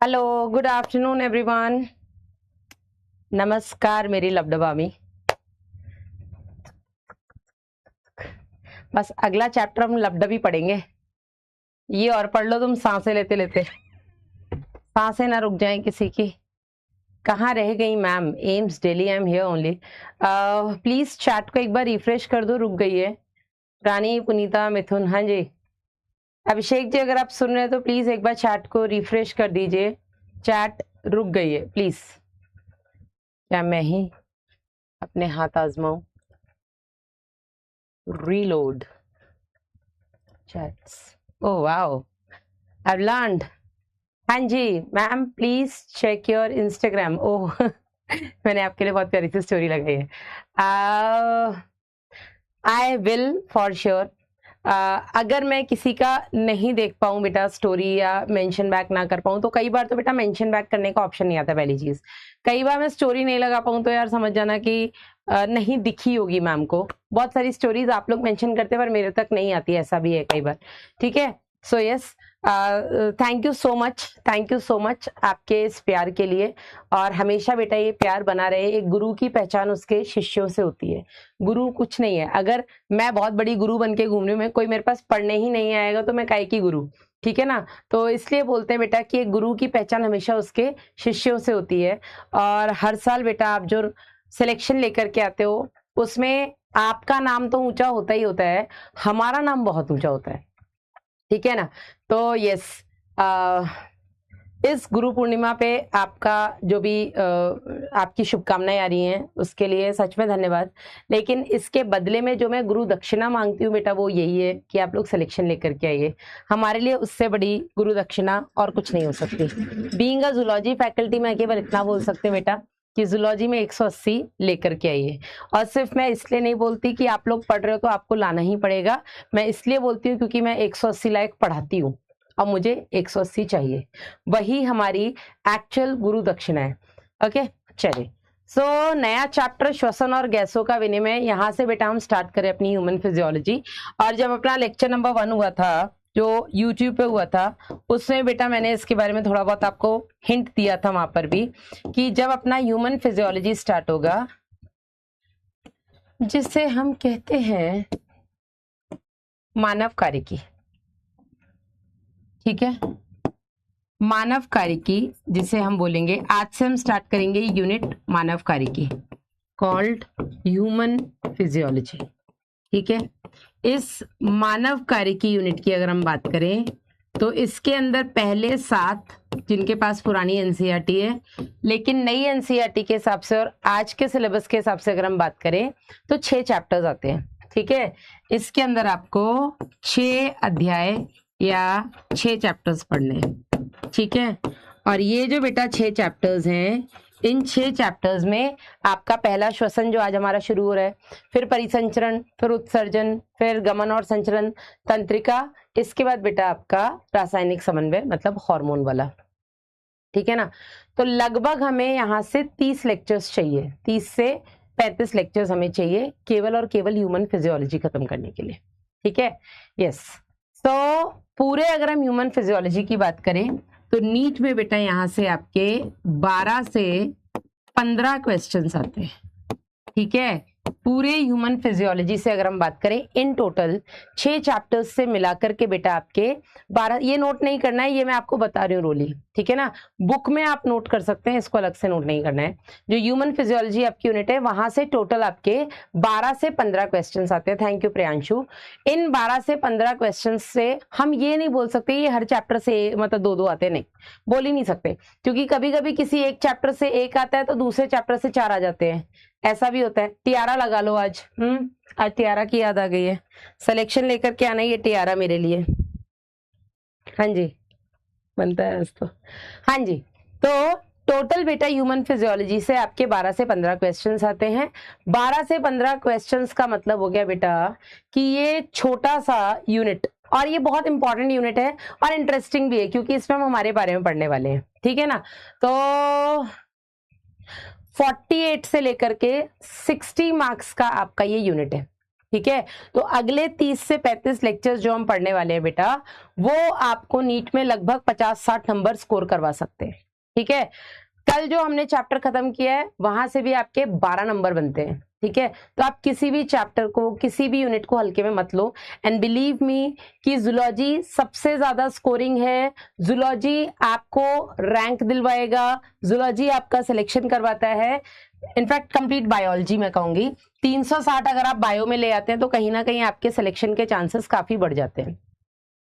Hello, good afternoon everyone. नमस्कार मेरी लबडबामी। बस अगला चैप्टर हम लबडबी पढ़ेंगे। ये और पढ़ लो तुम सांसें लेते लेते, सांसें ना रुक जाएं किसी की। कहाँ रह गई ma'am? AIIMS Delhi, I am here only. Please chat को एक बार रिफ्रेश कर दो, रुक गई है। रानी, पुनीता, मिथुन, हाँ जी। अभिषेक जी, अगर आप सुन रहे हैं तो प्लीज एक बार चैट को रिफ्रेश कर दीजिए। चैट रुक गई है प्लीज। क्या मैं ही अपने हाथ आजमाऊं? Reload chats. Oh wow, I've learned। हाँ जी ma'am, please check your Instagram. Oh मैंने आपके लिए बहुत प्यारी सी स्टोरी लगाई है। I will for sure. अगर मैं किसी का नहीं देख पाऊँ बेटा स्टोरी, या मेंशन बैक ना कर पाऊँ, तो कई बार तो बेटा मेंशन बैक करने का ऑप्शन नहीं आता। पहली चीज, कई बार मैं स्टोरी नहीं लगा पाऊँ तो यार समझ जाना कि नहीं दिखी होगी मैम को। बहुत सारी स्टोरीज आप लोग मेंशन करते हैं पर मेरे तक नहीं आती, ऐसा भी है कई बार। ठीक है, so yes, thank you so much, thank you so much आपके इस प्यार के लिए। और हमेशा बेटा ये प्यार बना रहे। एक गुरु की पहचान उसके शिष्यों से होती है। गुरु कुछ नहीं है। अगर मैं बहुत बड़ी गुरु बन के घूम रही हूँ, कोई मेरे पास पढ़ने ही नहीं आएगा तो मैं काहे की गुरु? ठीक है ना। तो इसलिए बोलते हैं बेटा कि एक गुरु की पहचान हमेशा उसके शिष्यों से होती है। और हर साल बेटा आप जो सिलेक्शन लेकर के आते हो उसमें आपका नाम तो ऊंचा होता ही होता है, हमारा नाम बहुत ऊंचा होता है। ठीक है ना। तो यस, इस गुरु पूर्णिमा पे आपका जो भी आपकी शुभकामनाएं आ रही हैं उसके लिए सच में धन्यवाद। लेकिन इसके बदले में जो मैं गुरु दक्षिणा मांगती हूँ बेटा, वो यही है कि आप लोग सिलेक्शन लेकर के आइए। हमारे लिए उससे बड़ी गुरु दक्षिणा और कुछ नहीं हो सकती। बीइंग अ जूलॉजी फैकल्टी में केवल इतना बोल सकते हैं बेटा कि जूलॉजी में 180 लेकर के आइए। और सिर्फ मैं इसलिए नहीं बोलती कि आप लोग पढ़ रहे हो तो आपको लाना ही पड़ेगा। मैं इसलिए बोलती हूँ क्योंकि मैं 180 लायक पढ़ाती हूँ और मुझे 180 चाहिए। वही हमारी एक्चुअल गुरु दक्षिणा है। ओके, चलिए। सो नया चैप्टर श्वसन और गैसों का विनिमय, यहाँ से बेटा हम स्टार्ट करें अपनी ह्यूमन फिजियोलॉजी। और जब अपना लेक्चर नंबर 1 हुआ था जो YouTube पे हुआ था, उसमें बेटा मैंने इसके बारे में थोड़ा बहुत आपको हिंट दिया था वहां पर भी, कि जब अपना ह्यूमन फिजियोलॉजी स्टार्ट होगा, जिसे हम कहते हैं मानव कार्यकी। ठीक है, मानव कार्यकी जिसे हम बोलेंगे, आज से हम स्टार्ट करेंगे यूनिट मानव कार्यकी, कॉल्ड ह्यूमन फिजियोलॉजी। ठीक है, इस मानव कार्यकी यूनिट की अगर हम बात करें तो इसके अंदर पहले 7, जिनके पास पुरानी एनसीईआरटी है, लेकिन नई एनसीईआरटी के हिसाब से और आज के सिलेबस के हिसाब से अगर हम बात करें तो 6 चैप्टर्स आते हैं। ठीक है, इसके अंदर आपको 6 अध्याय या 6 चैप्टर्स पढ़ने हैं। ठीक है, और ये जो बेटा 6 चैप्टर्स हैं, इन 6 चैप्टर्स में आपका पहला श्वसन जो आज हमारा शुरू हो रहा है, फिर परिसंचरण, फिर उत्सर्जन, फिर गमन और संचरण तंत्रिका, इसके बाद बेटा आपका रासायनिक समन्वय मतलब हार्मोन वाला। ठीक है ना। तो लगभग हमें यहाँ से 30 लेक्चर्स चाहिए, 30 से 35 लेक्चर्स हमें चाहिए केवल और केवल ह्यूमन फिजियोलॉजी खत्म करने के लिए। ठीक है, यस। तो पूरे अगर हम ह्यूमन फिजियोलॉजी की बात करें तो नीट में बेटा यहाँ से आपके 12 से 15 क्वेश्चंस आते हैं। ठीक है, पूरे ह्यूमन फिजियोलॉजी से अगर हम बात करें, इन टोटल 6 चैप्टर्स से मिलाकर के बेटा आपके 12। ये नोट नहीं करना है, ये मैं आपको बता रही हूँ रोली। ठीक है ना, बुक में आप नोट कर सकते हैं, इसको अलग से नोट नहीं करना है। जो ह्यूमन फिजियोलॉजी आपकी यूनिट है वहां से टोटल आपके 12 से 15 क्वेश्चन आते हैं। Thank you Priyanshu. इन 12 से 15 क्वेश्चन से हम ये नहीं बोल सकते ये हर चैप्टर से मतलब 2-2 आते, नहीं बोल ही नहीं सकते, क्योंकि कभी कभी किसी एक चैप्टर से 1 आता है तो दूसरे चैप्टर से 4 आ जाते हैं, ऐसा भी होता है। टियारा लगा लो आज। आज टियारा की याद आ गई है, सिलेक्शन लेकर के आना ये टियारा मेरे लिए। हाँ जी, बनता है आज तो। हाँ जी, तो टोटल बेटा ह्यूमन फिजियोलॉजी से आपके 12 से 15 क्वेश्चंस आते हैं। 12 से 15 क्वेश्चंस का मतलब हो गया बेटा कि ये छोटा सा यूनिट, और ये बहुत इंपॉर्टेंट यूनिट है और इंटरेस्टिंग भी है क्योंकि इसमें हम हमारे बारे में पढ़ने वाले हैं। ठीक है ना। तो 48 से लेकर के 60 मार्क्स का आपका ये यूनिट है। ठीक है। तो अगले 30 से 35 लेक्चर्स जो हम पढ़ने वाले हैं बेटा, वो आपको नीट में लगभग 50-60 नंबर स्कोर करवा सकते हैं। ठीक है। कल जो हमने चैप्टर खत्म किया है वहां से भी आपके 12 नंबर बनते हैं। ठीक है। तो आप किसी भी चैप्टर को, किसी भी यूनिट को हल्के में मत लो। एंड बिलीव मी कि जूलॉजी सबसे ज्यादा स्कोरिंग है। जूलॉजी आपको रैंक दिलवाएगा, जूलॉजी आपका सिलेक्शन करवाता है। इनफैक्ट कंप्लीट बायोलॉजी मैं कहूंगी 360 अगर आप बायो में ले आते हैं तो कहीं ना कहीं आपके सिलेक्शन के चांसेस काफी बढ़ जाते हैं।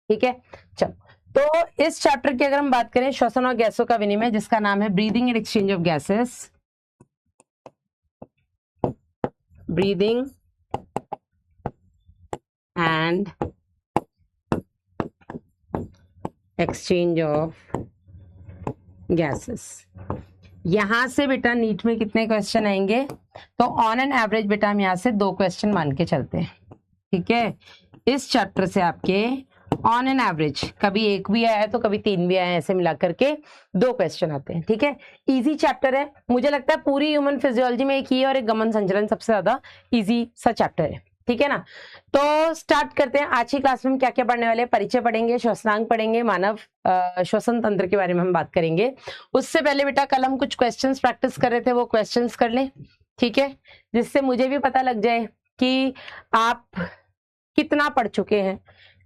ठीक है। चलो, तो इस चैप्टर की अगर हम बात करें, श्वसन और गैसों का विनिमय, जिसका नाम है breathing and exchange of gases, breathing and exchange of gases, यहां से बेटा नीट में कितने क्वेश्चन आएंगे? तो ऑन एन एवरेज बेटा हम यहां से 2 क्वेश्चन मान के चलते हैं। ठीक है। इस चैप्टर से आपके ऑन एन एवरेज कभी 1 भी आया है तो कभी 3 भी आया है, ऐसे मिला करके 2 क्वेश्चन आते हैं। ठीक है। इजी चैप्टर है, मुझे लगता है पूरी ह्यूमन फिजियोलॉजी में एक ही और एक गमन संचलन सबसे ज्यादा इजी सा चैप्टर है। ठीक है ना। तो स्टार्ट करते हैं। आज की क्लास में हम क्या क्या पढ़ने वाले हैं? परिचय पढ़ेंगे, श्वसनांग पढ़ेंगे, मानव श्वसन तंत्र के बारे में हम बात करेंगे। उससे पहले बेटा कल हम कुछ क्वेश्चंस प्रैक्टिस कर रहे थे, वो क्वेश्चंस कर लें। ठीक है। जिससे मुझे भी पता लग जाए कि आप कितना पढ़ चुके हैं,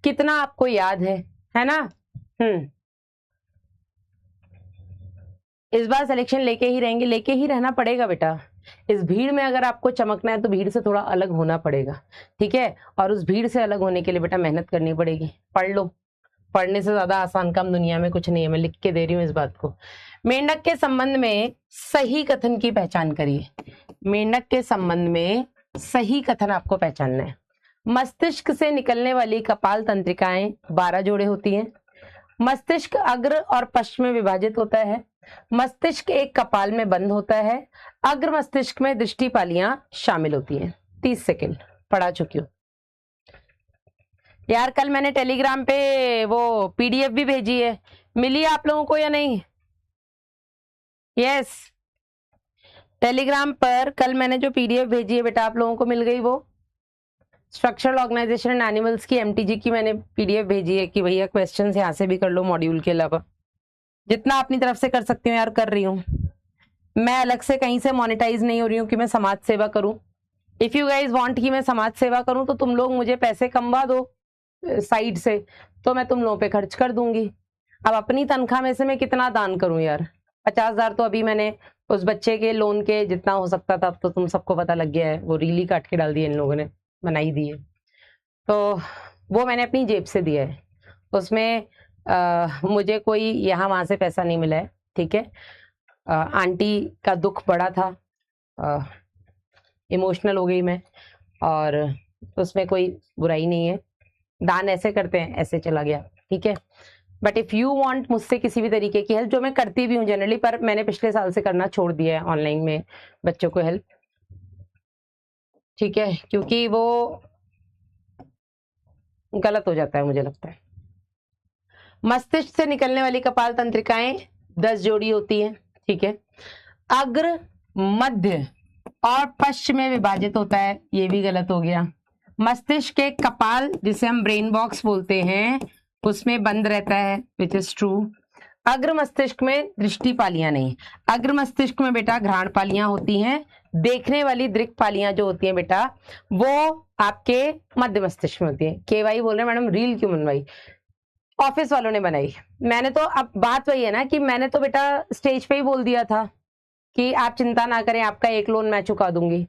कितना आपको याद है ना। इस बार सिलेक्शन लेके ही रहेंगे, लेके ही रहना पड़ेगा बेटा। इस भीड़ में अगर आपको चमकना है तो भीड़ से थोड़ा अलग होना पड़ेगा। ठीक है। और उस भीड़ से अलग होने के लिए बेटा मेहनत करनी पड़ेगी। पढ़ लो, पढ़ने से ज्यादा आसान काम दुनिया में कुछ नहीं है, मैं लिख के दे रही हूँ इस बात को। मेंढक के संबंध में सही कथन की पहचान करिए। मेंढक के संबंध में सही कथन आपको पहचानना है। मस्तिष्क से निकलने वाली कपाल तंत्रिकाएं 12 जोड़े होती हैं। मस्तिष्क अग्र और पश्च में विभाजित होता है। मस्तिष्क एक कपाल में बंद होता है। अग्र मस्तिष्क में दृष्टि पालियां शामिल होती हैं। 30 सेकंड पढ़ा चुकी हूँ यार। कल मैंने टेलीग्राम पे वो पीडीएफ भी भेजी है, मिली आप लोगों को या नहीं? यस, टेलीग्राम पर कल मैंने जो पीडीएफ भेजी है बेटा आप लोगों को मिल गई? वो स्ट्रक्चरल ऑर्गेनाइजेशन एंड एनिमल्स की एमटीजी की मैंने पीडीएफ भेजी है कि भैया क्वेश्चंस यहाँ से भी कर लो मॉड्यूल के अलावा। जितना अपनी तरफ से कर सकती हूँ यार कर रही हूँ। मैं अलग से कहीं से मोनेटाइज नहीं हो रही हूँ कि मैं समाज सेवा करूँ। इफ यू गाइज वांट कि मैं समाज सेवा करूँ तो तुम लोग मुझे पैसे कमवा दो साइड से, तो मैं तुम लोगों पे खर्च कर दूंगी। अब अपनी तनख्वाह में से मैं कितना दान करूं यार? 50,000 तो अभी मैंने उस बच्चे के लोन के जितना हो सकता था, अब तो तुम सबको पता लग गया है, वो रीली काट के डाल दिए इन लोगों ने, बनाई दी है। तो वो मैंने अपनी जेब से दिया है, उसमें मुझे कोई यहाँ वहां से पैसा नहीं मिला है। ठीक है। आंटी का दुख बड़ा था, इमोशनल हो गई मैं, और उसमें कोई बुराई नहीं है। दान ऐसे करते हैं, ऐसे चला गया। ठीक है। बट इफ यू वांट मुझसे किसी भी तरीके की हेल्प, जो मैं करती भी हूँ जनरली, पर मैंने पिछले साल से करना छोड़ दिया है ऑनलाइन में बच्चों को हेल्प। ठीक है। क्योंकि वो गलत हो जाता है मुझे लगता है। मस्तिष्क से निकलने वाली कपाल तंत्रिकाएं 10 जोड़ी होती है। ठीक है। अग्र, मध्य और पश्च में विभाजित होता है, ये भी गलत हो गया। मस्तिष्क के कपाल, जिसे हम ब्रेन बॉक्स बोलते हैं, उसमें बंद रहता है, विच इज ट्रू। अग्र मस्तिष्क में दृष्टि पालियां नहीं। अग्र मस्तिष्क में बेटा घ्राण पालियां होती हैं। देखने वाली दृक् पालियां जो होती हैं बेटा, वो आपके मध्य मस्तिष्क में होती है। केवाई बोल रहे हैं मैडम, रील क्यों बनवाई? ऑफिस वालों ने बनाई, मैंने तो, अब बात वही है ना कि मैंने तो बेटा स्टेज पे ही बोल दिया था कि आप चिंता ना करें, आपका एक लोन मैं चुका दूंगी।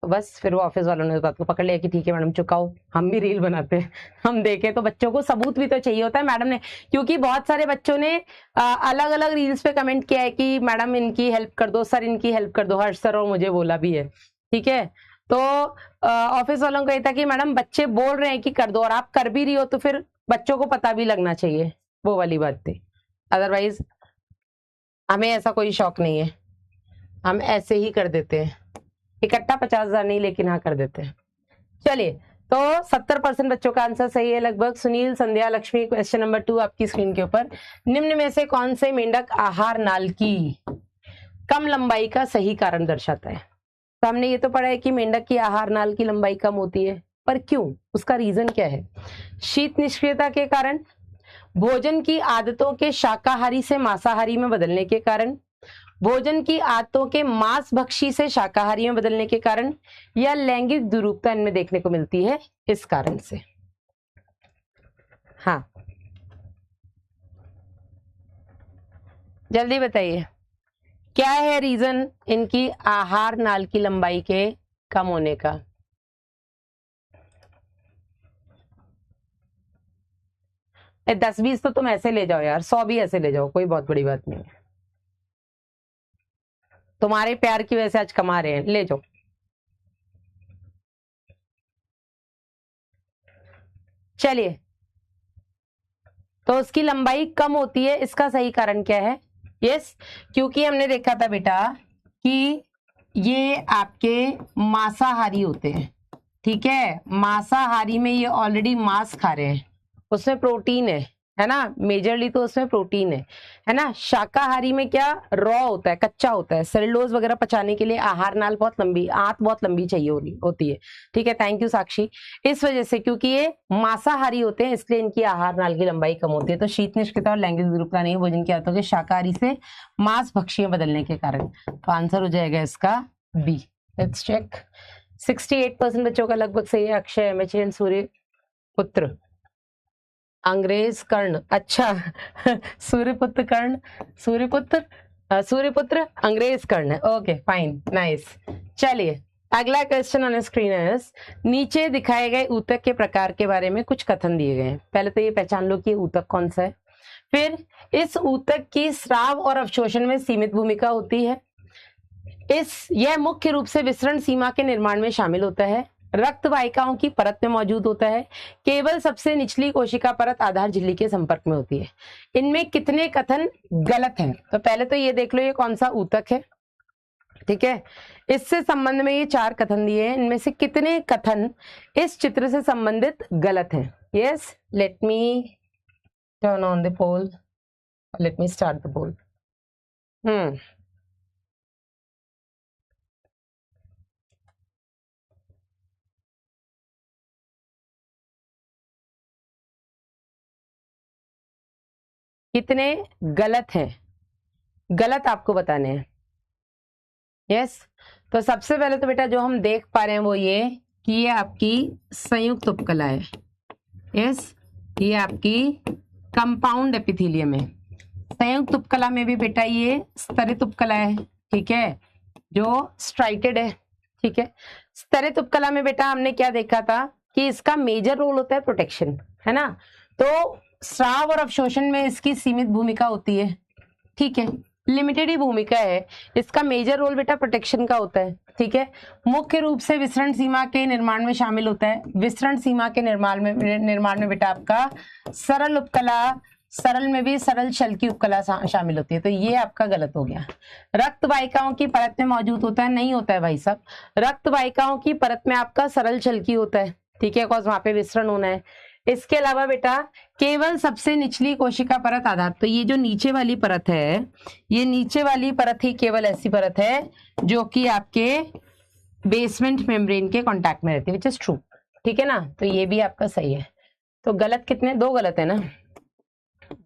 बस फिर वो ऑफिस वालों ने इस बात को पकड़ लिया कि ठीक है मैडम चुकाओ, हम भी रील बनाते हैं, हम देखें। तो बच्चों को सबूत भी तो चाहिए होता है मैडम ने, क्योंकि बहुत सारे बच्चों ने अलग अलग रील्स पे कमेंट किया है कि मैडम इनकी हेल्प कर दो, सर इनकी हेल्प कर दो। हर्ष सर और मुझे बोला भी है। ठीक है। तो ऑफिस वालों को ये था कि मैडम बच्चे बोल रहे हैं कि कर दो और आप कर भी रही हो, तो फिर बच्चों को पता भी लगना चाहिए, वो वाली बात थी। अदरवाइज हमें ऐसा कोई शौक नहीं है, हम ऐसे ही कर देते हैं, इकट्ठा 50,000 नहीं, लेकिन हाँ कर देते हैं। चलिए, तो 70% बच्चों का आंसर सही है लगभग। सुनील, संध्या, लक्ष्मी, क्वेश्चन नंबर 2 आपकी स्क्रीन के ऊपर। निम्न में से कौन से मेंढक आहार नाल की कम लंबाई का सही कारण दर्शाता है? तो हमने ये तो पढ़ा है कि मेंढक की आहार नाल की लंबाई कम होती है, पर क्यों, उसका रीजन क्या है? शीत निष्क्रियता के कारण, भोजन की आदतों के शाकाहारी से मांसाहारी में बदलने के कारण, भोजन की आदतों के मांस भक्षी से शाकाहारी में बदलने के कारण, या लैंगिक दुरूपता इनमें देखने को मिलती है इस कारण से। हाँ जल्दी बताइए, क्या है रीजन इनकी आहार नाल की लंबाई के कम होने का? ए 10-20 तो तुम ऐसे ले जाओ यार, 100 भी ऐसे ले जाओ, कोई बहुत बड़ी बात नहीं है। तुम्हारे प्यार की वजह से आज कमा रहे हैं, ले जाओ। चलिए, तो उसकी लंबाई कम होती है, इसका सही कारण क्या है? यस, क्योंकि हमने देखा था बेटा कि ये आपके मांसाहारी होते हैं, ठीक है। मांसाहारी में ये ऑलरेडी मांस खा रहे हैं, उसमें प्रोटीन है ना, मेजरली तो उसमें प्रोटीन है ना। शाकाहारी में क्या, रॉ होता है, कच्चा होता है। सेलुलोज वगैरह पचाने के लिए आहार नाल बहुत लंबी, आंत बहुत लंबी चाहिए होती है, ठीक है। थैंक यू साक्षी। इस वजह से, क्योंकि ये मांसाहारी होते हैं, इसलिए इनकी आहार नाल की लंबाई कम होती है। तो शीत निष्क्रियता और लैंगिक विरूपता नहीं, भोजन की आदतों के शाकाहारी से मांस भक्षी में बदलने के कारण। तो आंसर हो जाएगा इसका बी। Let's check. 68% बच्चों का लगभग सही है। अक्षय, एमएचएन, सूर्य पुत्र, अंग्रेज कर्ण, अच्छा सूर्यपुत्र कर्ण, सूर्यपुत्र अंग्रेज कर्ण, ओके फाइन, नाइस। चलिए, अगला क्वेश्चन ऑन स्क्रीन है, नीचे दिखाए गए ऊतक के प्रकार के बारे में कुछ कथन दिए गए हैं। पहले तो ये पहचान लो कि ऊतक कौन सा है। फिर इस ऊतक की स्राव और अवशोषण में सीमित भूमिका होती है। यह मुख्य रूप से विसरण सीमा के निर्माण में शामिल होता है। रक्त वाहिकाओं की परत में मौजूद होता है। केवल सबसे निचली कोशिका परत आधार झिल्ली के संपर्क में होती है। इनमें कितने कथन गलत हैं? तो पहले तो ये देख लो ये कौन सा ऊतक है, ठीक है। इससे संबंध में ये 4 कथन दिए हैं, इनमें से कितने कथन इस चित्र से संबंधित गलत हैं? Yes, let me turn on the poll, let me start the poll. कितने गलत हैं, गलत आपको बताने हैं। यस, तो सबसे पहले तो बेटा जो हम देख पा रहे हैं वो ये कि ये आपकी संयुक्त उपकला है। यस, ये आपकी कंपाउंड एपिथेलियम है। संयुक्त उपकला में भी बेटा ये स्तरित उपकला है, ठीक है, जो स्ट्राइटेड है, ठीक है। स्तरित उपकला में बेटा हमने क्या देखा था कि इसका मेजर रोल होता है प्रोटेक्शन, है ना। तो स्राव और अवशोषण में इसकी सीमित भूमिका होती है, ठीक है, लिमिटेड ही भूमिका है। इसका मेजर रोल बेटा प्रोटेक्शन का होता है, ठीक है। मुख्य रूप से विसरण सीमा के निर्माण में शामिल होता है। विसरण सीमा के निर्माण में बेटा आपका सरल उपकला, सरल में भी सरल शल की उपकला शामिल होती है। तो ये आपका गलत हो गया। रक्त वाहिकाओं की परत में मौजूद होता है, नहीं होता है भाई साहब। रक्त वाहिकाओं की परत में आपका सरल शल की होता है, ठीक है, बिकॉज वहां पे विसरण होना है। इसके अलावा बेटा केवल सबसे निचली कोशिका परत आधार, तो ये जो नीचे वाली परत है, ये नीचे वाली परत ही केवल ऐसी परत है जो कि आपके बेसमेंट मेम्ब्रेन के कांटेक्ट में रहती है, विच इज ट्रू, ठीक है ना। तो ये भी आपका सही है। तो गलत कितने, 2 गलत है ना,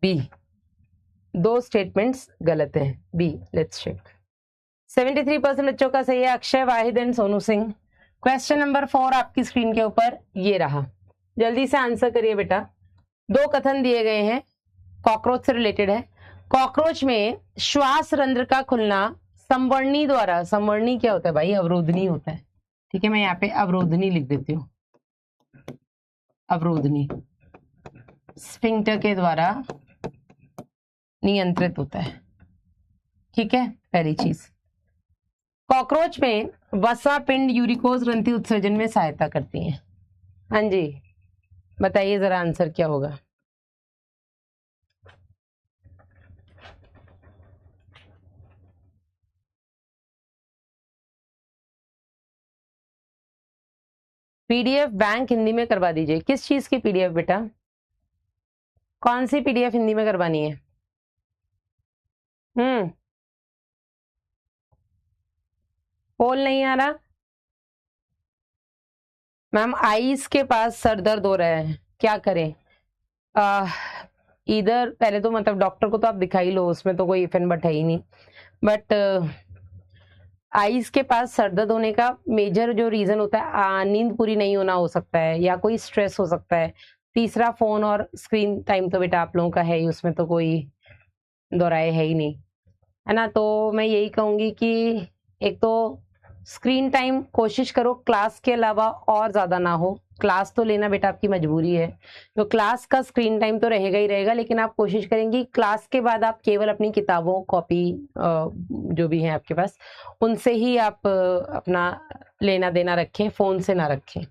बी, 2 स्टेटमेंट्स गलत है, बी। Let's check. 73% बच्चों का सही है। Akshay, Wahid and Sonu Singh. Question number 4 आपकी स्क्रीन के ऊपर ये रहा, जल्दी से आंसर करिए बेटा। 2 कथन दिए गए हैं, कॉकरोच से रिलेटेड है। कॉकरोच में श्वास रंध्र का खुलना संवर्णी द्वारा, संवर्णी क्या होता है भाई, अवरोधनी होता है, ठीक है। मैं यहाँ पे अवरोधनी लिख देती हूँ, अवरोधनी स्फिंक्टर के द्वारा नियंत्रित होता है, ठीक है, पहली चीज। कॉकरोच में वसा पिंड यूरिकोज ग्रंथि उत्सर्जन में सहायता करती हैं। हाँ जी, बताइए जरा आंसर क्या होगा। पीडीएफ बैंक हिंदी में करवा दीजिए। किस चीज की पीडीएफ बेटा, कौन सी पीडीएफ हिंदी में करवानी है? पोल नहीं आ रहा, मैम आईज के पास सर दर्द हो रहा है, क्या करें? इधर पहले तो मतलब डॉक्टर को तो आप दिखा ही लो, उसमें तो कोई इफ एंड बट है ही नहीं, बट आईज के पास सर दर्द होने का मेजर जो रीजन होता है नींद पूरी नहीं होना हो सकता है, या कोई स्ट्रेस हो सकता है। तीसरा फोन और स्क्रीन टाइम तो बेटा आप लोगों का है ही, उसमें तो कोई दोहराए है ही नहीं, है ना। तो मैं यही कहूंगी कि एक तो स्क्रीन टाइम कोशिश करो क्लास के अलावा और ज्यादा ना हो, क्लास तो लेना बेटा आपकी मजबूरी है, तो क्लास का स्क्रीन टाइम तो रहेगा ही रहेगा, लेकिन आप कोशिश करेंगी क्लास के बाद आप केवल अपनी किताबों कॉपी जो भी है आपके पास उनसे ही आप अपना लेना देना रखें, फोन से ना रखें,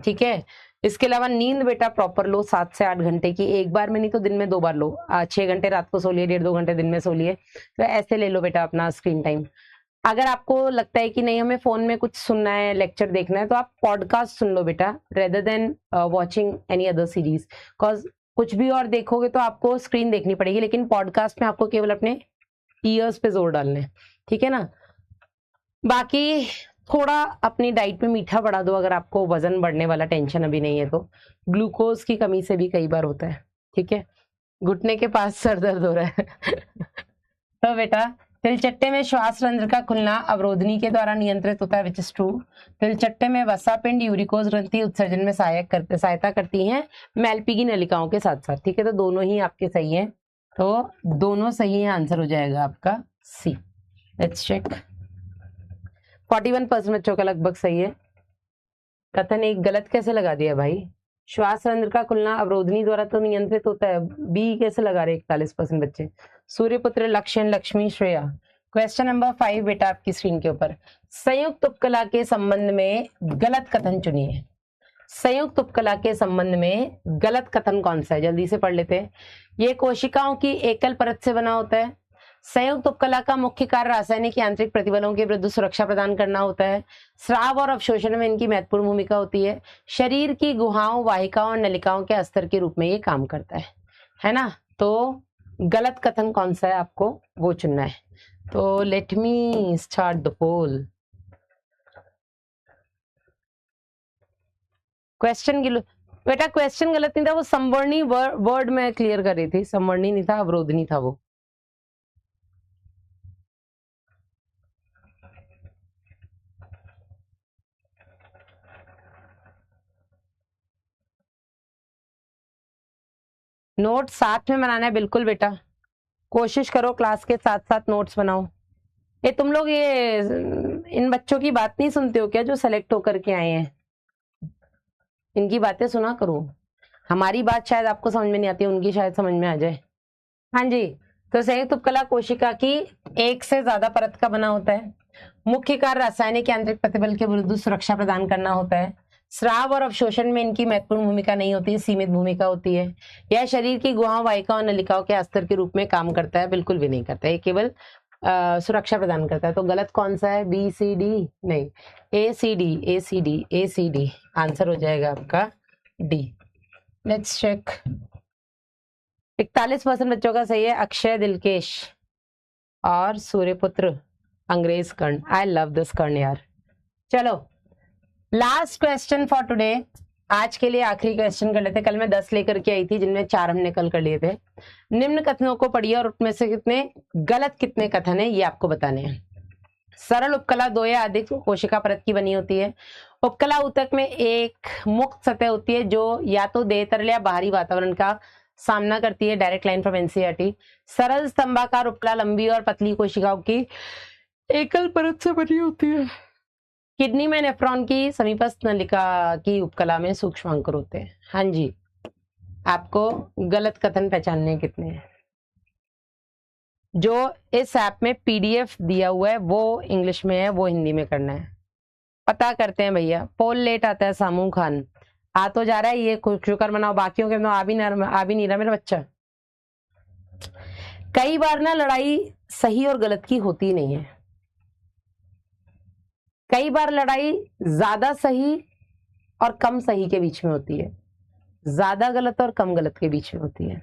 ठीक है। इसके अलावा नींद बेटा प्रॉपर लो, 7 से 8 घंटे की, एक बार में नहीं तो दिन में 2 बार लो। 6 घंटे रात को सो लिए, 1.5-2 घंटे दिन में सो लिए, तो ऐसे ले लो बेटा अपना स्क्रीन टाइम। अगर आपको लगता है कि नहीं हमें फोन में कुछ सुनना है, लेक्चर देखना है, तो आप पॉडकास्ट सुन लो बेटा, rather than watching any other series, because कुछ भी और देखोगे तो आपको स्क्रीन देखनी पड़ेगी, लेकिन पॉडकास्ट में आपको केवल अपने ईयर्स पे जोर डालना है, ठीक है ना। बाकी थोड़ा अपनी डाइट में मीठा बढ़ा दो, अगर आपको वजन बढ़ने वाला टेंशन अभी नहीं है तो। ग्लूकोज की कमी से भी कई बार होता है, ठीक है। घुटने के पास सर दर्द हो रहा है तो बेटा तिलचट्टे में श्वास रंध्र का खुलना अवरोधनी के द्वारा नियंत्रित होता है, विच इज ट्रू। तिलचट्टे में वसा पिंड यूरिकोज ग्रंथि उत्सर्जन में सहायता करती हैं मैल्पी की नलिकाओं के साथ साथ, ठीक है। तो दोनों ही आपके सही हैं, तो दोनों सही है, आंसर हो जाएगा आपका सी। Let's check. 41% बच्चों का लगभग सही है। कथन एक गलत कैसे लगा दिया भाई? श्वास रंध्र का खुलना अवरोधनी द्वारा तो नियंत्रित होता है, बी कैसे लगा रहे 41% बच्चे? सूर्यपुत्र, लक्ष्यन, लक्ष्मी, श्रेया। क्वेश्चन नंबर 5 बेटा आपकी स्क्रीन के ऊपर, संयुक्त उपकला के संबंध में गलत कथन चुनिए। संयुक्त उपकला के संबंध में गलत कथन कौन सा है, जल्दी से पढ़ लेते हैं। ये कोशिकाओं की एकल परत से बना होता है। संयुक्त उपकला का मुख्य कार्य रासायनिक यांत्रिक प्रतिबलों के विरुद्ध सुरक्षा प्रदान करना होता है। स्राव और अवशोषण में इनकी महत्वपूर्ण भूमिका होती है। शरीर की गुहाओं, वाहिकाओं और नलिकाओं के अस्तर के रूप में ये काम करता है ना। तो गलत कथन कौन सा है आपको वो चुनना है। तो let me start the poll. Question बेटा क्वेश्चन गलत नहीं था, वो संवर्णी वर्ड में क्लियर कर रही थी, संवर्णी नहीं था, अवरोधनी था वो। नोट साथ में बनाना है बिल्कुल बेटा, कोशिश करो क्लास के साथ साथ नोट्स बनाओ। ये तुम लोग ये इन बच्चों की बात नहीं सुनते हो क्या जो सेलेक्ट होकर के आए हैं? इनकी बातें सुना करो, हमारी बात शायद आपको समझ में नहीं आती, उनकी शायद समझ में आ जाए। हाँ जी, तो संयुक्त उपकला कोशिका की एक से ज्यादा परत का बना होता है। मुख्य कार्य रासायनिक यांत्रिक प्रतिबल के विरुद्ध सुरक्षा प्रदान करना होता है। स्राव और अवशोषण में इनकी महत्वपूर्ण भूमिका नहीं होती है, सीमित भूमिका होती है। यह शरीर की गुहाओं, वाहिकाओं और नलिकाओं के अस्तर के रूप में काम करता है, बिल्कुल भी नहीं करता है, केवल सुरक्षा प्रदान करता है। तो गलत कौन सा है? बी सी डी नहीं, ए सी डी, ए सी डी, ए सी डी, आंसर हो जाएगा आपका डी। Let's check. 41% बच्चों का सही है, अक्षय, दिलकेश और सूर्यपुत्र, अंग्रेज कर्ण। आई लव दिस कर्ण यार। चलो लास्ट क्वेश्चन फॉर टुडे, आज के लिए आखिरी क्वेश्चन कर लेते। कल मैं 10 लेकर के आई थी, जिनमें 4 हमने कल कर लिए थे। निम्न कथनों को पढ़िए और उनमें से कितने गलत कितने कथन है ये आपको बताने हैं। सरल उपकला 2 या अधिक कोशिका परत की बनी होती है। उपकला ऊतक में एक मुक्त सतह होती है जो या तो देह तरल या बाहरी वातावरण का सामना करती है। Direct line from NCERT. सरल स्तंभाकार उपकला लंबी और पतली कोशिकाओं की एकल परत से बनी होती है। किडनी में नेफ्रॉन की समीपस्थ नलिका की उपकला में सूक्ष्म अंकुर होते हैं। हाँ जी, आपको गलत कथन पहचानने कितने हैं। जो इस ऐप में पीडीएफ दिया हुआ है वो इंग्लिश में है, वो हिंदी में करना है। पता करते हैं भैया। पोल लेट आता है, सामू खान आ तो जा रहा है, ये शुक्र मनाओ, बाकियों के आ भी नहीं रहा मेरा बच्चा। कई बार ना लड़ाई सही और गलत की होती नहीं है, कई बार लड़ाई ज्यादा सही और कम सही के बीच में होती है, ज्यादा गलत और कम गलत के बीच में होती है।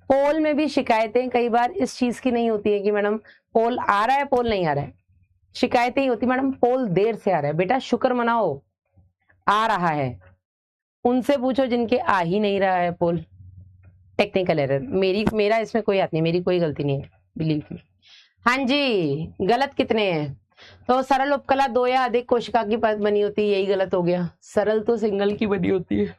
पोल में भी शिकायतें कई बार इस चीज की नहीं होती है कि मैडम पोल आ रहा है, पोल नहीं आ रहा है। शिकायतें ही होती मैडम पोल देर से आ रहा है। बेटा शुक्र मनाओ, आ रहा है, उनसे पूछो जिनके आ ही नहीं रहा है पोल। टेक्निकल एरर, मेरा इसमें कोई हाथ नहीं, मेरी कोई गलती नहीं है, बिलीव मी। हाँ जी, गलत कितने हैं? तो सरल उपकला 2 या अधिक कोशिका की बनी होती है, यही गलत हो गया। सरल तो सिंगल की बनी होती है।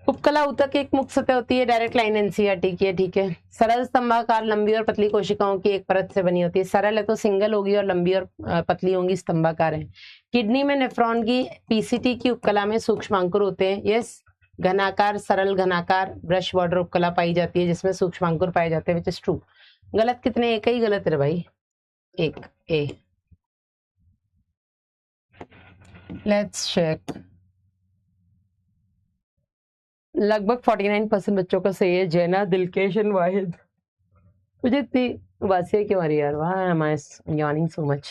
उपकला ऊतक एक मुक्त सतह होती है, डायरेक्ट लाइन एनसीईआरटी की है, ठीक है। सरल स्तंभाकार लंबी और पतली कोशिकाओं की एक परत से बनी होती है। सरल है तो सिंगल होगी और लंबी और पतली होंगी, स्तंभाकार है। किडनी में नेफ्रॉन की पीसीटी की उपकला में सूक्ष्मांकुर होते हैं, यस। घनाकार, सरल घनाकार ब्रश बॉर्डर उपकला पाई जाती है जिसमें सूक्ष्मांकुर पाए जाते हैं, विच इज ट्रू। गलत कितने? एक ही गलत है भाई, एक। ए, लेट्स चेक। लगभग 49% बच्चों का सही है। जैना, दिलकेश एंड वाहिद। मुझे इतनी उबासी क्यों आ रही है यार, why am I yawning so much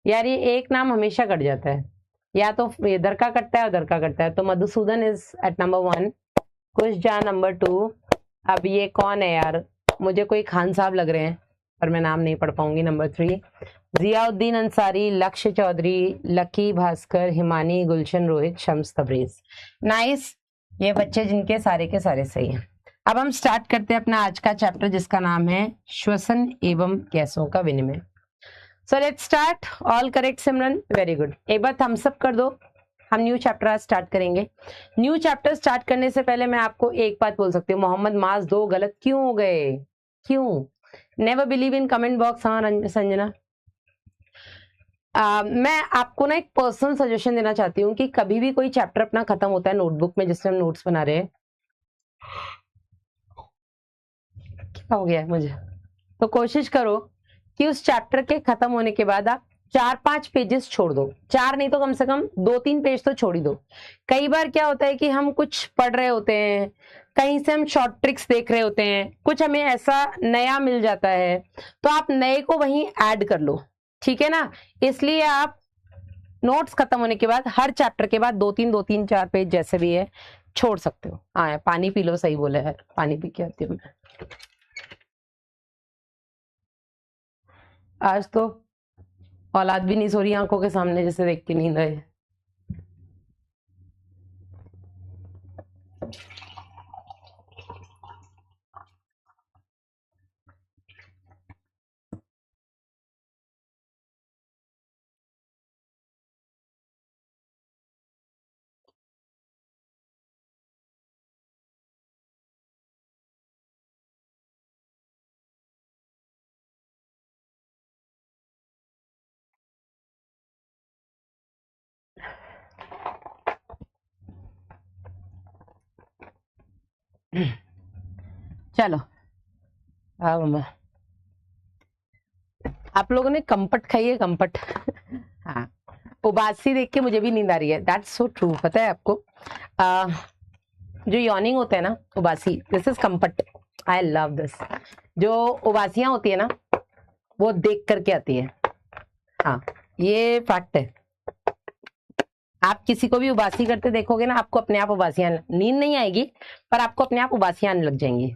यार। ये एक नाम हमेशा कट जाता है, या तो इधर का कटता है उधर का कटता है। तो मधुसूदन इज एट नंबर 1, कुछ जा नंबर 2। अब ये कौन है यार, मुझे कोई खान साहब लग रहे हैं पर मैं नाम नहीं पढ़ पाऊंगी। नंबर 3 जियाउद्दीन अंसारी, लक्ष्य चौधरी, लकी भास्कर, हिमानी, गुलशन, रोहित, शम्स तबरेज। नाइस, ये बच्चे जिनके सारे के सारे सही हैं। अब हम स्टार्ट करते हैं अपना आज का चैप्टर जिसका नाम है श्वसन एवं गैसों का विनिमय। So let's start. All correct Simran, very good. एक बार थम्स अप कर दो, हम न्यू चैप्टर आज स्टार्ट करेंगे। न्यू चैप्टर स्टार्ट करने से पहले मैं आपको एक बात बोल सकती हूँ, मोहम्मद माज 2 गलत क्यों हो गए? क्यों? Never believe in comment box. हाँ संजना, मैं आपको ना एक पर्सनल सजेशन देना चाहती हूँ कि कभी भी कोई चैप्टर अपना खत्म होता है नोटबुक में जिससे हम नोट्स बना रहे हैं, क्या हो गया है मुझे, तो कोशिश करो कि उस चैप्टर के खत्म होने के बाद आप 4-5 पेजेस छोड़ दो। 4 नहीं तो कम से कम 2-3 पेज तो छोड़ ही दो। कई बार क्या होता है कि हम कुछ पढ़ रहे होते हैं, कहीं से हम शॉर्ट ट्रिक्स देख रहे होते हैं, कुछ हमें ऐसा नया मिल जाता है, तो आप नए को वहीं ऐड कर लो, ठीक है ना। इसलिए आप नोट्स खत्म होने के बाद हर चैप्टर के बाद 2-3 4 पेज जैसे भी है छोड़ सकते हो। हाँ, पानी पी लो, सही बोला है, पानी पी के आती हूँ मैं। आज तो औलाद भी नहीं सो रही आंखों के सामने, जैसे देख के नींद आए। चलो, हाँ मम्मा, आप लोगों ने कंपट खाई है? कंपट हाँ, उबासी देख के मुझे भी नींद आ रही है। That's so true. पता है आपको, जो यॉर्निंग होता है ना, उबासी, दिस इज कंपट। I love this. जो उबासियां होती है ना, वो देख करके आती है। हाँ, ये फैक्ट है। आप किसी को भी उबासी करते देखोगे ना, आपको अपने आप उबासियां, नींद नहीं आएगी पर आपको अपने आप उबासियां आने लग जाएंगी।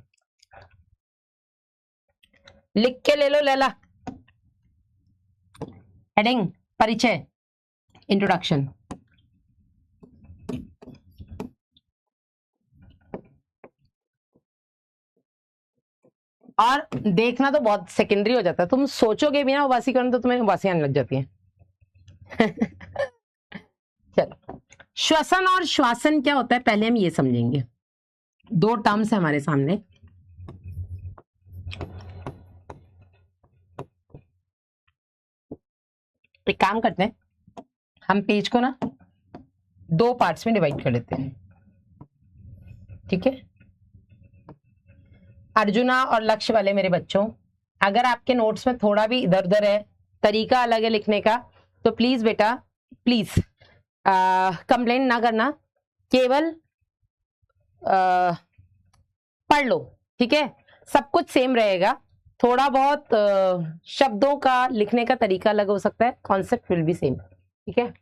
लिख के ले लो लैला। हेडिंग, परिचय, इंट्रोडक्शन। और देखना तो बहुत सेकेंडरी हो जाता है, तुम सोचोगे भी ना उबासी करना तो तुम्हें उबासी आने लग जाती है। चलो, श्वसन और श्वासन क्या होता है पहले हम ये समझेंगे। 2 टर्म्स है हमारे सामने। एक काम करते हैं, हम पेज को ना 2 पार्ट्स में डिवाइड कर लेते हैं, ठीक है। अर्जुना और लक्ष्य वाले मेरे बच्चों, अगर आपके नोट्स में थोड़ा भी इधर उधर है, तरीका अलग है लिखने का, तो प्लीज बेटा, प्लीज कंप्लेंट ना करना, केवल पढ़ लो, ठीक है। सब कुछ सेम रहेगा, थोड़ा बहुत शब्दों का लिखने का तरीका अलग हो सकता है, कॉन्सेप्ट विल बी सेम, ठीक है।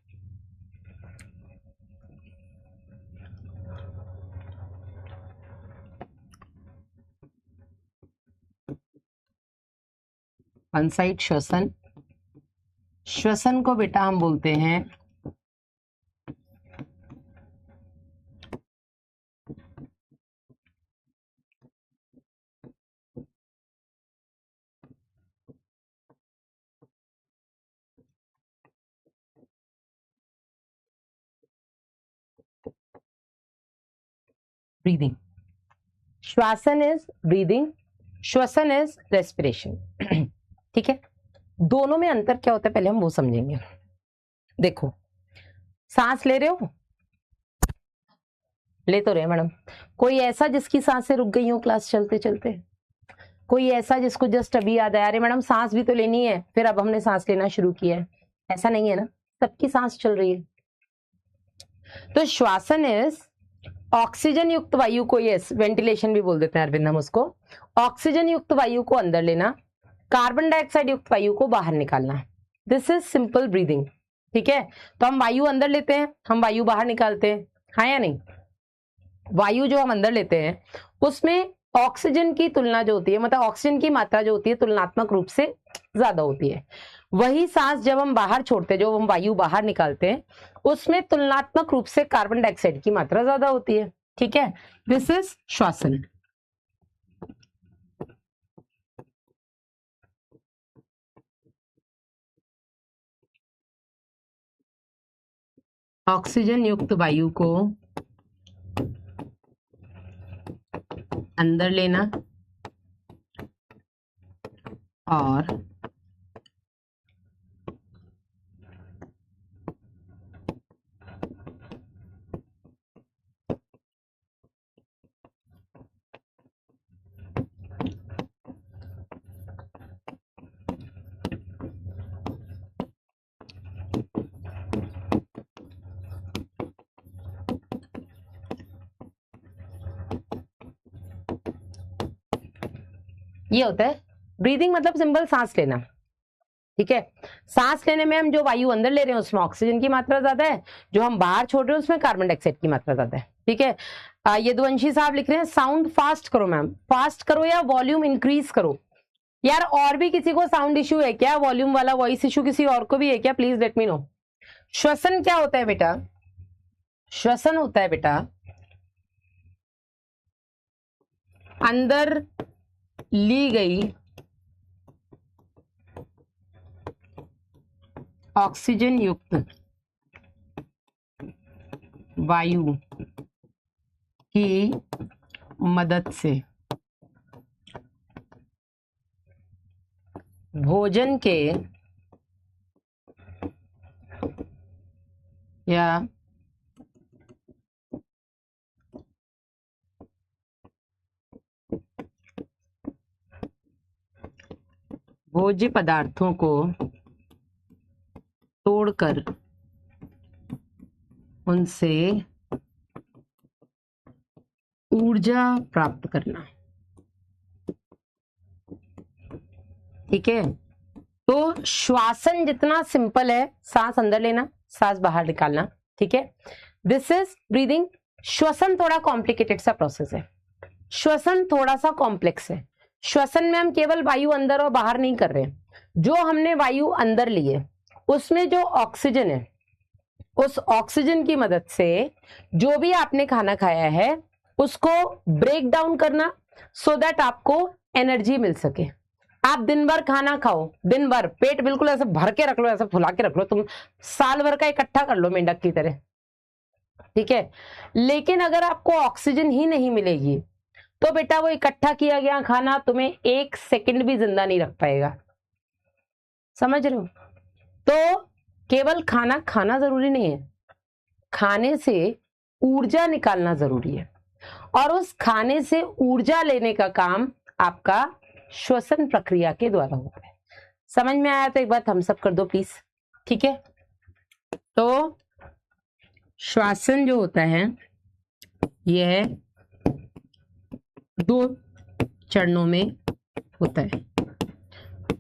अनसाइड श्वसन, श्वसन को बेटा हम बोलते हैं ब्रीदिंग, श्वासन इज ब्रीदिंग, श्वसन इज रेस्पिरेशन। ठीक है, दोनों में अंतर क्या होता है पहले हम वो समझेंगे। देखो, सांस ले रहे हो, ले तो रहे मैडम, कोई ऐसा जिसकी सांसें रुक गई हो क्लास चलते चलते, कोई ऐसा जिसको जस्ट अभी याद आया अरे मैडम सांस भी तो लेनी है, फिर अब हमने सांस लेना शुरू किया है, ऐसा नहीं है ना, सबकी सांस चल रही है। तो श्वासन इज ऑक्सीजन युक्त वायु को, यस वेंटिलेशन भी बोल देते हैं अरविंद हम उसको, ऑक्सीजन युक्त वायु को अंदर लेना, कार्बन डाइऑक्साइड युक्त वायु को बाहर निकालना। This is simple breathing. ठीक है, तो हम वायु अंदर लेते हैं, हम वायु बाहर निकालते हैं, हाँ या नहीं। वायु जो हम अंदर लेते हैं उसमें ऑक्सीजन की तुलना जो होती है, मतलब ऑक्सीजन की मात्रा जो होती है तुलनात्मक रूप से ज्यादा होती है। वही सांस जब हम बाहर छोड़ते हैं, जो हम वायु बाहर निकालते हैं, उसमें तुलनात्मक रूप से कार्बन डाइऑक्साइड की मात्रा ज्यादा होती है। ठीक है, दिस इज श्वासन। ऑक्सीजन युक्त वायु को अंदर लेना और ये होता है ब्रीदिंग, मतलब सिंपल सांस लेना। ठीक है, सांस लेने में हम जो वायु अंदर ले रहे हैं उसमें ऑक्सीजन की मात्रा ज्यादा है, जो हम बाहर छोड़ रहे हैं उसमें कार्बन डाइऑक्साइड की मात्रा ज्यादा है। ठीक है, यदुवंशी साहब लिख रहे हैं साउंड फास्ट करो मैम, फास्ट करो या वॉल्यूम इंक्रीज करो। यार और भी किसी को साउंड इश्यू है क्या, वॉल्यूम वाला वॉइस इश्यू किसी और को भी है क्या, प्लीज लेट मी नो। श्वसन क्या होता है बेटा, श्वसन होता है बेटा अंदर ली गई ऑक्सीजन युक्त वायु की मदद से भोजन के या भोज्य पदार्थों को तोड़कर उनसे ऊर्जा प्राप्त करना। ठीक है, तो श्वासन जितना सिंपल है, सांस अंदर लेना सांस बाहर निकालना। ठीक है, दिस इज ब्रीदिंग। श्वसन थोड़ा कॉम्प्लिकेटेड सा प्रोसेस है, श्वसन थोड़ा सा कॉम्प्लेक्स है। श्वसन में हम केवल वायु अंदर और बाहर नहीं कर रहे, जो हमने वायु अंदर ली है उसमें जो ऑक्सीजन है, उस ऑक्सीजन की मदद से जो भी आपने खाना खाया है उसको ब्रेक डाउन करना, सो दैट आपको एनर्जी मिल सके। आप दिन भर खाना खाओ, दिन भर पेट बिल्कुल ऐसे भर के रख लो, ऐसे फुला के रख लो, तुम साल भर का इकट्ठा कर लो मेंढक की तरह। ठीक है, लेकिन अगर आपको ऑक्सीजन ही नहीं मिलेगी तो बेटा वो इकट्ठा किया गया खाना तुम्हें एक सेकंड भी जिंदा नहीं रख पाएगा। समझ रहे हो? तो केवल खाना खाना जरूरी नहीं है, खाने से ऊर्जा निकालना जरूरी है, और उस खाने से ऊर्जा लेने का काम आपका श्वसन प्रक्रिया के द्वारा होता है। समझ में आया तो एक बार थम्स अप कर दो प्लीज। ठीक है, तो श्वासन जो होता है यह 2 चरणों में होता है,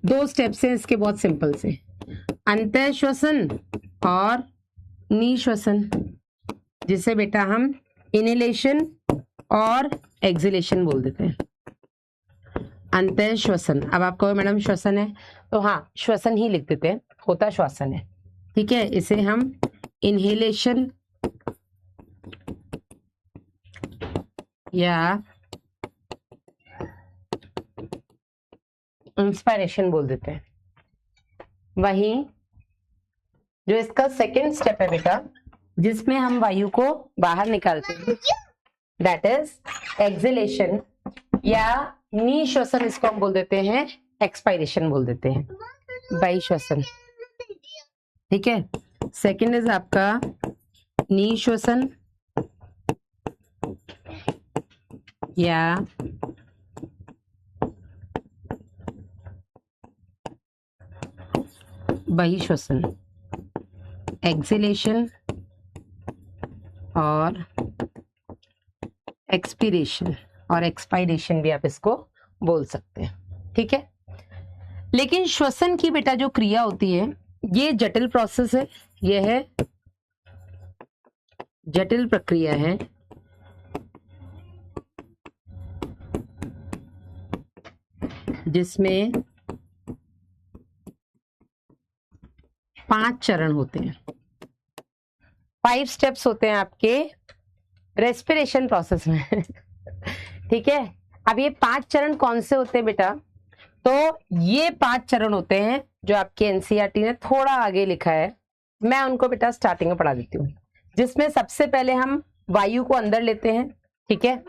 2 स्टेप्स हैं इसके बहुत सिंपल से, अंतः श्वसन और निश्वसन, जिसे बेटा हम इनहेलेशन और एक्सहेलेशन बोल देते हैं। अंतः श्वसन, अब आप कहो मैडम श्वसन है, तो हाँ श्वसन ही लिख देते हैं, होता श्वसन है। ठीक है, इसे हम इनहेलेशन या इंस्पायरेशन बोल देते हैं। वहीं जो इसका सेकेंड स्टेप है बेटा, जिसमें हम वायु को बाहर निकालते हैं, दैट इज एक्सलेशन, या निश्वसन इसको हम बोल देते हैं, एक्सपायरेशन बोल देते हैं, बहिश्वसन। ठीक है, सेकंड इज आपका निश्वसन या बहिश्वसन, एक्सलेशन और एक्सपीरेशन, और एक्सपायरेशन भी आप इसको बोल सकते हैं। ठीक है, लेकिन श्वसन की बेटा जो क्रिया होती है ये जटिल प्रोसेस है, यह है जटिल प्रक्रिया है, जिसमें 5 चरण होते हैं, 5 स्टेप्स होते हैं आपके रेस्पिरेशन प्रोसेस में। ठीक है, अब ये 5 चरण कौन से होते हैं बेटा? तो ये 5 चरण होते हैं जो आपके एनसीईआरटी ने थोड़ा आगे लिखा है, मैं उनको बेटा स्टार्टिंग में पढ़ा देती हूँ। जिसमें सबसे पहले हम वायु को अंदर लेते हैं, ठीक है,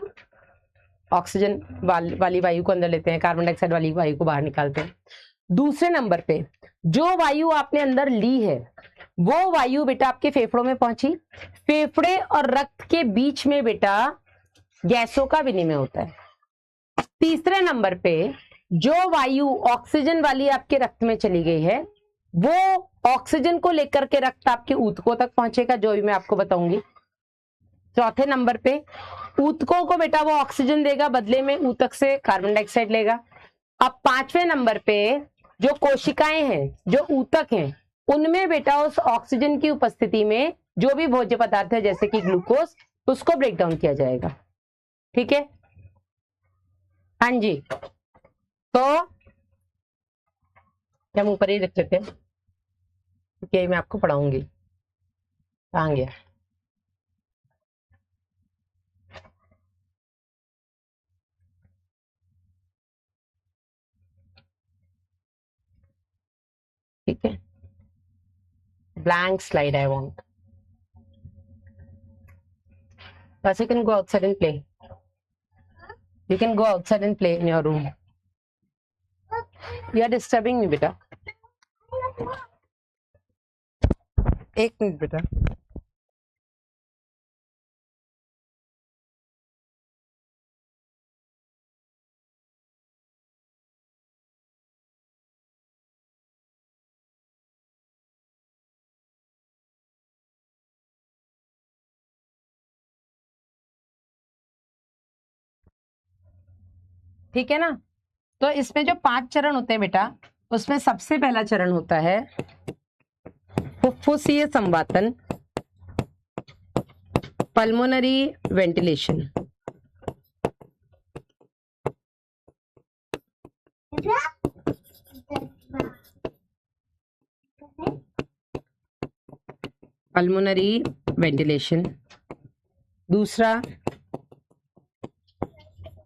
ऑक्सीजन वाली वायु को अंदर लेते हैं, कार्बन डाइऑक्साइड वाली वायु को बाहर निकालते हैं। दूसरे नंबर पे जो वायु आपने अंदर ली है वो वायु बेटा आपके फेफड़ों में पहुंची, फेफड़े और रक्त के बीच में बेटा गैसों का विनिमय होता है। तीसरे नंबर पे जो वायु ऑक्सीजन वाली आपके रक्त में चली गई है वो ऑक्सीजन को लेकर के रक्त आपके ऊतकों तक पहुंचेगा, जो भी मैं आपको बताऊंगी। चौथे नंबर पे ऊतकों को बेटा वो ऑक्सीजन देगा, बदले में ऊतक से कार्बन डाइऑक्साइड लेगा। अब 5वें नंबर पे जो कोशिकाएं हैं, जो ऊतक हैं, उनमें बेटा उस ऑक्सीजन की उपस्थिति में जो भी भोज्य पदार्थ है जैसे कि ग्लूकोज, उसको ब्रेक डाउन किया जाएगा। ठीक है, हाँ जी, तो हम ऊपर ही लिख लेते हैं क्योंकि मैं आपको पढ़ाऊंगी। कहाँ गया? ठीक है, blank slide I want. Plus you can go outside and play. You can go outside and play in your room. You are disturbing me बेटा। एक मिनट बेटा। ठीक है ना, तो इसमें जो 5 चरण होते हैं बेटा, उसमें सबसे पहला चरण होता है फुफ्फुसीय संवातन, पल्मोनरी वेंटिलेशन। Pulmonary ventilation. दूसरा,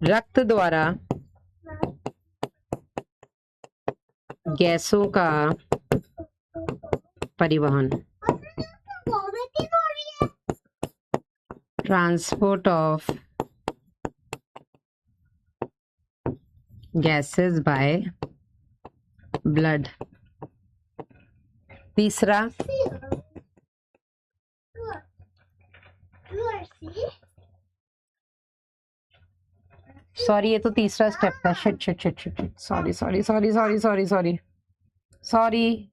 रक्त द्वारा गैसों का परिवहन, transport of gases by blood. तीसरा, सॉरी ये तो तीसरा स्टेप था, shit shit shit shit, sorry sorry sorry sorry sorry sorry sorry.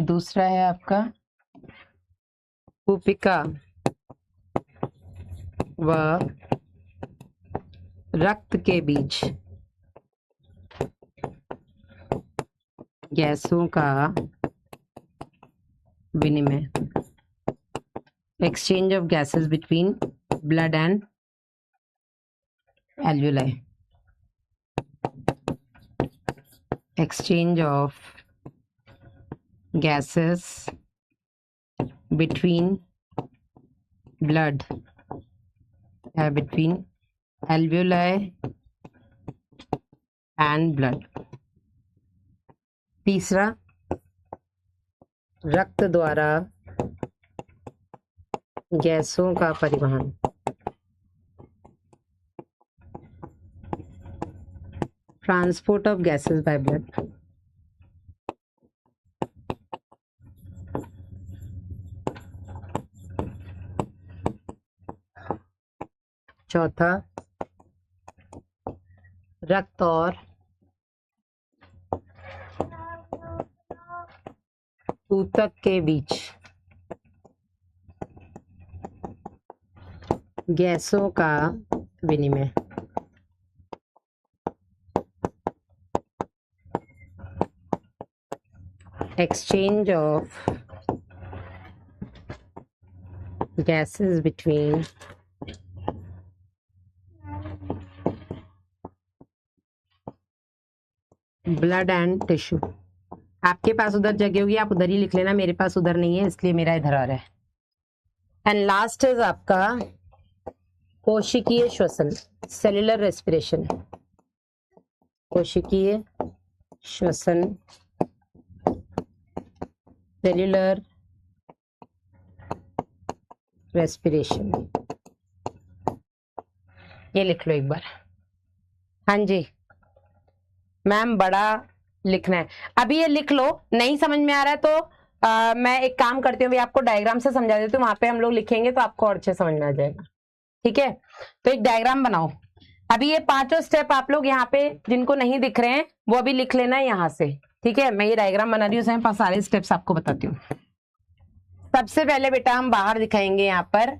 दूसरा है आपका कूपिका व रक्त के बीच गैसों का विनिमय, exchange of gases between blood and alveoli, exchange of gases between blood between alveoli and blood। तीसरा, रक्त द्वारा गैसों का परिवहन। Transport of gases by blood. चौथा, रक्त और ऊतक के बीच गैसों का विनिमय। Exchange of gases between blood and tissue। आपके पास उधर जगह होगी, आप उधर ही लिख लेना, मेरे पास उधर नहीं है इसलिए मेरा इधर आ रहा है। एंड लास्ट इज आपका कोशिकीय श्वसन, सेल्युलर रेस्पिरेशन। कोशिकीय श्वसन, सेल्युलर रेस्पिरेशन, ये लिख लो एक बार। हाँ जी मैम, बड़ा लिखना है। अभी ये लिख लो, नहीं समझ में आ रहा है तो मैं एक काम करती हूँ, आपको डायग्राम से समझा देती हूँ, वहां पे हम लोग लिखेंगे तो आपको और अच्छे समझ में आ जाएगा। ठीक है, तो एक डायग्राम बनाओ। अभी ये पांचों स्टेप आप लोग यहाँ पे जिनको नहीं दिख रहे हैं वो अभी लिख लेना है यहाँ से। ठीक है, मैं ये डायग्राम बना रही हूँ, उसमें सारे स्टेप्स आपको बताती हूँ। सबसे पहले बेटा हम बाहर दिखाएंगे यहाँ पर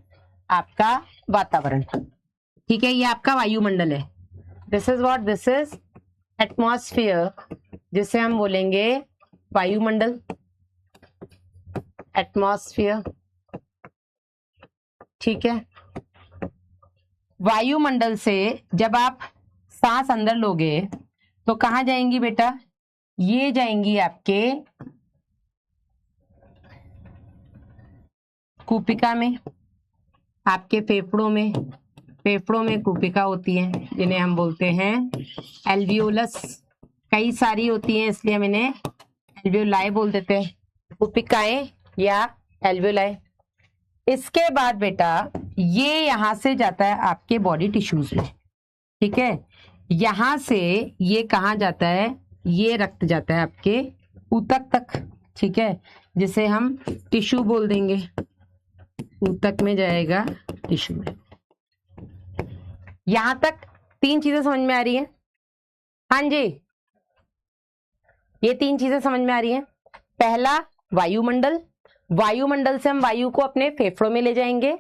आपका वातावरण। ठीक है, ये आपका वायुमंडल है। This is what, this is atmosphere, जिसे हम बोलेंगे वायुमंडल, एटमॉस्फेयर। ठीक है, वायुमंडल से जब आप सांस अंदर लोगे तो कहां जाएंगी बेटा, ये जाएंगी आपके कूपिका में, आपके फेफड़ों में। फेफड़ों में कूपिका होती है जिन्हें हम बोलते हैं एल्वियोलस। कई सारी होती हैं इसलिए हम इन्हें एल्वियोलाई बोल देते हैं, कूपिकाएं या एल्वियोलाई। इसके बाद बेटा ये यहां से जाता है आपके बॉडी टिश्यूज में। ठीक है, यहां से ये कहाँ जाता है, ये रक्त जाता है आपके ऊतक तक। ठीक है, जिसे हम टिश्यू बोल देंगे, ऊतक में जाएगा टिश्यू में। यहां तक तीन चीजें समझ में आ रही हैं? हाँ जी, ये तीन चीजें समझ में आ रही हैं। पहला वायुमंडल, वायुमंडल से हम वायु को अपने फेफड़ों में ले जाएंगे।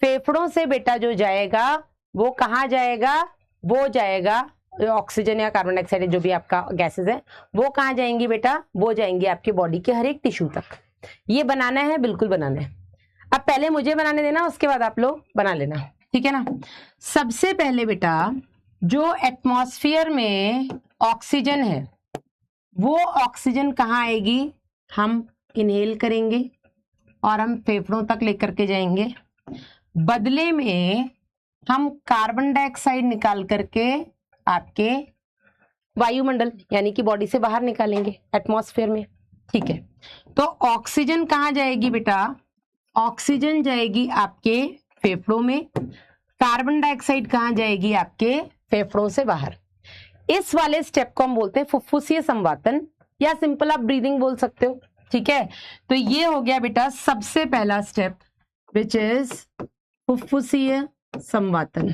फेफड़ों से बेटा जो जाएगा वो कहाँ जाएगा, वो जाएगा ऑक्सीजन या कार्बन डाइऑक्साइड जो भी आपका गैसेस है, वो कहाँ जाएंगी बेटा, वो जाएंगी आपके बॉडी के हर एक टिश्यू तक। ये बनाना है, बिल्कुल बनाना है। अब पहले मुझे बनाने देना, उसके बाद आप लोग बना लेना। ठीक है ना। सबसे पहले बेटा जो एटमॉस्फेयर में ऑक्सीजन है वो ऑक्सीजन कहाँ आएगी, हम इनहेल करेंगे और हम फेफड़ों तक लेकर के जाएंगे। बदले में हम कार्बन डाइऑक्साइड निकाल करके आपके वायुमंडल यानी कि बॉडी से बाहर निकालेंगे एटमॉस्फेयर में। ठीक है, तो ऑक्सीजन कहाँ जाएगी बेटा, ऑक्सीजन जाएगी आपके फेफड़ों में, कार्बन डाइऑक्साइड कहाँ जाएगी आपके फेफड़ों से बाहर। इस वाले स्टेप को हम बोलते हैं फुफ्फुसीय संवातन या सिंपल आप ब्रीदिंग बोल सकते हो। ठीक है, तो ये हो गया बेटा सबसे पहला स्टेप विच इज फुफ्फुसीय संवातन।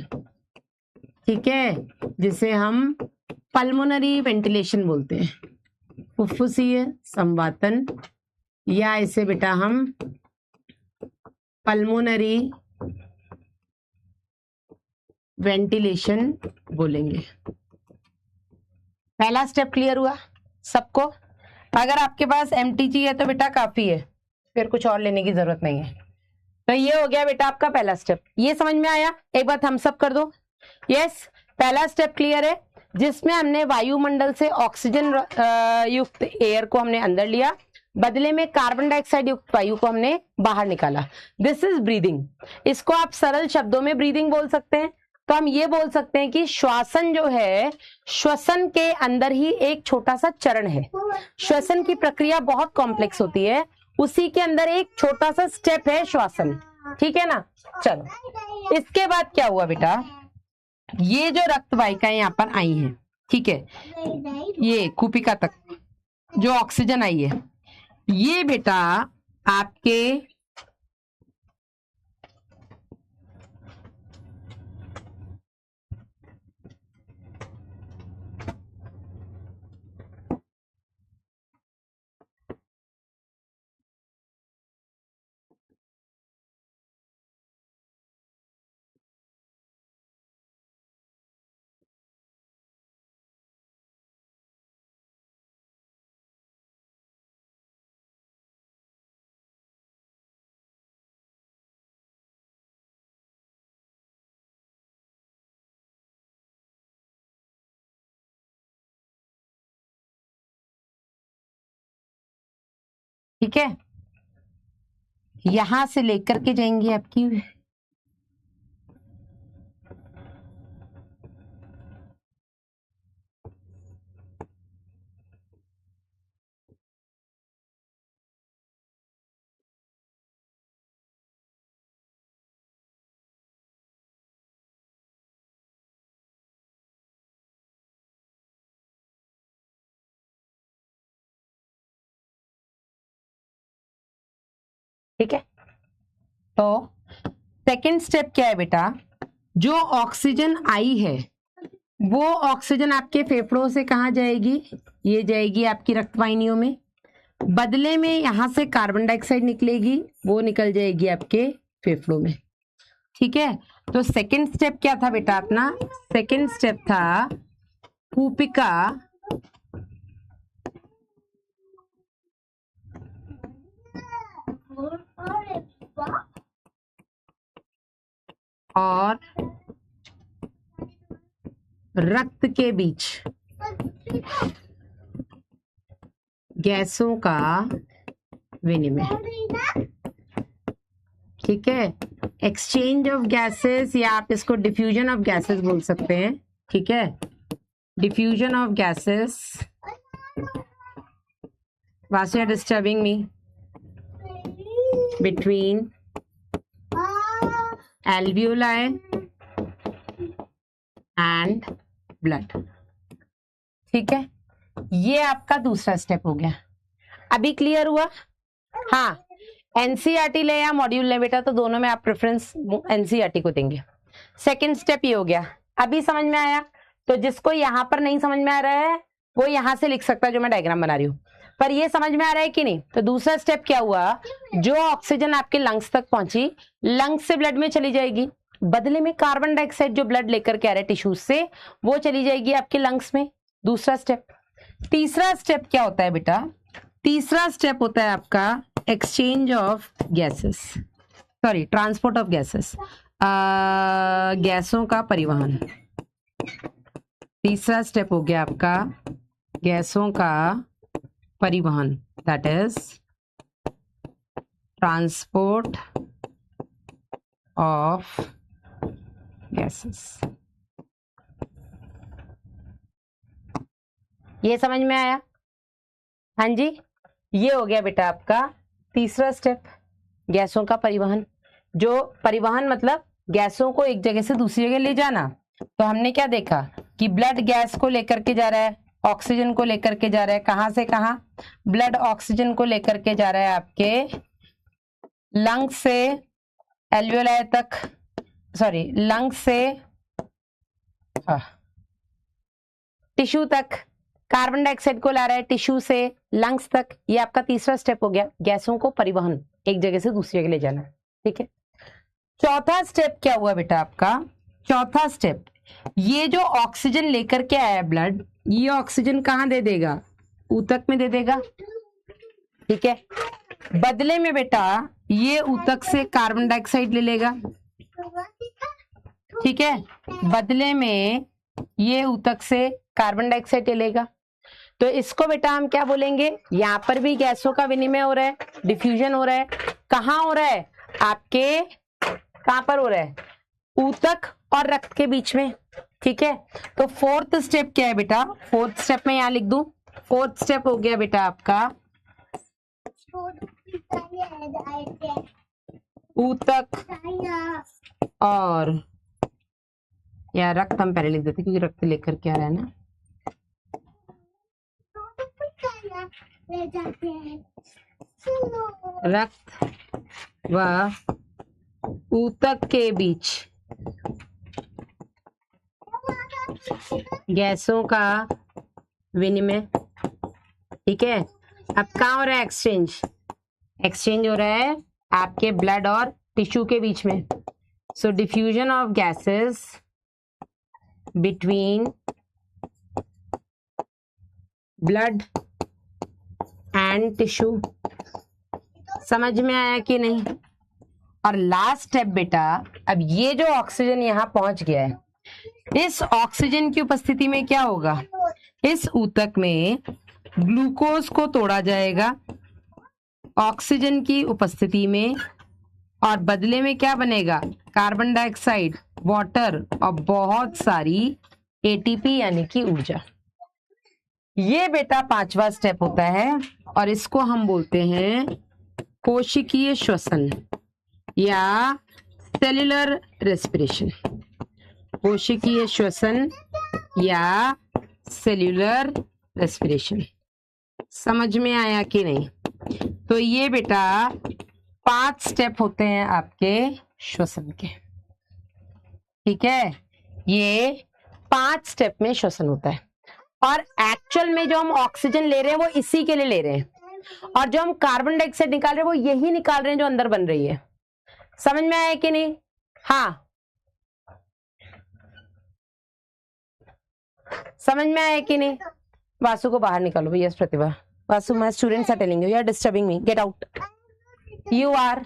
ठीक है, जिसे हम पल्मोनरी वेंटिलेशन बोलते हैं, फुफ्फुसीय संवातन, या इसे बेटा हम पल्मोनरी वेंटिलेशन बोलेंगे। पहला स्टेप क्लियर हुआ सबको? अगर आपके पास एमटीजी है तो बेटा काफी है, फिर कुछ और लेने की जरूरत नहीं है। तो ये हो गया बेटा आपका पहला स्टेप। ये समझ में आया? एक बार थम्स अप कर दो। यस, पहला स्टेप क्लियर है, जिसमें हमने वायुमंडल से ऑक्सीजन युक्त एयर को हमने अंदर लिया, बदले में कार्बन डाइऑक्साइड युक्त वायु को हमने बाहर निकाला। This is breathing. इसको आप सरल शब्दों में ब्रीदिंग बोल सकते हैं। तो हम ये बोल सकते हैं कि श्वासन जो है, श्वसन के अंदर ही एक छोटा सा चरण है। श्वसन की प्रक्रिया बहुत कॉम्प्लेक्स होती है, उसी के अंदर एक छोटा सा स्टेप है श्वासन। ठीक है ना। चलो इसके बाद क्या हुआ बेटा, ये जो रक्त वाहिकाएं यहाँ पर आई हैं, ठीक है, ये कूपिका तक जो ऑक्सीजन आई है, ये बेटा आपके ठीक है, यहां से लेकर के जाएंगे आपकी, ठीक है। तो सेकंड स्टेप क्या है बेटा, जो ऑक्सीजन आई है वो ऑक्सीजन आपके फेफड़ों से कहाँ जाएगी, ये जाएगी आपकी रक्तवाहिनियों में, बदले में यहां से कार्बन डाइऑक्साइड निकलेगी, वो निकल जाएगी आपके फेफड़ों में। ठीक है, तो सेकंड स्टेप क्या था बेटा अपना, सेकंड स्टेप था कूपिका और रक्त के बीच गैसों का विनिमय। ठीक है, एक्सचेंज ऑफ गैसेस, या आप इसको डिफ्यूजन ऑफ गैसेस बोल सकते हैं। ठीक है, diffusion of gases. Vasu are disturbing me, between alveoli and blood. ठीक है, ये आपका दूसरा स्टेप हो गया। अभी क्लियर हुआ? हाँ, एनसीईआरटी ले या मॉड्यूल ले बेटा, तो दोनों में आप प्रेफरेंस एनसीईआरटी को देंगे। सेकंड स्टेप ये हो गया, अभी समझ में आया? तो जिसको यहां पर नहीं समझ में आ रहा है वो यहां से लिख सकता है जो मैं डायग्राम बना रही हूं, पर ये समझ में आ रहा है कि नहीं? तो दूसरा स्टेप क्या हुआ, जो ऑक्सीजन आपके लंग्स तक पहुंची, लंग्स से ब्लड में चली जाएगी, बदले में कार्बन डाइऑक्साइड जो ब्लड लेकर के आ रहा है टिश्यूज से, वो चली जाएगी आपके लंग्स में। दूसरा स्टेप। तीसरा स्टेप क्या होता है बेटा, तीसरा स्टेप होता है आपका exchange of gases, sorry transport of gases, गैसों का परिवहन। तीसरा स्टेप हो गया आपका गैसों का परिवहन, that is transport of gases. ये समझ में आया? हाँ जी, ये हो गया बेटा आपका तीसरा स्टेप, गैसों का परिवहन। जो परिवहन मतलब गैसों को एक जगह से दूसरी जगह ले जाना। तो हमने क्या देखा कि ब्लड गैस को लेकर के जा रहा है, ऑक्सीजन को लेकर के जा रहा है, कहां से कहां, ब्लड ऑक्सीजन को लेकर के जा रहा है आपके लंग्स से एल्वियोलाई तक, सॉरी लंग्स से टिश्यू तक, कार्बन डाइऑक्साइड को ला रहा है टिश्यू से लंग्स तक। ये आपका तीसरा स्टेप हो गया, गैसों को परिवहन एक जगह से दूसरी जगह ले जाना। ठीक है, चौथा स्टेप क्या हुआ बेटा आपका, चौथा स्टेप, ये जो ऑक्सीजन लेकर के आया ब्लड, ये ऑक्सीजन कहां दे देगा, ऊतक में दे देगा। ठीक है, बदले में बेटा ये ऊतक से कार्बन डाइऑक्साइड ले लेगा। ठीक है, बदले में ये ऊतक से कार्बन डाइऑक्साइड ले लेगा। तो इसको बेटा हम क्या बोलेंगे, यहां पर भी गैसों का विनिमय हो रहा है, डिफ्यूजन हो रहा है। कहां हो रहा है, आपके कहां पर हो रहा है, ऊतक और रक्त के बीच में। ठीक है, तो फोर्थ स्टेप क्या है बेटा, फोर्थ स्टेप में यहां लिख दूं, फोर्थ स्टेप हो गया बेटा आपका ऊतक और, या रक्त हम पहले लिख देते क्योंकि रक्त लेकर क्या रहा है ना, रक्त व ऊतक के बीच गैसों का विनिमय। ठीक है, अब कहाँ हो रहा है एक्सचेंज? एक्सचेंज हो रहा है आपके ब्लड और टिश्यू के बीच में। So diffusion of gases between blood and tissue. समझ में आया कि नहीं? और लास्ट स्टेप बेटा, अब ये जो ऑक्सीजन यहां पहुंच गया है, इस ऑक्सीजन की उपस्थिति में क्या होगा? इस ऊतक में ग्लूकोज को तोड़ा जाएगा ऑक्सीजन की उपस्थिति में, और बदले में क्या बनेगा? कार्बन डाइऑक्साइड, वाटर और बहुत सारी एटीपी यानी कि ऊर्जा। ये बेटा पांचवा स्टेप होता है और इसको हम बोलते हैं कोशिकीय श्वसन या सेल्यूलर रेस्पिरेशन। कोशिकीय श्वसन या सेल्यूलर रेस्पिरेशन। समझ में आया कि नहीं? तो ये बेटा 5 स्टेप होते हैं आपके श्वसन के। ठीक है, ये 5 स्टेप में श्वसन होता है और एक्चुअल में जो हम ऑक्सीजन ले रहे हैं वो इसी के लिए ले रहे हैं, और जो हम कार्बन डाइऑक्साइड निकाल रहे हैं वो यही निकाल रहे हैं जो अंदर बन रही है। समझ में आया कि नहीं? हाँ, समझ में आया कि नहीं? वासु को बाहर निकालो भैया। Pratibha, Vasu, my students are telling you, you are disturbing me, get out. You are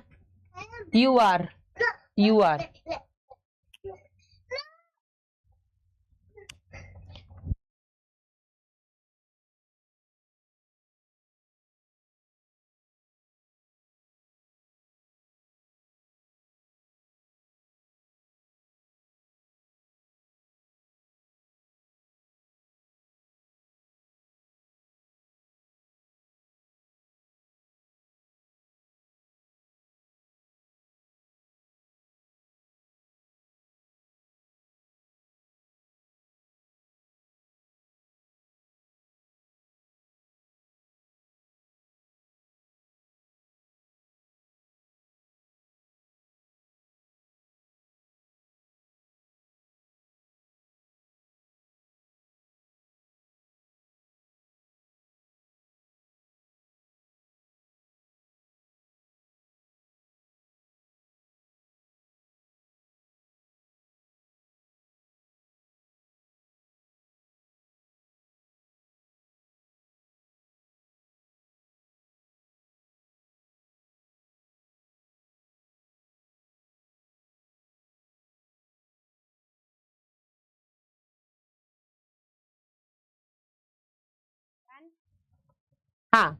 हाँ,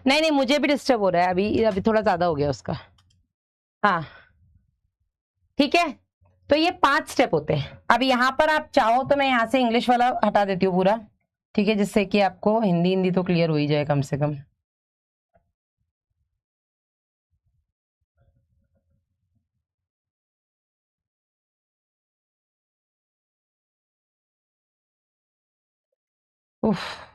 नहीं नहीं, मुझे भी डिस्टर्ब हो रहा है अभी, अभी थोड़ा ज्यादा हो गया उसका। हाँ ठीक है, तो ये 5 स्टेप होते हैं। अब यहाँ पर आप चाहो तो मैं यहाँ से इंग्लिश वाला हटा देती हूँ पूरा, ठीक है, जिससे कि आपको हिंदी हिंदी तो क्लियर हो ही जाए कम से कम। उफ,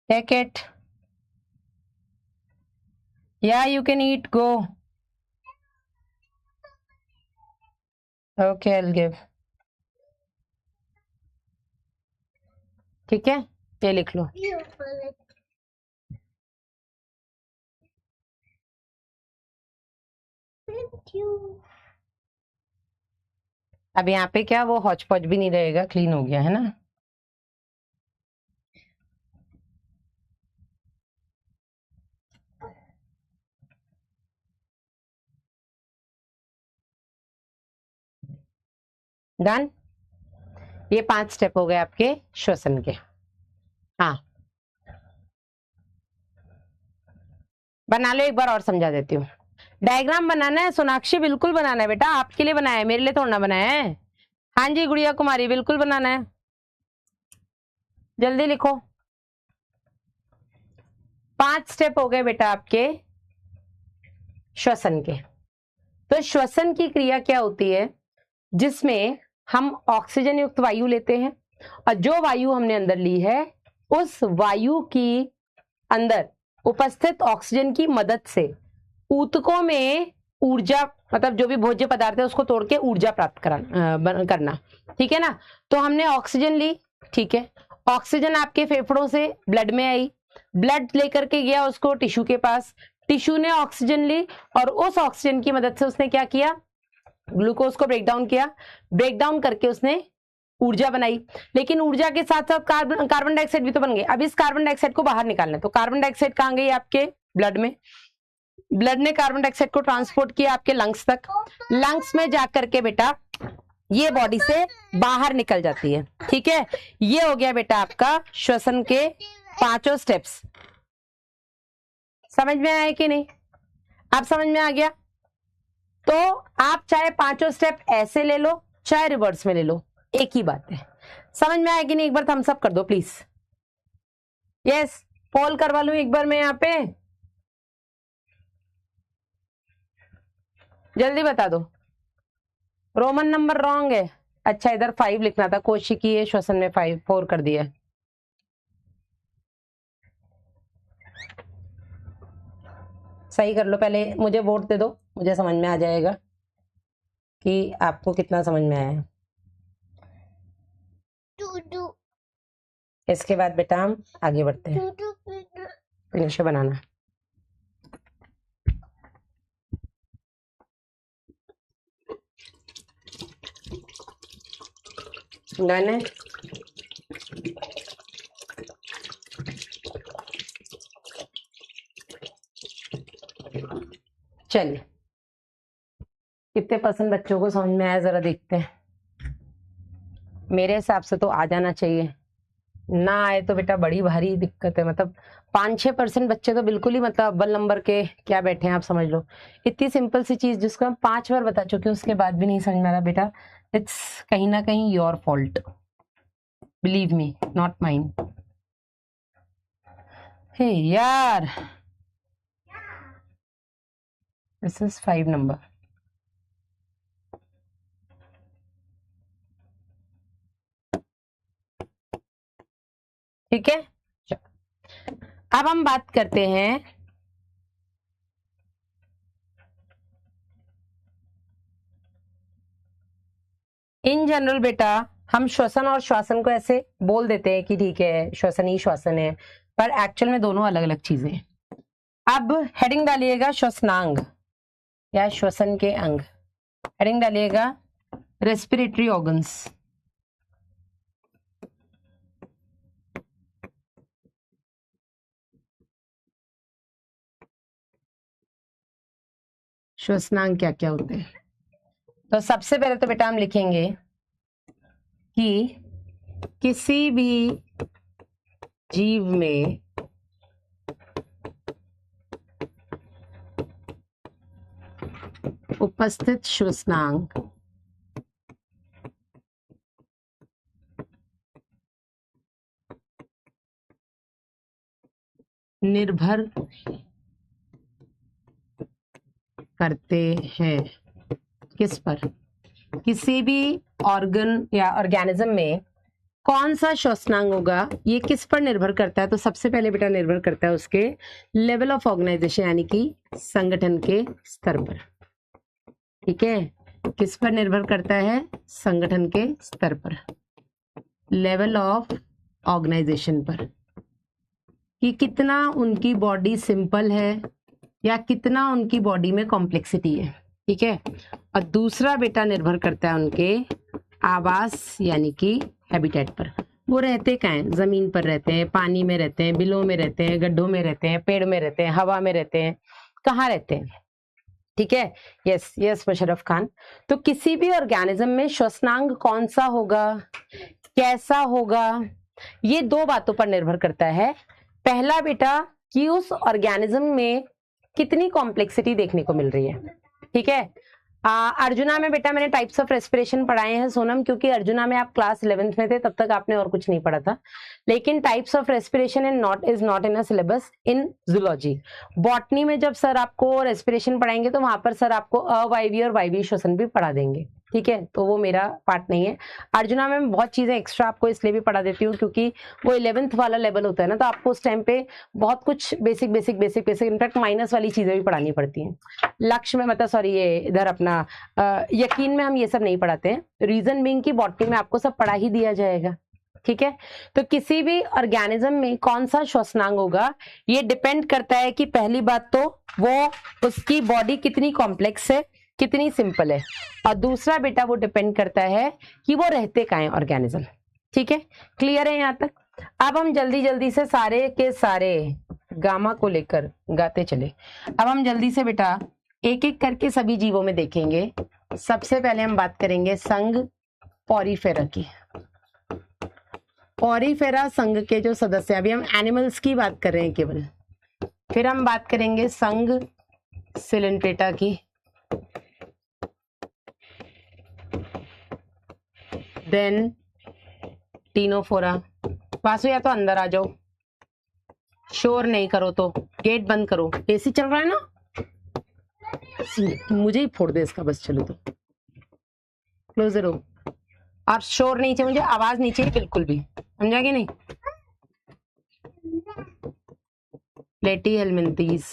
take it. Yeah, you can eat, go. Okay, I'll give. ठीक है, ये लिख लो। अब यहाँ पे क्या वो हौच पौच भी नहीं रहेगा, क्लीन हो गया है ना। डन। ये 5 स्टेप हो गए आपके श्वसन के। हाँ, बना लो, एक बार और समझा देती हूँ। डायग्राम बनाना है सोनाक्षी, बिल्कुल बनाना है बेटा, आपके लिए बनाया है, मेरे लिए थोड़ा ना बनाया है। हाँ जी गुड़िया कुमारी, बिल्कुल बनाना है, जल्दी लिखो। 5 स्टेप हो गए बेटा आपके श्वसन के। तो श्वसन की क्रिया क्या होती है, जिसमें हम ऑक्सीजन युक्त वायु लेते हैं और जो वायु हमने अंदर ली है उस वायु की अंदर उपस्थित ऑक्सीजन की मदद से ऊतकों में ऊर्जा, मतलब जो भी भोज्य पदार्थ है उसको तोड़ के ऊर्जा प्राप्त करना, ठीक है ना। तो हमने ऑक्सीजन ली, ठीक है, ऑक्सीजन आपके फेफड़ों से ब्लड में आई, ब्लड लेकर के गया उसको टिश्यू के पास, टिश्यू ने ऑक्सीजन ली और उस ऑक्सीजन की मदद से उसने क्या किया, ग्लूकोज को ब्रेक डाउन किया, ब्रेक डाउन करके उसने ऊर्जा बनाई। लेकिन ऊर्जा के साथ साथ कार्बन डाइऑक्साइड भी तो बन गए। अब इस कार्बन डाइऑक्साइड को बाहर निकालना है, तो कार्बन डाइऑक्साइड कहां गई, आपके ब्लड में, ब्लड ने कार्बन डाइऑक्साइड को ट्रांसपोर्ट किया आपके लंग्स तक, लंग्स में जाकर के बेटा ये बॉडी से बाहर निकल जाती है, ठीक है। ये हो गया बेटा आपका श्वसन के 5 स्टेप्स। समझ में आया कि नहीं, आप समझ में आ गया। तो आप चाहे 5 स्टेप ऐसे ले लो चाहे रिवर्स में ले लो, एक ही बात है। समझ में आया कि नहीं, एक बार थम्स अप कर दो प्लीज। यस, पोल करवा लूं एक बार मैं यहाँ पे, जल्दी बता दो। रोमन नंबर रॉन्ग है, अच्छा इधर 5 लिखना था, कोशिकी है श्वसन में 4 कर दिया। सही कर लो, पहले मुझे वोट दे दो, मुझे समझ में आ जाएगा कि आपको कितना समझ में आया है। इसके बाद बेटा हम आगे बढ़ते हैं, फिनिशर बनाना। डन है, चलिए कितने % बच्चों को समझ में आया जरा देखते हैं। मेरे हिसाब से तो आ जाना चाहिए, ना आए तो बेटा बड़ी भारी दिक्कत है। मतलब 5-6% बच्चे तो बिल्कुल ही मतलब अव्वल नंबर के क्या बैठे हैं, आप समझ लो। इतनी सिंपल सी चीज जिसको हम 5 बार बता चुके हैं उसके बाद भी नहीं समझ में आ रहा बेटा, इट्स कहीं ना कहीं your fault, believe me, not mine. Hey यार, दिस इज 5 नंबर। ठीक है, अब हम बात करते हैं इन जनरल बेटा। हम श्वसन और श्वासन को ऐसे बोल देते हैं कि ठीक है श्वसन ही श्वासन है, पर एक्चुअल में दोनों अलग अलग चीजें हैं। अब हेडिंग डालिएगा श्वसनांग या श्वसन के अंग, हेडिंग डालिएगा रेस्पिरेटरी ऑर्गन्स। श्वसनांग क्या क्या होते हैं, तो सबसे पहले तो बेटा हम लिखेंगे कि किसी भी जीव में उपस्थित श्वसनांग निर्भर करते हैं किस पर, किसी भी ऑर्गन या ऑर्गेनिज्म में कौन सा श्वसनांग होगा ये किस पर निर्भर करता है। तो सबसे पहले बेटा निर्भर करता है उसके लेवल ऑफ ऑर्गेनाइजेशन, यानी कि संगठन के स्तर पर। ठीक है, किस पर निर्भर करता है, संगठन के स्तर पर, लेवल ऑफ ऑर्गेनाइजेशन पर, कि कितना उनकी बॉडी सिंपल है या कितना उनकी बॉडी में कॉम्प्लेक्सिटी है। ठीक है, और दूसरा बेटा निर्भर करता है उनके आवास यानी कि हैबिटेट पर। वो रहते कहाँ हैं, जमीन पर रहते हैं, पानी में रहते हैं, बिलों में रहते हैं, गड्ढों में रहते हैं, पेड़ में रहते हैं, हवा में रहते हैं, कहाँ रहते हैं। ठीक है, यस यस मुशर्रफ खान। तो किसी भी ऑर्गेनिज्म में श्वसनांग कौन सा होगा, कैसा होगा, ये 2 बातों पर निर्भर करता है। पहला बेटा कि उस ऑर्गेनिज्म में कितनी कॉम्प्लेक्सिटी देखने को मिल रही है। ठीक है, अर्जुना में बेटा मैंने टाइप्स ऑफ रेस्पिरेशन पढ़ाए हैं सोनम, क्योंकि अर्जुना में आप क्लास 11th में थे, तब तक आपने और कुछ नहीं पढ़ा था। लेकिन types of respiration is not in a syllabus in zoology. Botany में जब सर आपको रेस्पिरेशन पढ़ाएंगे तो वहां पर सर आपको अवायवीय और वायवीय श्वसन भी पढ़ा देंगे। ठीक है, तो वो मेरा पार्ट नहीं है। अर्जुना में बहुत चीजें एक्स्ट्रा आपको इसलिए भी पढ़ा देती हूँ क्योंकि वो 11th वाला लेवल होता है ना, तो आपको उस टाइम पे बहुत कुछ बेसिक इनफैक्ट माइनस वाली चीजें भी पढ़ानी पड़ती हैं। लक्ष्य में मतलब सॉरी ये इधर अपना यकीन में हम ये सब नहीं पढ़ाते हैं, रीजन बीइंग की बॉटनी में आपको सब पढ़ा ही दिया जाएगा। ठीक है, तो किसी भी ऑर्गेनिज्म में कौन सा श्वसनांग होगा ये डिपेंड करता है कि पहली बात तो वो उसकी बॉडी कितनी कॉम्प्लेक्स है, कितनी सिंपल है, और दूसरा बेटा वो डिपेंड करता है कि वो रहते कहाँ हैं ऑर्गेनिज्म। ठीक है, क्लियर है यहाँ तक? अब हम जल्दी जल्दी से सारे के सारे गामा को लेकर गाते चले। अब हम जल्दी से बेटा एक एक करके सभी जीवों में देखेंगे। सबसे पहले हम बात करेंगे संघ पॉरीफेरा की। पॉरीफेरा संघ के जो सदस्य, अभी हम एनिमल्स की बात कर रहे हैं केवल, फिर हम बात करेंगे संघ सिलेंट्रेटा की, देन टीनोफोरा। वासु या तो अंदर आ जाओ, शोर नहीं करो तो गेट बंद करो, एसी चल रहा है ना, मुझे ही फोड़ दे इसका बस। चलो तो क्लोज रो, और शोर नहीं चाहिए मुझे, आवाज नहीं चाहिए बिल्कुल भी, समझा कि नहीं? प्लेटीहेल्मिन्थीज,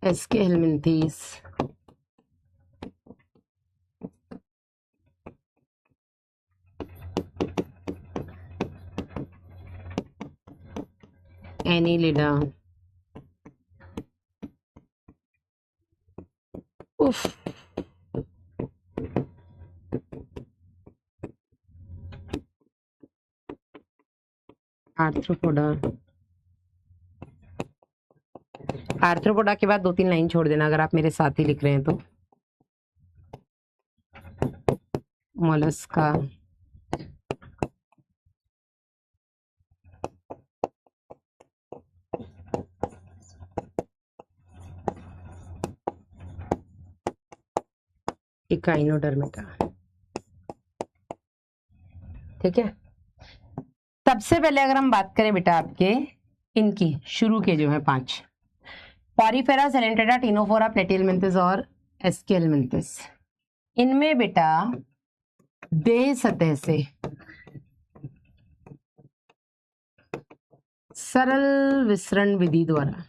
एसके हेल्मिन्थीज, एनीलिडा, उफ, आर्थ्रोपोडा। आर्थ्रोपोडा के बाद 2-3 लाइन छोड़ देना अगर आप मेरे साथ ही लिख रहे हैं तो। Mollusca, Echinodermata. ठीक है, सबसे पहले अगर हम बात करें बेटा आपके इनकी शुरू के जो है 5, पॉरीफेरा, सिलेंट्रेटा, टीनोफोरा, प्लेटीहेल्मिन्थीज और एसके हेल्मिन्थीज, इनमें बेटा देह सतह से सरल विसरण विधि द्वारा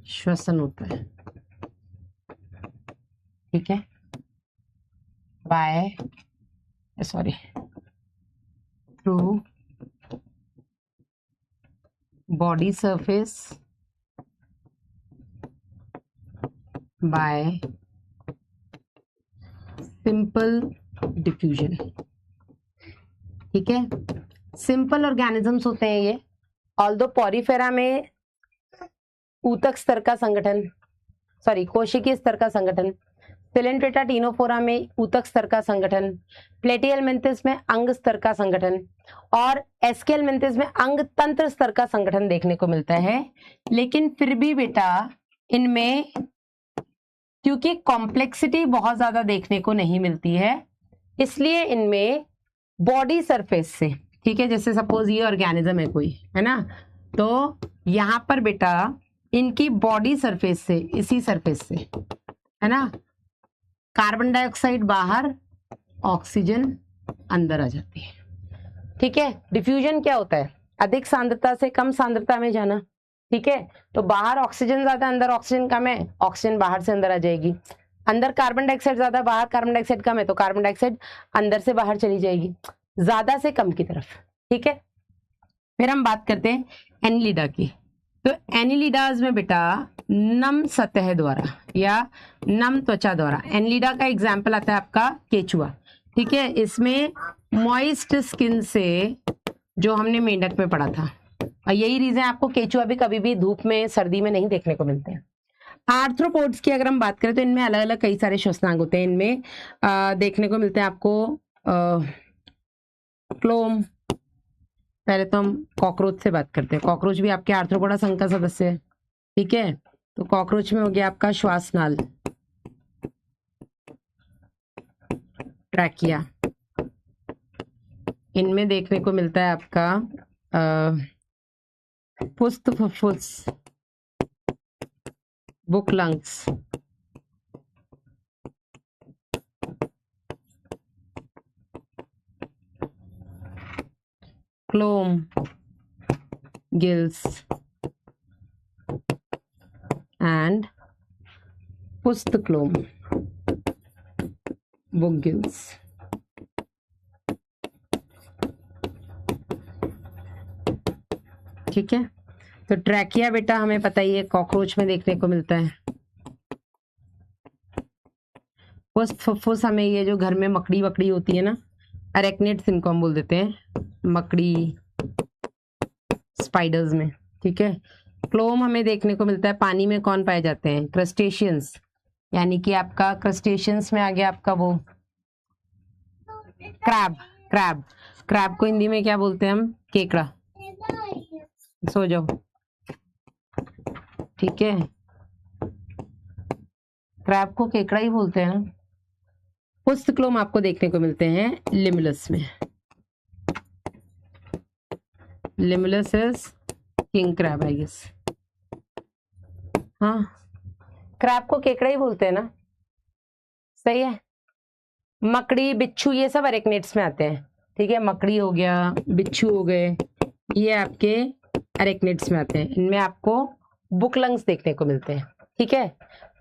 श्वसन होता है। ठीक है, by sorry through body surface by simple diffusion. ठीक है, सिंपल ऑर्गेनिजम्स होते हैं ये, ऑल्दो पॉरीफेरा में ऊतक स्तर का संगठन, सॉरी कोशिकीय स्तर का संगठन, सिलेंट्रेटा, टीनोफोरा में ऊतक स्तर का संगठन, प्लेटीहेल्मिन्थीज में अंग स्तर का संगठन, और एसके हेल्मिन्थीज में अंग तंत्र स्तर का संगठन देखने को मिलता है। लेकिन फिर भी बेटा इनमें क्योंकि कॉम्प्लेक्सिटी बहुत ज्यादा देखने को नहीं मिलती है, इसलिए इनमें बॉडी सरफेस से, ठीक है, जैसे सपोज ये ऑर्गेनिज्म है कोई, है ना, तो यहां पर बेटा इनकी बॉडी सरफेस से, इसी सरफेस से, है ना, कार्बन डाइऑक्साइड बाहर, ऑक्सीजन अंदर आ जाती है। ठीक है, डिफ्यूजन क्या होता है? अधिक सांद्रता से कम सांद्रता में जाना। ठीक है, तो बाहर ऑक्सीजन ज्यादा, अंदर ऑक्सीजन कम है, ऑक्सीजन बाहर से अंदर आ जाएगी। अंदर कार्बन डाइऑक्साइड ज्यादा, बाहर कार्बन डाइऑक्साइड कम है, तो कार्बन डाइऑक्साइड अंदर से बाहर चली जाएगी, ज्यादा से कम की तरफ। ठीक है, फिर हम बात करते हैं एनिलिडा की। तो एनिलिडाज में बेटा नम सतह द्वारा या नम त्वचा द्वारा, एनिलिडा का एग्जाम्पल आता है आपका केचुआ। ठीक है, इसमें मॉइस्ट स्किन से जो हमने मेंढक में पढ़ा था। और यही रीजन आपको केचुआ भी कभी भी धूप में सर्दी में नहीं देखने को मिलते हैं। आर्थ्रोपोड्स की अगर हम बात करें तो इनमें अलग अलग कई सारे श्वसनांग होते हैं। इनमें देखने को मिलते हैं आपको क्लोम। पहले तो हम कॉकरोच से बात करते हैं। कॉकरोच भी आपके आर्थ्रोपोडा संघ का सदस्य है, ठीक है। तो कॉकरोच में हो गया आपका श्वासनाल, ट्रैकिया। इनमें देखने को मिलता है आपका पुस्त फुफ्फुस, बुक लंग्स, क्लोम, गिल्स एंड पुस्त क्लोम, बुक गिल्स। ठीक है, तो ट्रैकिया बेटा हमें पता ही है कॉकरोच में देखने को मिलता है। पुस्त फुफ्फुस हमें ये जो घर में मकड़ी वकड़ी होती है ना, अरेक्निड्स इनको हम बोल देते हैं, मकड़ी स्पाइडर्स में, ठीक है। क्लोम हमें देखने को मिलता है पानी में कौन पाए जाते हैं, क्रस्टेशियंस, यानी कि आपका क्रस्टेशियंस में आ गया आपका वो क्रैब। क्रैब, क्रैब को हिंदी में क्या बोलते हैं हम, केकड़ा। सो जाओ, ठीक है, क्रैब को केकड़ा ही बोलते हैं। पुस्त क्लोम आपको देखने को मिलते हैं लिमुलस में। Limulus is king crab I guess. हाँ, क्रैब को केकड़ा ही बोलते हैं ना, सही है। मकड़ी, बिच्छू, ये सब अरेक्निड्स में आते हैं, ठीक है। मकड़ी हो गया, बिच्छू हो गए, ये आपके अरेक्निड्स में आते हैं। इनमें आपको बुक लंग्स देखने को मिलते हैं, ठीक है।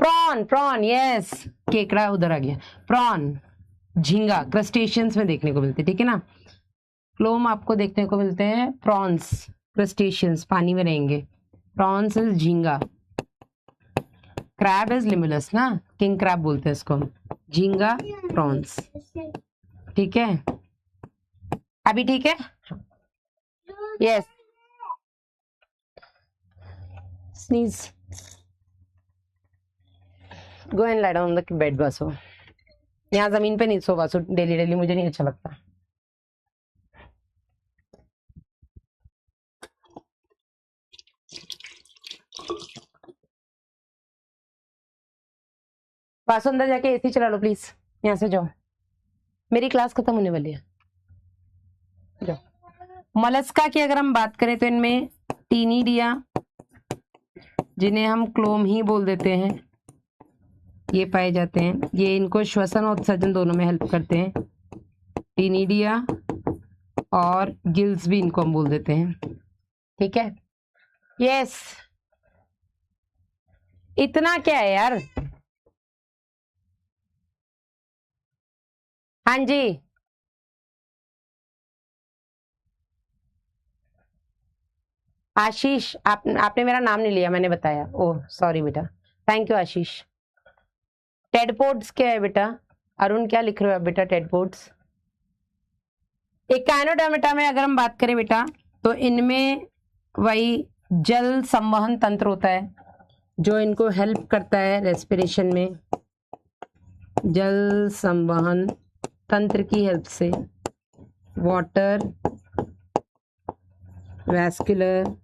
प्रॉन, प्रॉन, यस, केकड़ा उधर आ गया। प्रॉन, झींगा, क्रस्टेशियंस में देखने को मिलते हैं, ठीक है ना। क्लोम आपको देखने को मिलते हैं प्रॉन्स, क्रस्टेशियंस, पानी में रहेंगे। प्रॉन्स इज झींगा, क्रैब इज लिमुलस ना, किंग क्रैब बोलते हैं इसको, झींगा, प्रॉन्स, ठीक है। अभी ठीक है, yes. Sneeze, go and lie down the bed बसो। यहाँ जमीन पे नहीं सो बसो डेली डेली, मुझे नहीं अच्छा लगता। बासु अंदर जाके एसी चला लो प्लीज, यहाँ से जाओ, मेरी क्लास खत्म होने वाली है, जाओ। मलस्का की अगर हम बात करें तो इनमें टीनिडिया, जिन्हें हम क्लोम ही बोल देते हैं, ये पाए जाते हैं। ये इनको श्वसन और उत्सर्जन दोनों में हेल्प करते हैं, टीनिडिया, और गिल्स भी इनको हम बोल देते हैं, ठीक है। यस, इतना क्या है यार। हाँ जी, आशीष, आपने मेरा नाम नहीं लिया, मैंने बताया, ओह सॉरी बेटा, थैंक यू आशीष। टेडपोड्स क्या है बेटा, अरुण क्या लिख रहे हो आप बेटा, टेडपोड्स। एकाइनोडर्मेटा में अगर हम बात करें बेटा तो इनमें वही जल संवहन तंत्र होता है जो इनको हेल्प करता है रेस्पिरेशन में। जल संवहन तंत्र की हेल्प से, वाटर वैस्कुलर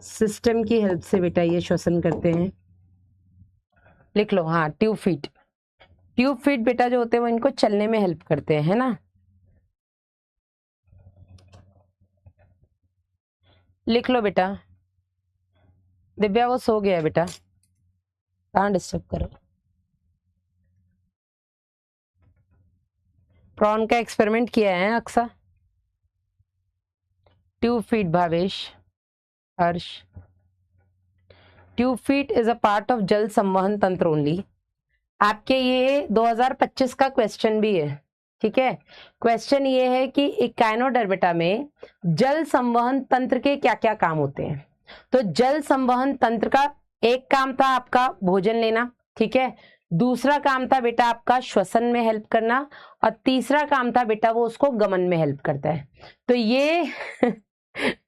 सिस्टम की हेल्प से बेटा ये श्वसन करते हैं। लिख लो, हाँ, ट्यूब फीट। ट्यूब फीट बेटा जो होते हैं वो इनको चलने में हेल्प करते हैं, है ना। लिख लो बेटा। दिव्या वो सो गया है बेटा, कहाँ डिस्टर्ब करो। प्रॉन का एक्सपेरिमेंट किया है Aqsa. Tube feet Bhavesh, Harsh. Tube feet is a part of जल संवहन तंत्र ओनली। आपके ये 2025 का क्वेश्चन भी है, ठीक है। क्वेश्चन ये है कि इकाइनोडर्मेटा में जल संवहन तंत्र के क्या क्या काम होते हैं। तो जल संवहन तंत्र का एक काम था आपका भोजन लेना, ठीक है। दूसरा काम था बेटा आपका श्वसन में हेल्प करना, और तीसरा काम था बेटा वो उसको गमन में हेल्प करता है। तो ये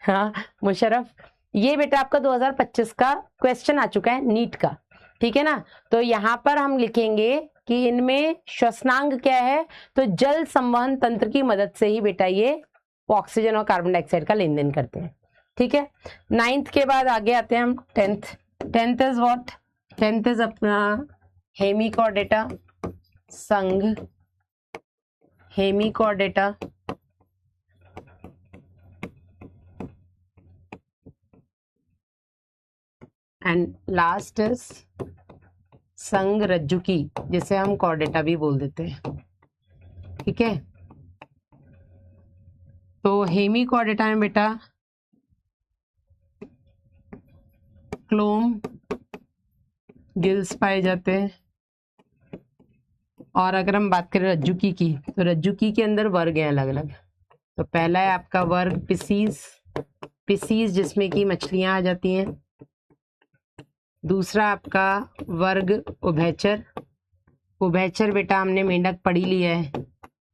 हाँ मुशर्रफ, ये बेटा आपका 2025 का क्वेश्चन आ चुका है नीट का, ठीक है ना। तो यहाँ पर हम लिखेंगे कि इनमें श्वसनांग क्या है, तो जल संवहन तंत्र की मदद से ही बेटा ये ऑक्सीजन और कार्बन डाइऑक्साइड का लेन देन करते हैं, ठीक है। 9th के बाद आगे आते हैं हम 10th। 10th is what? 10th is अपना हेमिकॉर्डेटा, संघ हेमिकॉर्डेटा, एंड लास्ट इज संघ रज्जुकी, जिसे हम कॉर्डेटा भी बोल देते हैं, ठीक है। तो हेमिकॉर्डेटा में बेटा क्लोम गिल्स पाए जाते हैं, और अगर हम बात करें रज्जुकी की, तो रज्जुकी के अंदर वर्ग हैं अलग अलग। तो पहला है आपका वर्ग पिसीज, पिसीज जिसमें कि मछलियां आ जाती हैं। दूसरा आपका वर्ग उभयचर, उभयचर बेटा हमने मेंढक पढ़ी लिया है,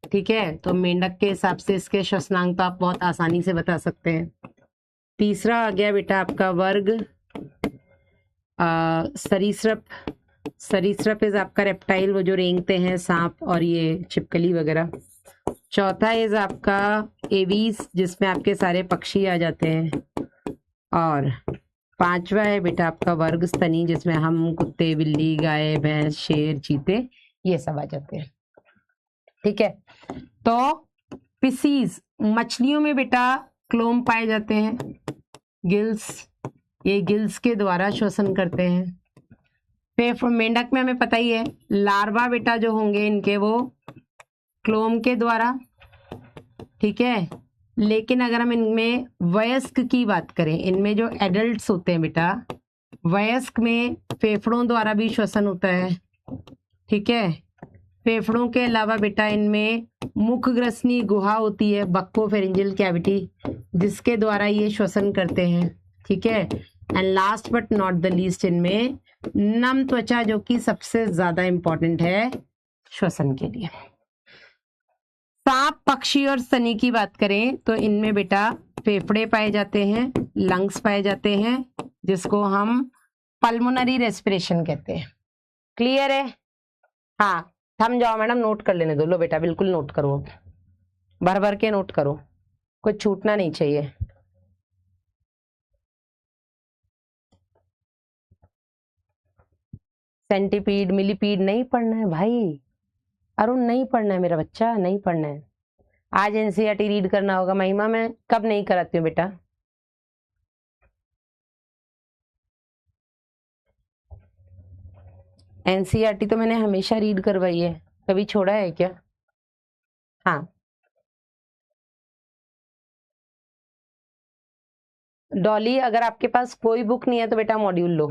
ठीक है। तो मेंढक के हिसाब से इसके श्वसनांग तो आप बहुत आसानी से बता सकते हैं। तीसरा आ गया बेटा आपका वर्ग सरीसृप, सरीसृप इज आपका रेप्टाइल, वो जो रेंगते हैं, सांप और ये छिपकली वगैरह। चौथा इज आपका एवीज, जिसमें आपके सारे पक्षी आ जाते हैं। और पांचवा है बेटा आपका वर्ग स्तनी, जिसमें हम कुत्ते, बिल्ली, गाय, भैंस, शेर, चीते ये सब आ जाते हैं, ठीक है। तो पिसीज मछलियों में बेटा क्लोम पाए जाते हैं, गिल्स, ये गिल्स के द्वारा श्वसन करते हैं। फिर मेंढक में हमें पता ही है लार्वा बेटा जो होंगे इनके वो क्लोम के द्वारा, ठीक है। लेकिन अगर हम इनमें वयस्क की बात करें, इनमें जो एडल्ट्स होते हैं बेटा, वयस्क में फेफड़ों द्वारा भी श्वसन होता है, ठीक है। फेफड़ों के अलावा बेटा इनमें मुखग्रसनी गुहा होती है, बक्कोफेरिंजियल कैविटी, जिसके द्वारा ये श्वसन करते हैं, ठीक है। And last but not the least इनमें नम त्वचा, जो कि सबसे ज्यादा इंपॉर्टेंट है श्वसन के लिए। सांप, पक्षी और स्तनी की बात करें तो इनमें बेटा फेफड़े पाए जाते हैं, लंग्स पाए जाते हैं, जिसको हम पल्मोनरी रेस्पिरेशन कहते हैं। क्लियर है? हाँ थम जाओ मैडम, नोट कर लेने दो। लो बेटा बिल्कुल नोट करो, भर भर के नोट करो, कुछ छूटना नहीं चाहिए। सेंटीपीड, मिलीपीड नहीं पढ़ना है भाई, अरुण नहीं पढ़ना है मेरा बच्चा, नहीं पढ़ना है। आज एनसीईआरटी रीड करना होगा। महिमा मैं कब नहीं कराती हूँ बेटा? एनसीईआरटी तो मैंने हमेशा रीड करवाई है, कभी छोड़ा है क्या? हाँ डॉली, अगर आपके पास कोई बुक नहीं है तो बेटा मॉड्यूल लो।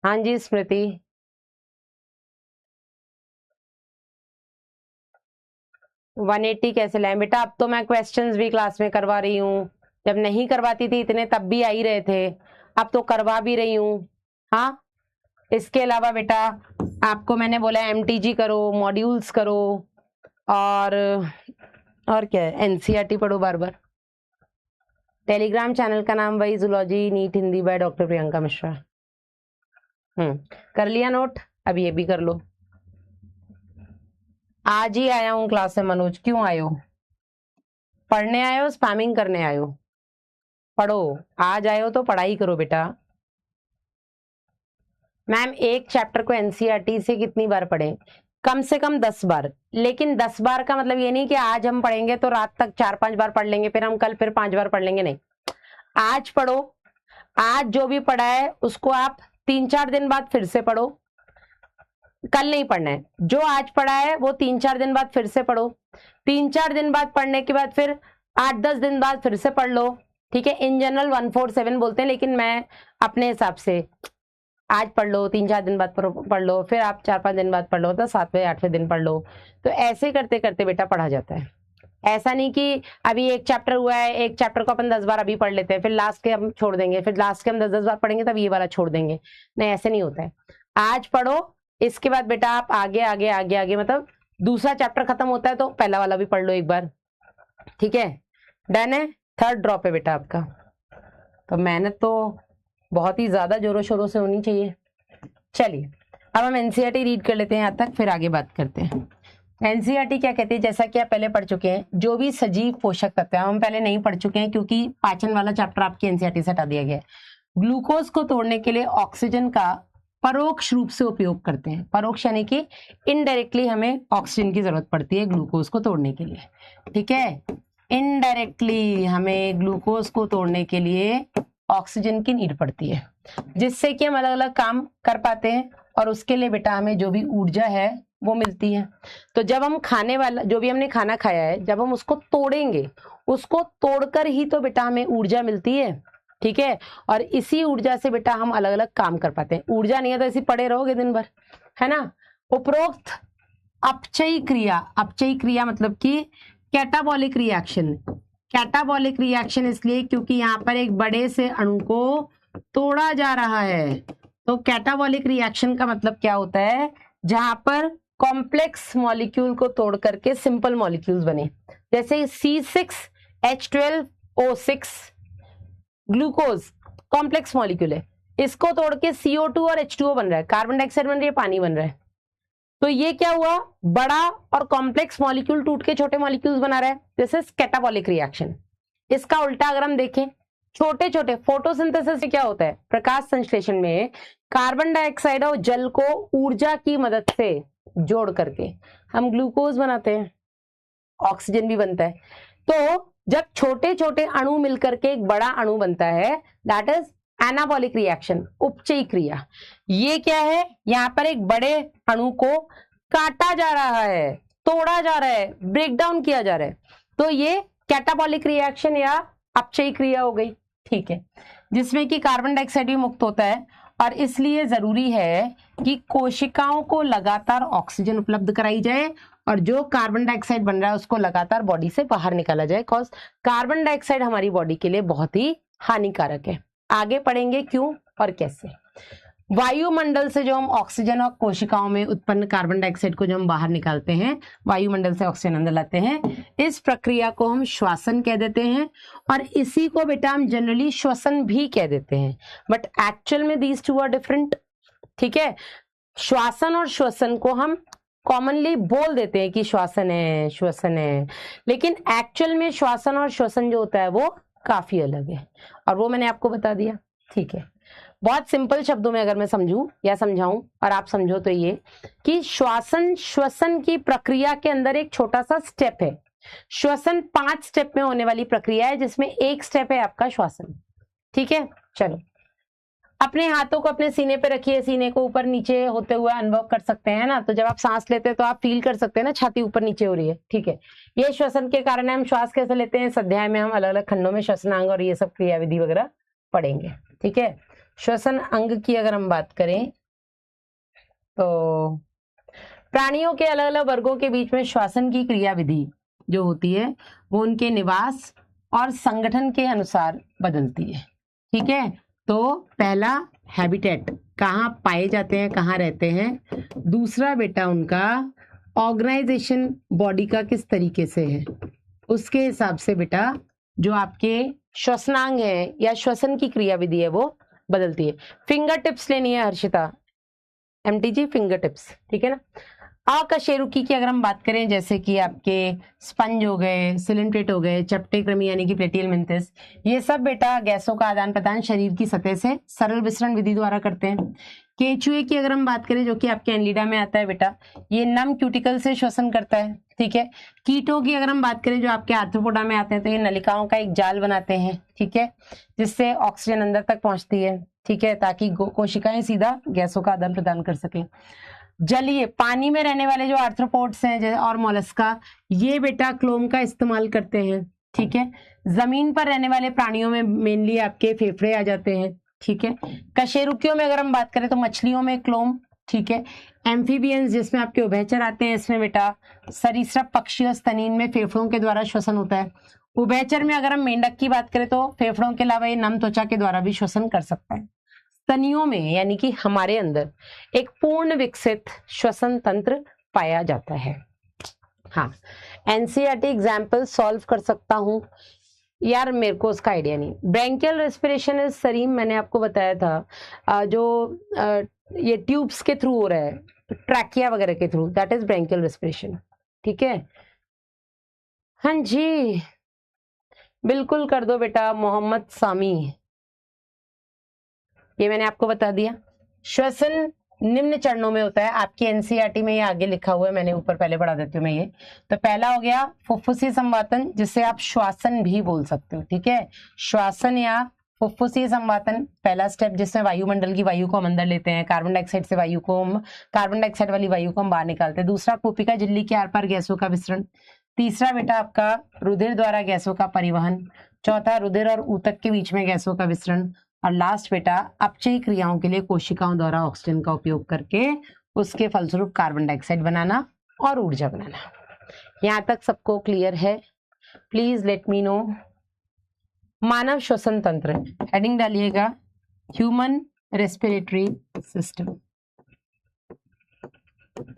हाँ जी स्मृति, 180 कैसे लाए बेटा? अब तो मैं क्वेश्चंस भी क्लास में करवा रही हूँ, जब नहीं करवाती थी इतने तब भी आ ही रहे थे, अब तो करवा भी रही हूँ। हाँ इसके अलावा बेटा आपको मैंने बोला एमटीजी करो, मॉड्यूल्स करो, और क्या है, एनसीईआरटी पढ़ो बार बार। टेलीग्राम चैनल का नाम वही zoology NEET Hindi by doctor Priyanka Mishra. कर लिया नोट? अब ये भी कर लो। आज ही आया हूँ क्लास में मनोज, क्यों आए हो? पढ़ने आए हो, स्पैमिंग करने आए हो? पढ़ो, आज आए हो तो पढ़ाई करो बेटा। मैम एक चैप्टर को एनसीईआरटी से कितनी बार पढ़ें? कम से कम 10 बार। लेकिन 10 बार का मतलब ये नहीं कि आज हम पढ़ेंगे तो रात तक 4-5 बार पढ़ लेंगे, फिर हम कल फिर 5 बार पढ़ लेंगे, नहीं। आज पढ़ो, आज जो भी पढ़ा है उसको आप 3-4 दिन बाद फिर से पढ़ो, कल नहीं पढ़ना है। जो आज पढ़ा है वो 3-4 दिन बाद फिर से पढ़ो, 3-4 दिन बाद पढ़ने के बाद फिर 8-10 दिन बाद फिर से पढ़ लो, ठीक है। इन जनरल 147 बोलते हैं, लेकिन मैं अपने हिसाब से आज पढ़ लो, 3-4 दिन बाद पढ़ लो, फिर आप 4-5 दिन बाद पढ़ लो, तो 7वें-8वें दिन पढ़ लो। तो ऐसे करते करते बेटा पढ़ा जाता है। ऐसा नहीं कि अभी एक चैप्टर हुआ है, एक चैप्टर को अपन 10 बार अभी पढ़ लेते हैं, फिर लास्ट के हम छोड़ देंगे, फिर लास्ट के हम 10-10 बार पढ़ेंगे तब ये वाला छोड़ देंगे, नहीं ऐसे नहीं होता है। आज पढ़ो, इसके बाद बेटा आप आगे आगे आगे आगे, मतलब दूसरा चैप्टर खत्म होता है तो पहला वाला भी पढ़ लो एक बार, ठीक है। डन है, थर्ड ड्रॉप है बेटा आपका। तो मेहनत तो बहुत ही ज्यादा जोरों शोरों से होनी चाहिए। चलिए अब हम एनसीईआरटी रीड कर लेते हैं यहाँ तक, फिर आगे बात करते हैं। एनसीईआरटी क्या कहती है, जैसा कि आप पहले पढ़ चुके हैं, जो भी सजीव पोषक तत्व है, हम पहले नहीं पढ़ चुके हैं क्योंकि पाचन वाला चैप्टर आपकी एनसीईआरटी से हटा दिया गया है। ग्लूकोज को तोड़ने के लिए ऑक्सीजन का परोक्ष रूप से उपयोग करते हैं। परोक्ष यानी कि इनडायरेक्टली हमें ऑक्सीजन की जरूरत पड़ती है ग्लूकोज को तोड़ने के लिए, ठीक है। इनडायरेक्टली हमें ग्लूकोज को तोड़ने के लिए ऑक्सीजन की नीड पड़ती है, जिससे कि हम अलग अलग काम कर पाते हैं और उसके लिए बेटा हमें जो भी ऊर्जा है वो मिलती है। तो जब हम खाने वाला, जो भी हमने खाना खाया है, जब हम उसको तोड़ेंगे, उसको तोड़कर ही तो बेटा हमें ऊर्जा मिलती है, ठीक है। और इसी ऊर्जा से बेटा हम अलग अलग काम कर पाते हैं। ऊर्जा नहीं है तो ऐसे पड़े रहोगे दिन भर, है ना। उपरोक्त अपचयी क्रिया, अपचयी क्रिया मतलब कि कैटाबॉलिक रिएक्शन। कैटाबॉलिक रिएक्शन इसलिए क्योंकि यहाँ पर एक बड़े से अणु को तोड़ा जा रहा है। तो कैटाबॉलिक रिएक्शन का मतलब क्या होता है, जहां पर कॉम्प्लेक्स मॉलिक्यूल को तोड़ करके सिंपल मॉलिक्यूल्स बने। जैसे C6H12O6 ग्लूकोज कॉम्प्लेक्स मॉलिक्यूल है, इसको तोड़ के CO2 और H2O बन रहा है, कार्बन डाइऑक्साइड बन रही है, पानी बन रहा है। तो ये क्या हुआ, बड़ा और कॉम्प्लेक्स मॉलिक्यूल टूट के छोटे मॉलिक्यूल्स बना रहा है, दिस इज कैटाबॉलिक रिएक्शन। इसका उल्टा अगर हम देखें, छोटे छोटे फोटोसिंथेसिस से क्या होता है, प्रकाश संश्लेषण में कार्बन डाइऑक्साइड और जल को ऊर्जा की मदद से जोड़ करके हम ग्लूकोज बनाते हैं, ऑक्सीजन भी बनता है। तो जब छोटे छोटे अणु मिलकर के एक बड़ा अणु बनता है, दैट इज एनाबॉलिक रिएक्शन, उपचयी क्रिया। ये क्या है, यहाँ पर एक बड़े अणु को काटा जा रहा है, तोड़ा जा रहा है, ब्रेक डाउन किया जा रहा है। तो ये कैटाबॉलिक रिएक्शन या अपचयी क्रिया हो गई, ठीक है, जिसमें कि कार्बन डाइऑक्साइड भी मुक्त होता है। और इसलिए जरूरी है कि कोशिकाओं को लगातार ऑक्सीजन उपलब्ध कराई जाए और जो कार्बन डाइऑक्साइड बन रहा है उसको लगातार बॉडी से बाहर निकाला जाए, बिकॉज कार्बन डाइऑक्साइड हमारी बॉडी के लिए बहुत ही हानिकारक है। आगे पढ़ेंगे क्यों और कैसे। वायुमंडल से जो हम ऑक्सीजन और कोशिकाओं में उत्पन्न कार्बन डाइऑक्साइड को जो हम बाहर निकालते हैं, वायुमंडल से ऑक्सीजन अंदर लाते हैं, इस प्रक्रिया को हम श्वसन कह देते हैं। और इसी को बेटा हम जनरली श्वसन भी कह देते हैं, बट एक्चुअल में दीज टू आर डिफरेंट, ठीक है। श्वासन और श्वसन को हम कॉमनली बोल देते हैं कि श्वासन है, श्वसन है, लेकिन एक्चुअल में श्वासन और श्वसन जो होता है वो काफी अलग है, और वो मैंने आपको बता दिया, ठीक है। बहुत सिंपल शब्दों में अगर मैं समझूं या समझाऊं और आप समझो तो ये कि श्वासन श्वसन की प्रक्रिया के अंदर एक छोटा सा स्टेप है। श्वसन 5 स्टेप में होने वाली प्रक्रिया है, जिसमें एक स्टेप है आपका श्वासन, ठीक है। चलो अपने हाथों को अपने सीने पे रखिए, सीने को ऊपर नीचे होते हुए अनुभव कर सकते हैं ना। तो जब आप सांस लेते हैं तो आप फील कर सकते हैं ना, छाती ऊपर नीचे हो रही है, ठीक है। ये श्वसन के कारण है। हम श्वास कैसे लेते हैं, इस अध्याय में हम अलग अलग खंडों में श्वसनांग और ये सब क्रियाविधि वगैरह पढ़ेंगे, ठीक है। श्वसन अंग की अगर हम बात करें तो प्राणियों के अलग अलग वर्गों के बीच में श्वसन की क्रियाविधि जो होती है वो उनके निवास और संगठन के अनुसार बदलती है, ठीक है। तो पहला हैबिटेट, कहाँ पाए जाते हैं, कहाँ रहते हैं। दूसरा बेटा उनका ऑर्गेनाइजेशन बॉडी का किस तरीके से है, उसके हिसाब से बेटा जो आपके श्वसनांग है या श्वसन की क्रियाविधि है वो बदलती है। फिंगर टिप्स लेनी है हर्षिता, एमटी जी, फिंगर टिप्स, ठीक है ना। अकशेरुकी की अगर हम बात करें, जैसे कि आपके स्पंज हो गए, सिलिंट्रेट हो गए, चपटे कृमि यानी कि प्लेटियल मिंथिस, ये सब बेटा गैसों का आदान प्रदान शरीर की सतह से सरल विसरण विधि द्वारा करते हैं। केचुए की अगर हम बात करें, जो कि आपके एनलिडा में आता है बेटा, ये नम क्यूटिकल से श्वसन करता है, ठीक है। कीटों की अगर हम बात करें, जो आपके आर्थ्रोपोडा में आते हैं, तो ये नलिकाओं का एक जाल बनाते हैं, ठीक है, जिससे ऑक्सीजन अंदर तक पहुंचती है, ठीक है, ताकि कोशिकाएं सीधा गैसों का आदान प्रदान कर सके। जलीय पानी में रहने वाले जो आर्थ्रोपोड्स हैं और मोलस्का, ये बेटा क्लोम का इस्तेमाल करते हैं, ठीक है। जमीन पर रहने वाले प्राणियों में मेनली आपके फेफड़े आ जाते हैं, ठीक है। कशेरुकियों में अगर हम बात करें तो मछलियों में क्लोम, ठीक है। एम्फीबियंस जिसमें आपके उभयचर आते हैं, इसमें बेटा सरीसृप पक्षी और स्तनीन में फेफड़ों के द्वारा श्वसन होता है। उभयचर में अगर हम मेंढक की बात करें तो फेफड़ों के अलावा ये नम त्वचा के द्वारा भी श्वसन कर सकता है। स्तनियों में यानी कि हमारे अंदर एक पूर्ण विकसित श्वसन तंत्र पाया जाता है। हाँ, एनसीईआरटी एग्जाम्पल सॉल्व कर सकता हूं यार, मेरे को उसका आइडिया नहीं। ब्रैंकियल रेस्पिरेशन इज सरीम, मैंने आपको बताया था जो ये ट्यूब्स के थ्रू हो रहा है, ट्रैकिया वगैरह के through, that is branchial respiration. ठीक है, हाँ जी बिल्कुल कर दो बेटा मोहम्मद सामी, ये मैंने आपको बता दिया। श्वसन निम्न चरणों में होता है, आपकी एनसीईआरटी में ये आगे लिखा हुआ है, मैंने ऊपर पहले पढ़ा देती हूँ मैं ये। तो पहला हो गया फुफ्फुसी संवातन, जिसे आप श्वासन भी बोल सकते हो। ठीक है, श्वासन या फुफ्फुसी संवातन पहला स्टेप, जिसमें वायुमंडल की वायु को हम अंदर लेते हैं, कार्बन डाइऑक्साइड से वायु को हम, कार्बन डाइऑक्साइड वाली वायु को हम बाहर निकालते हैं। दूसरा कुपिका झिल्ली के आर पार गैसों का विसरण। तीसरा बेटा आपका रुधिर द्वारा गैसों का परिवहन। चौथा रुधिर और ऊतक के बीच में गैसों का विसरण। और लास्ट बेटा अपचयी क्रियाओं के लिए कोशिकाओं द्वारा ऑक्सीजन का उपयोग करके उसके फलस्वरूप कार्बन डाइऑक्साइड बनाना और ऊर्जा बनाना। यहां तक सबको क्लियर है? Please let me know. मानव श्वसन तंत्र, हेडिंग डालिएगा human respiratory system.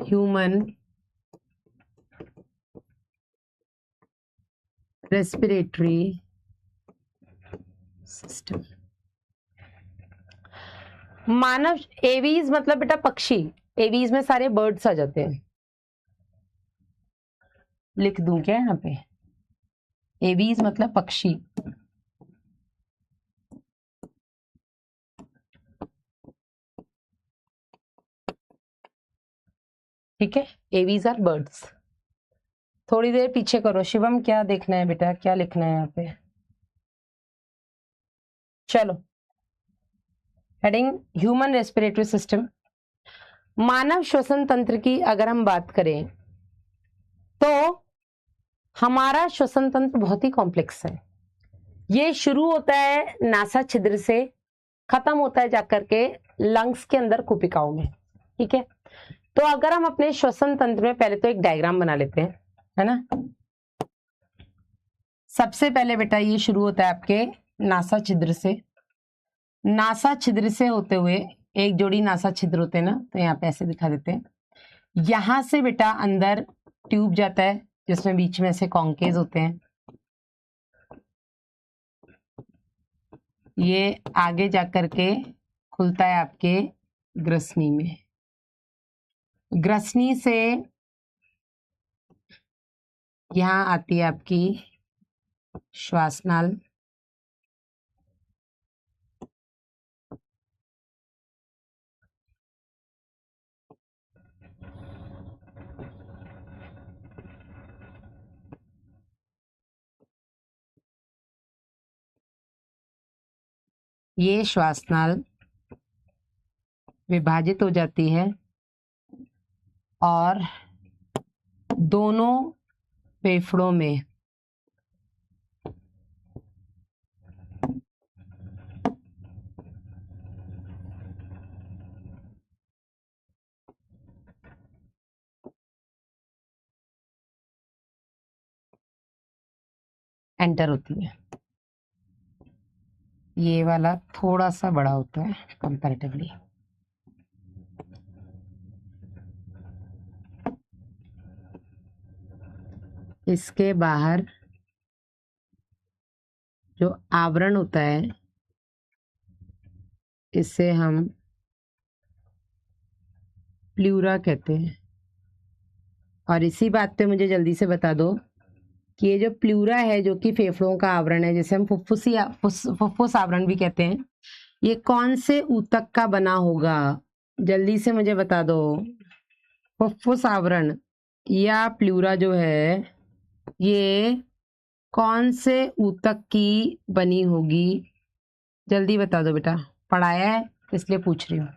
Human respiratory system. मानव, एवीज मतलब बेटा पक्षी, एवीज में सारे बर्ड्स आ जाते हैं, लिख दूं क्या यहाँ पे? एवीज मतलब पक्षी। ठीक है, एवीज आर बर्ड्स। थोड़ी देर पीछे करो शिवम, क्या देखना है बेटा, क्या लिखना है यहाँ पे? चलो, हेडिंग ह्यूमन रेस्पिरेटरी सिस्टम। मानव श्वसन तंत्र की अगर हम बात करें तो हमारा श्वसन तंत्र बहुत ही कॉम्प्लेक्स है। ये शुरू होता है नासा छिद्र से, खत्म होता है जाकर के लंग्स के अंदर कुपिकाओं में। ठीक है, तो अगर हम अपने श्वसन तंत्र में पहले तो एक डायग्राम बना लेते हैं, है ना। सबसे पहले बेटा ये शुरू होता है आपके नासा छिद्र से। नासा छिद्र से होते हुए एक जोड़ी नासा छिद्र होते हैं ना, तो यहाँ पे ऐसे दिखा देते हैं। यहां से बेटा अंदर ट्यूब जाता है जिसमें बीच में से कॉन्केज होते हैं। ये आगे जाकर के खुलता है आपके ग्रसनी में। ग्रसनी से यहां आती है आपकी श्वासनाल। ये श्वासनाल विभाजित हो जाती है और दोनों फेफड़ों में एंटर होती है। ये वाला थोड़ा सा बड़ा होता है कंपैरेटिवली। इसके बाहर जो आवरण होता है इसे हम प्लूरा कहते हैं। और इसी बात पे मुझे जल्दी से बता दो कि ये जो प्लूरा है, जो कि फेफड़ों का आवरण है, जिसे हम फुफ्फुस आवरण भी कहते हैं, ये कौन से ऊतक का बना होगा? जल्दी से मुझे बता दो। फुफ्फुस आवरण या प्लूरा जो है ये कौन से ऊतक की बनी होगी? जल्दी बता दो बेटा, पढ़ाया है इसलिए पूछ रही हूँ।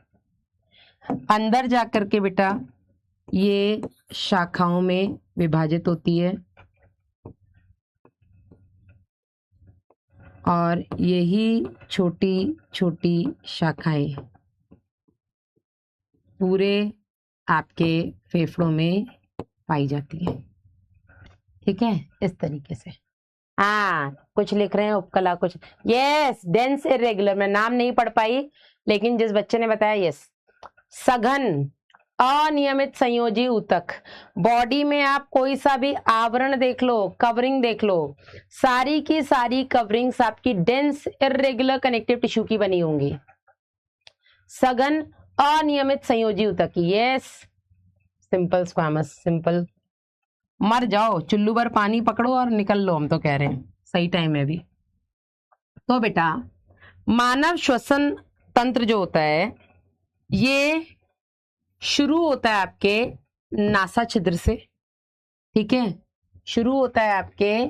अंदर जाकर के बेटा ये शाखाओं में विभाजित होती है और यही छोटी छोटी शाखाएं पूरे आपके फेफड़ों में पाई जाती है। ठीक है, इस तरीके से। हाँ, कुछ लिख रहे हैं उपकला, कुछ यस डेंस इरेगुलर, मैं नाम नहीं पढ़ पाई लेकिन जिस बच्चे ने बताया यस। सघन अनियमित संयोजी ऊतक, बॉडी में आप कोई सा भी आवरण देख लो, कवरिंग देख लो, सारी की सारी कवरिंग्स आपकी डेंस इरेगुलर कनेक्टिव टिश्यू की बनी होंगी। सघन अनियमित संयोजी ऊतक, यस सिंपल स्क्वामस, सिंपल। मर जाओ, चुल्लू भर पानी पकड़ो और निकल लो, हम तो कह रहे हैं सही टाइम है अभी। तो बेटा मानव श्वसन तंत्र जो होता है ये शुरू होता है आपके नासा छिद्र से, ठीक है, शुरू होता है आपके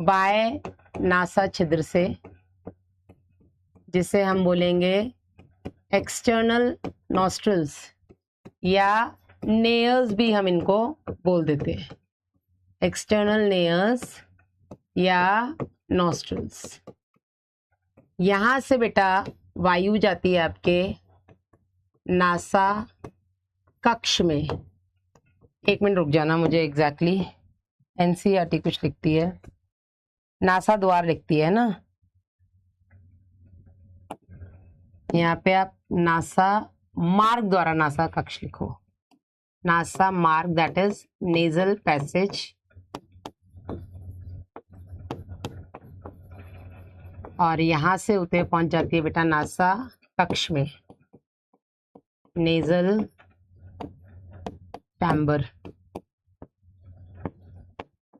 बाय नासा छिद्र से, जिसे हम बोलेंगे एक्सटर्नल नॉस्ट्रल्स या नेयर्स भी हम इनको बोल देते हैं, एक्सटर्नल नेयर्स या नॉस्ट्रल्स। यहां से बेटा वायु जाती है आपके नासा कक्ष में। एक मिनट रुक जाना, मुझे एग्जैक्टली एनसीईआरटी कुछ लिखती है, नासा द्वार लिखती है ना, यहाँ पे आप नासा मार्ग द्वारा नासा कक्ष लिखो, नासा मार्ग दैट इज नेजल पैसेज, और यहां से होते पहुंच जाती है बेटा नासा कक्ष में, नेजल चैम्बर।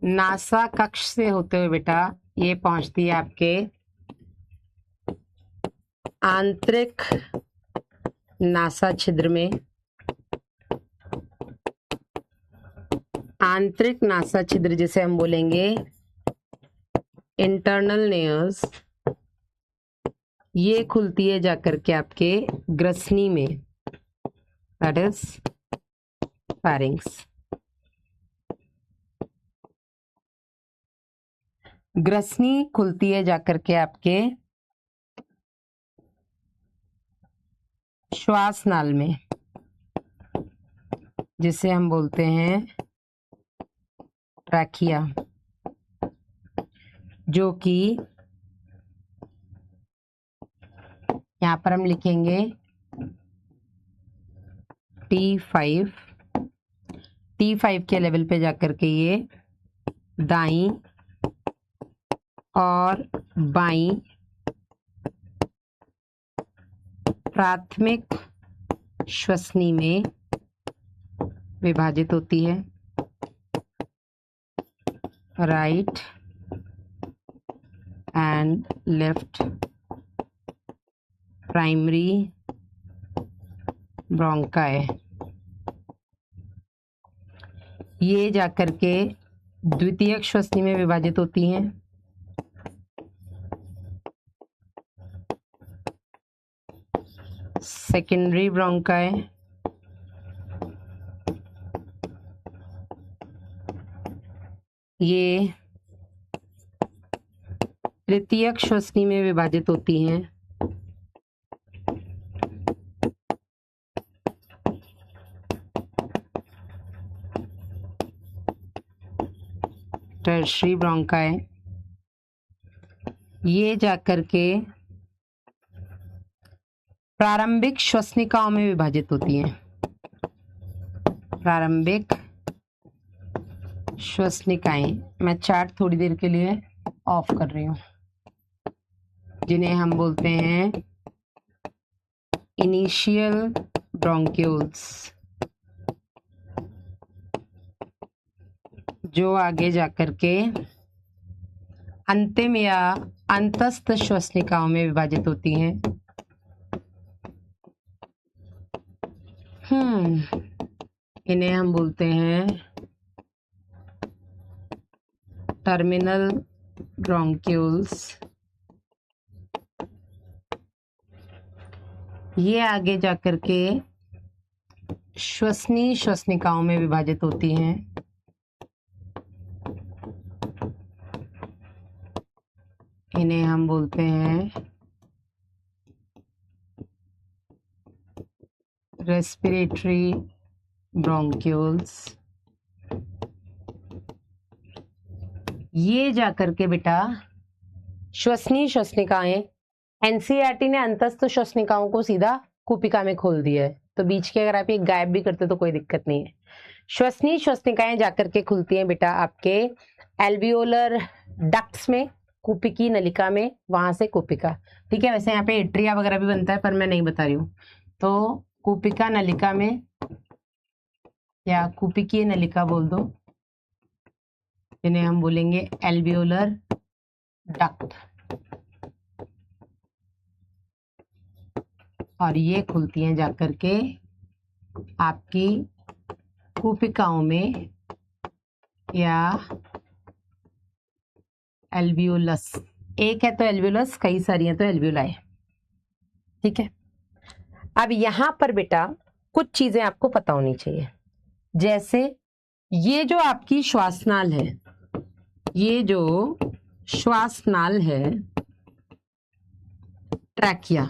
नासा कक्ष से होते हुए बेटा ये पहुंचती है आपके आंतरिक नासा छिद्र में। आंतरिक नासा छिद्र जिसे हम बोलेंगे इंटरनल नेयर्स, ये खुलती है जाकर के आपके ग्रसनी में, दैट इज फारिंक्स। ग्रसनी खुलती है जाकर के आपके श्वास नाल में, जिसे हम बोलते हैं ट्रैकिया, जो कि यहां पर हम लिखेंगे T5। T5 के लेवल पे जाकर के ये दाईं और बाईं प्राथमिक श्वसनी में विभाजित होती है, right and left primary bronchi. ये जाकर के द्वितीयक श्वसनी में विभाजित होती हैं, सेकेंडरी ब्रोंकाई, ये तृतीयक श्वसनी में विभाजित होती हैं, टर्शरी ब्रोंकाई। ये जाकर के प्रारंभिक श्वसनिकाओं में विभाजित होती हैं, प्रारंभिक श्वसनिकाएं। मैं चार्ट थोड़ी देर के लिए ऑफ कर रही हूं, जिन्हें हम बोलते हैं इनिशियल ब्रोंक्यूल्स, जो आगे जाकर के अंतिम या अंतस्थ श्वसनिकाओं में विभाजित होती हैं। इन्हें हम बोलते हैं टर्मिनल ब्रोंक्यूल्स। ये आगे जाकर के श्वसनी श्वसनिकाओं में विभाजित होती हैं। इन्हें हम बोलते हैं रेस्पिरेटरी ब्रोंक्यूल्स। ये जाकर के बेटा श्वसनीय श्वसनिकाएं, एनसीईआरटी ने अंतस्थ श्वसनिकाओं को सीधा कुपिका में खोल दिया है, तो बीच के अगर आप ये गायब भी करते तो कोई दिक्कत नहीं है। श्वसनीय श्वसनिकाएं जाकर के खुलती हैं बेटा आपके एल्वियोलर डक्ट्स में, कुपिकी नलिका में, वहां से कुपिका। ठीक है, वैसे यहाँ पे एट्रिया वगैरह भी बनता है पर मैं नहीं बता रही हूँ। तो कुपिका नलिका में या कुपिकीय नलिका बोल दो, जिन्हें हम बोलेंगे एल्वियोलर डक्ट, और ये खुलती हैं जाकर के आपकी कुपिकाओं में या एल्वियोलस। एक है तो एल्वियोलस, कई सारी हैं तो एल्वियोलाई। ठीक है, अब यहां पर बेटा कुछ चीजें आपको पता होनी चाहिए, जैसे ये जो आपकी श्वासनाल है, ये जो श्वासनाल है ट्रैकिया,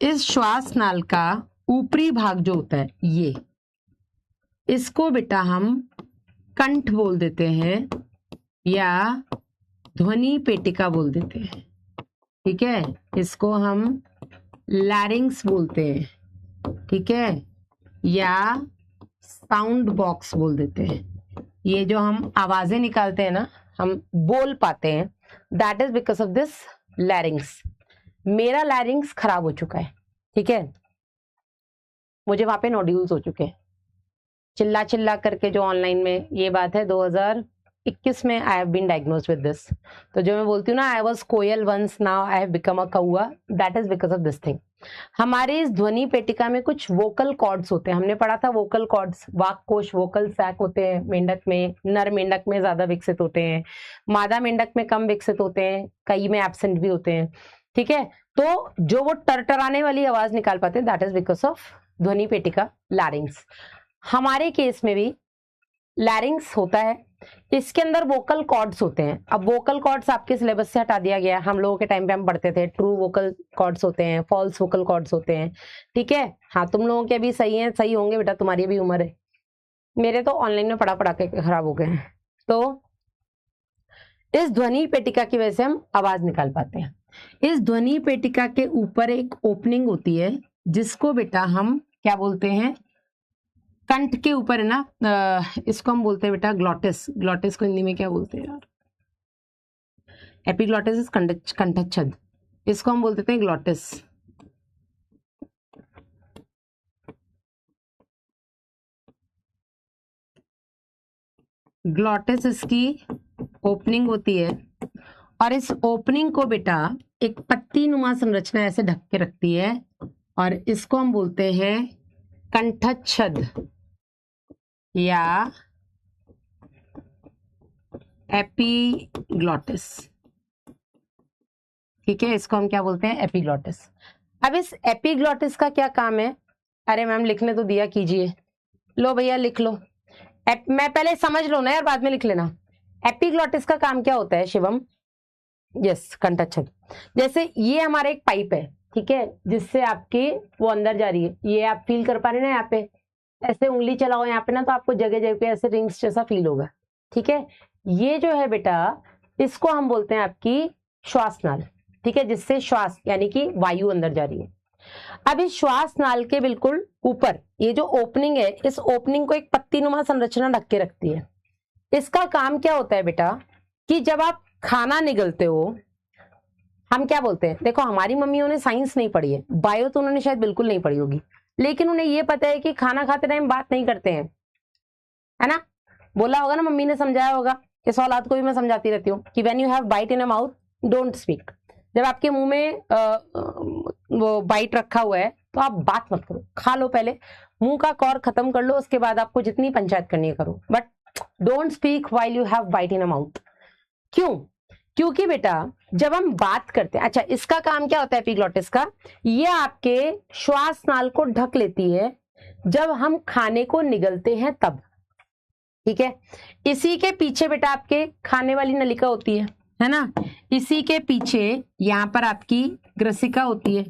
इस श्वासनाल का ऊपरी भाग जो होता है ये, इसको बेटा हम कंठ बोल देते हैं या ध्वनि पेटिका बोल देते हैं। ठीक है, इसको हम लैरिंग्स बोलते हैं। ठीक है, या साउंड बॉक्स बोल देते हैं। ये जो हम आवाजें निकालते हैं ना, हम बोल पाते हैं, that is because of this लैरिंग्स। मेरा लैरिंग्स खराब हो चुका है, ठीक है, मुझे वहां पे नोड्यूल्स हो चुके हैं, चिल्ला चिल्ला करके जो ऑनलाइन में ये बात है 2021 में I have been diagnosed with this. तो जो मैं बोलती हूँ ना, आई वाज कोयल once, now I have become a कौआ, that is because of this thing. हमारे इस ध्वनि पेटिका में कुछ वोकल कॉर्ड्स होते हैं, हमने पढ़ा था वोकल कॉर्ड्स, वाक कोश, वोकल सैक होते हैं मेंढक में, नर मेंढक में ज्यादा विकसित होते हैं, मादा मेंढक में कम विकसित होते हैं, कई में एब्सेंट भी होते हैं। ठीक है, तो जो वो टरटराने वाली आवाज निकाल पाते हैं, दैट इज बिकॉज ऑफ ध्वनि पेटिका, लैरिंग्स। हमारे केस में भी लैरिंग्स होता है, इसके अंदर वोकल कॉर्ड्स होते हैं। अब वोकल कॉर्ड्स आपके सिलेबस से हटा दिया गया, हम लोगों के टाइम पे हम पढ़ते थे ट्रू वोकल कॉर्ड्स होते हैं, फॉल्स वोकल कॉर्ड्स होते हैं। ठीक है, हाँ तुम लोगों के अभी सही है, सही होंगे बेटा, तुम्हारी भी उम्र है, मेरे तो ऑनलाइन में पढ़ा पढ़ा के खराब हो गए हैं। तो इस ध्वनि पेटिका की वजह से हम आवाज निकाल पाते हैं। इस ध्वनि पेटिका के ऊपर एक ओपनिंग होती है, जिसको बेटा हम क्या बोलते हैं, कंठ के ऊपर है ना, इसको हम बोलते हैं बेटा ग्लॉटिस। ग्लॉटिस को हिंदी में क्या बोलते हैं यार, एपिग्लॉटिस इज कंठच्छद, इसको हम बोलते थे ग्लॉटिस। ग्लॉटिस इसकी ओपनिंग होती है, और इस ओपनिंग को बेटा एक पत्ती नुमा संरचना ऐसे ढक के रखती है, और इसको हम बोलते हैं कंठच्छद या एपिग्लॉटिस। ठीक है, इसको हम क्या बोलते हैं, एपिग्लॉटिस। अब इस एपिग्लॉटिस का क्या काम है, अरे मैम लिखने तो दिया कीजिए, लो भैया लिख लो, मैं पहले समझ लो ना यार, बाद में लिख लेना। एपिग्लॉटिस का काम क्या होता है शिवम, यस कंठच्छद। जैसे ये हमारा एक पाइप है, ठीक है, जिससे आपकी वो अंदर जा रही है, ये आप फील कर पा रहे हैं ना, यहाँ पे ऐसे उंगली चलाओ यहाँ पे ना, तो आपको जगह जगह पे ऐसे रिंग्स जैसा फील होगा। ठीक है, ये जो है बेटा, इसको हम बोलते हैं आपकी श्वासनाल। ठीक है, जिससे श्वास यानी कि वायु अंदर जा रही है। अब इस श्वासनाल के बिल्कुल ऊपर ये जो ओपनिंग है, इस ओपनिंग को एक पत्तीनुमा संरचना ढक के रखती है। इसका काम क्या होता है बेटा, कि जब आप खाना निगलते हो, हम क्या बोलते हैं, देखो हमारी मम्मियों ने साइंस नहीं पढ़ी है, बायो तो उन्होंने शायद बिल्कुल नहीं पढ़ी होगी, लेकिन उन्हें ये पता है कि खाना खाते टाइम बात नहीं करते हैं, है ना, बोला होगा ना, मम्मी ने समझाया होगा। इस औलाद को भी मैं समझाती रहती हूँ कि when you have bite in a mouth don't speak. जब आपके मुंह में वो बाइट रखा हुआ है तो आप बात मत करो, खा लो पहले, मुंह का कौर खत्म कर लो, उसके बाद आपको जितनी पंचायत करनी है करो, but don't speak while you have bite in a mouth. क्यों, क्योंकि बेटा जब हम बात करते हैं, अच्छा इसका काम क्या होता है एपिग्लॉटिस का, ये आपके श्वासनाल को ढक लेती है जब हम खाने को निगलते हैं तब। ठीक है, इसी के पीछे बेटा आपके खाने वाली नलिका होती है ना, इसी के पीछे यहाँ पर आपकी ग्रसिका होती है।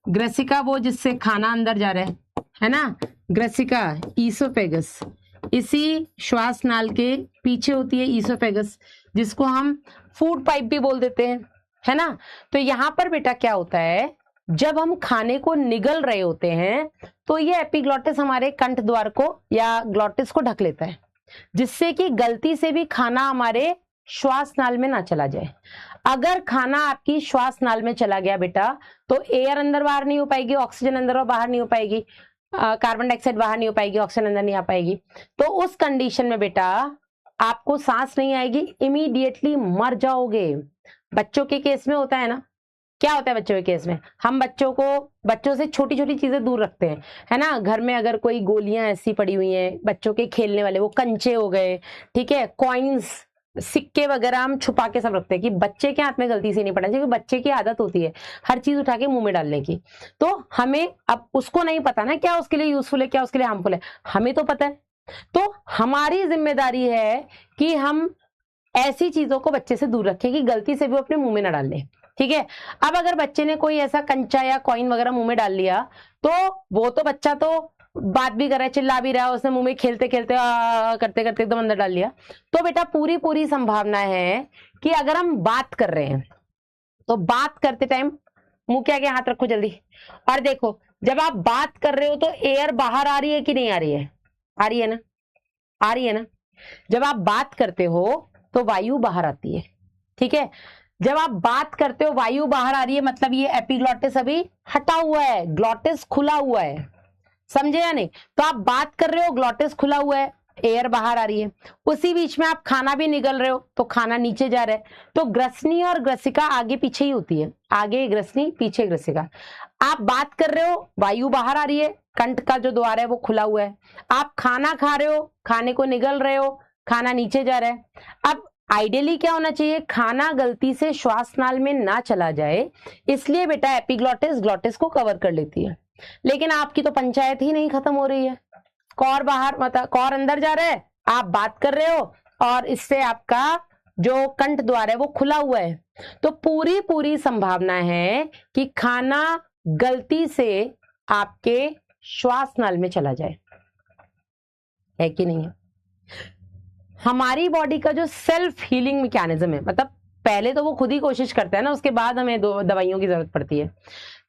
ग्रसिका वो जिससे खाना अंदर जा रहा है ना, ग्रसिका ईसोफेगस, इसी श्वासनाल के पीछे होती है ईसोफेगस। जिसको हम फूड पाइप भी बोल देते हैं, है ना। तो यहाँ पर बेटा क्या होता है, जब हम खाने को निगल रहे होते हैं तो ये एपिग्लॉटिस हमारे कंठ द्वार को या ग्लॉटिस को ढक लेता है, जिससे कि गलती से भी खाना हमारे श्वास नाल में ना चला जाए। अगर खाना आपकी श्वास नाल में चला गया बेटा तो एयर अंदर बाहर नहीं हो पाएगी, ऑक्सीजन अंदर और बाहर नहीं हो पाएगी, कार्बन डाइऑक्साइड बाहर नहीं हो पाएगी, ऑक्सीजन अंदर नहीं आ पाएगी। तो उस कंडीशन में बेटा आपको सांस नहीं आएगी, इमीडिएटली मर जाओगे। बच्चों के केस में होता है ना, क्या होता है बच्चों के केस में, हम बच्चों से छोटी छोटी चीजें दूर रखते हैं, है ना। घर में अगर कोई गोलियां ऐसी पड़ी हुई हैं बच्चों के खेलने वाले, वो कंचे हो गए, ठीक है, कॉइन्स, सिक्के वगैरह हम छुपा के सब रखते हैं कि बच्चे के हाथ में गलती से नहीं पड़ना चाहिए, क्योंकि बच्चे की आदत होती है हर चीज उठा के मुंह में डालने की। तो हमें अब उसको नहीं पता ना क्या उसके लिए यूजफुल है क्या उसके लिए हार्मफुल है, हमें तो पता है। तो हमारी जिम्मेदारी है कि हम ऐसी चीजों को बच्चे से दूर रखें कि गलती से भी वो अपने मुंह में ना डाल ले, ठीक है। अब अगर बच्चे ने कोई ऐसा कंचा या कॉइन वगैरह मुंह में डाल लिया तो वो तो बच्चा तो बात भी कर रहा है, चिल्ला भी रहा है, उसने मुंह में खेलते खेलते करते करते एकदम अंदर डाल लिया। तो बेटा पूरी संभावना है कि अगर हम बात कर रहे हैं तो बात करते टाइम मुंह के आगे हाथ रखो जल्दी, और देखो जब आप बात कर रहे हो तो एयर बाहर आ रही है कि नहीं आ रही है, आ रही है ना, आ रही है ना। जब आप बात करते हो तो वायु बाहर आती है, ठीक है। जब आप बात करते हो वायु बाहर आ रही है, मतलब ये एपिग्लॉटिस अभी हटा हुआ है, ग्लॉटिस खुला हुआ है, समझे या नहीं। तो आप बात कर रहे हो, ग्लॉटिस खुला हुआ है, एयर बाहर आ रही है, उसी बीच में आप खाना भी निगल रहे हो तो खाना नीचे जा रहा है। तो ग्रसनी और ग्रसिका आगे पीछे ही होती है, आगे ग्रसनी पीछे ग्रसिका। आप बात कर रहे हो, वायु बाहर आ रही है, कंठ का जो द्वार है वो खुला हुआ है। आप खाना खा रहे हो, खाने को निगल रहे हो, खाना नीचे जा रहा है। अब आइडियली क्या होना चाहिए, खाना गलती से श्वास नाल में ना चला जाए, इसलिए बेटा एपिग्लॉटिस ग्लॉटिस को कवर कर लेती है। लेकिन आपकी तो पंचायत ही नहीं खत्म हो रही है, कौर बाहर मतलब कौर अंदर जा रहा है, आप बात कर रहे हो और इससे आपका जो कंठ द्वार है वो खुला हुआ है। तो पूरी संभावना है कि खाना गलती से आपके श्वास नाल में चला जाए, है कि नहीं है। हमारी बॉडी का जो सेल्फ हीलिंग मैकेनिज्म है, मतलब पहले तो वो खुद ही कोशिश करता है ना, उसके बाद हमें दवाइयों की जरूरत पड़ती है।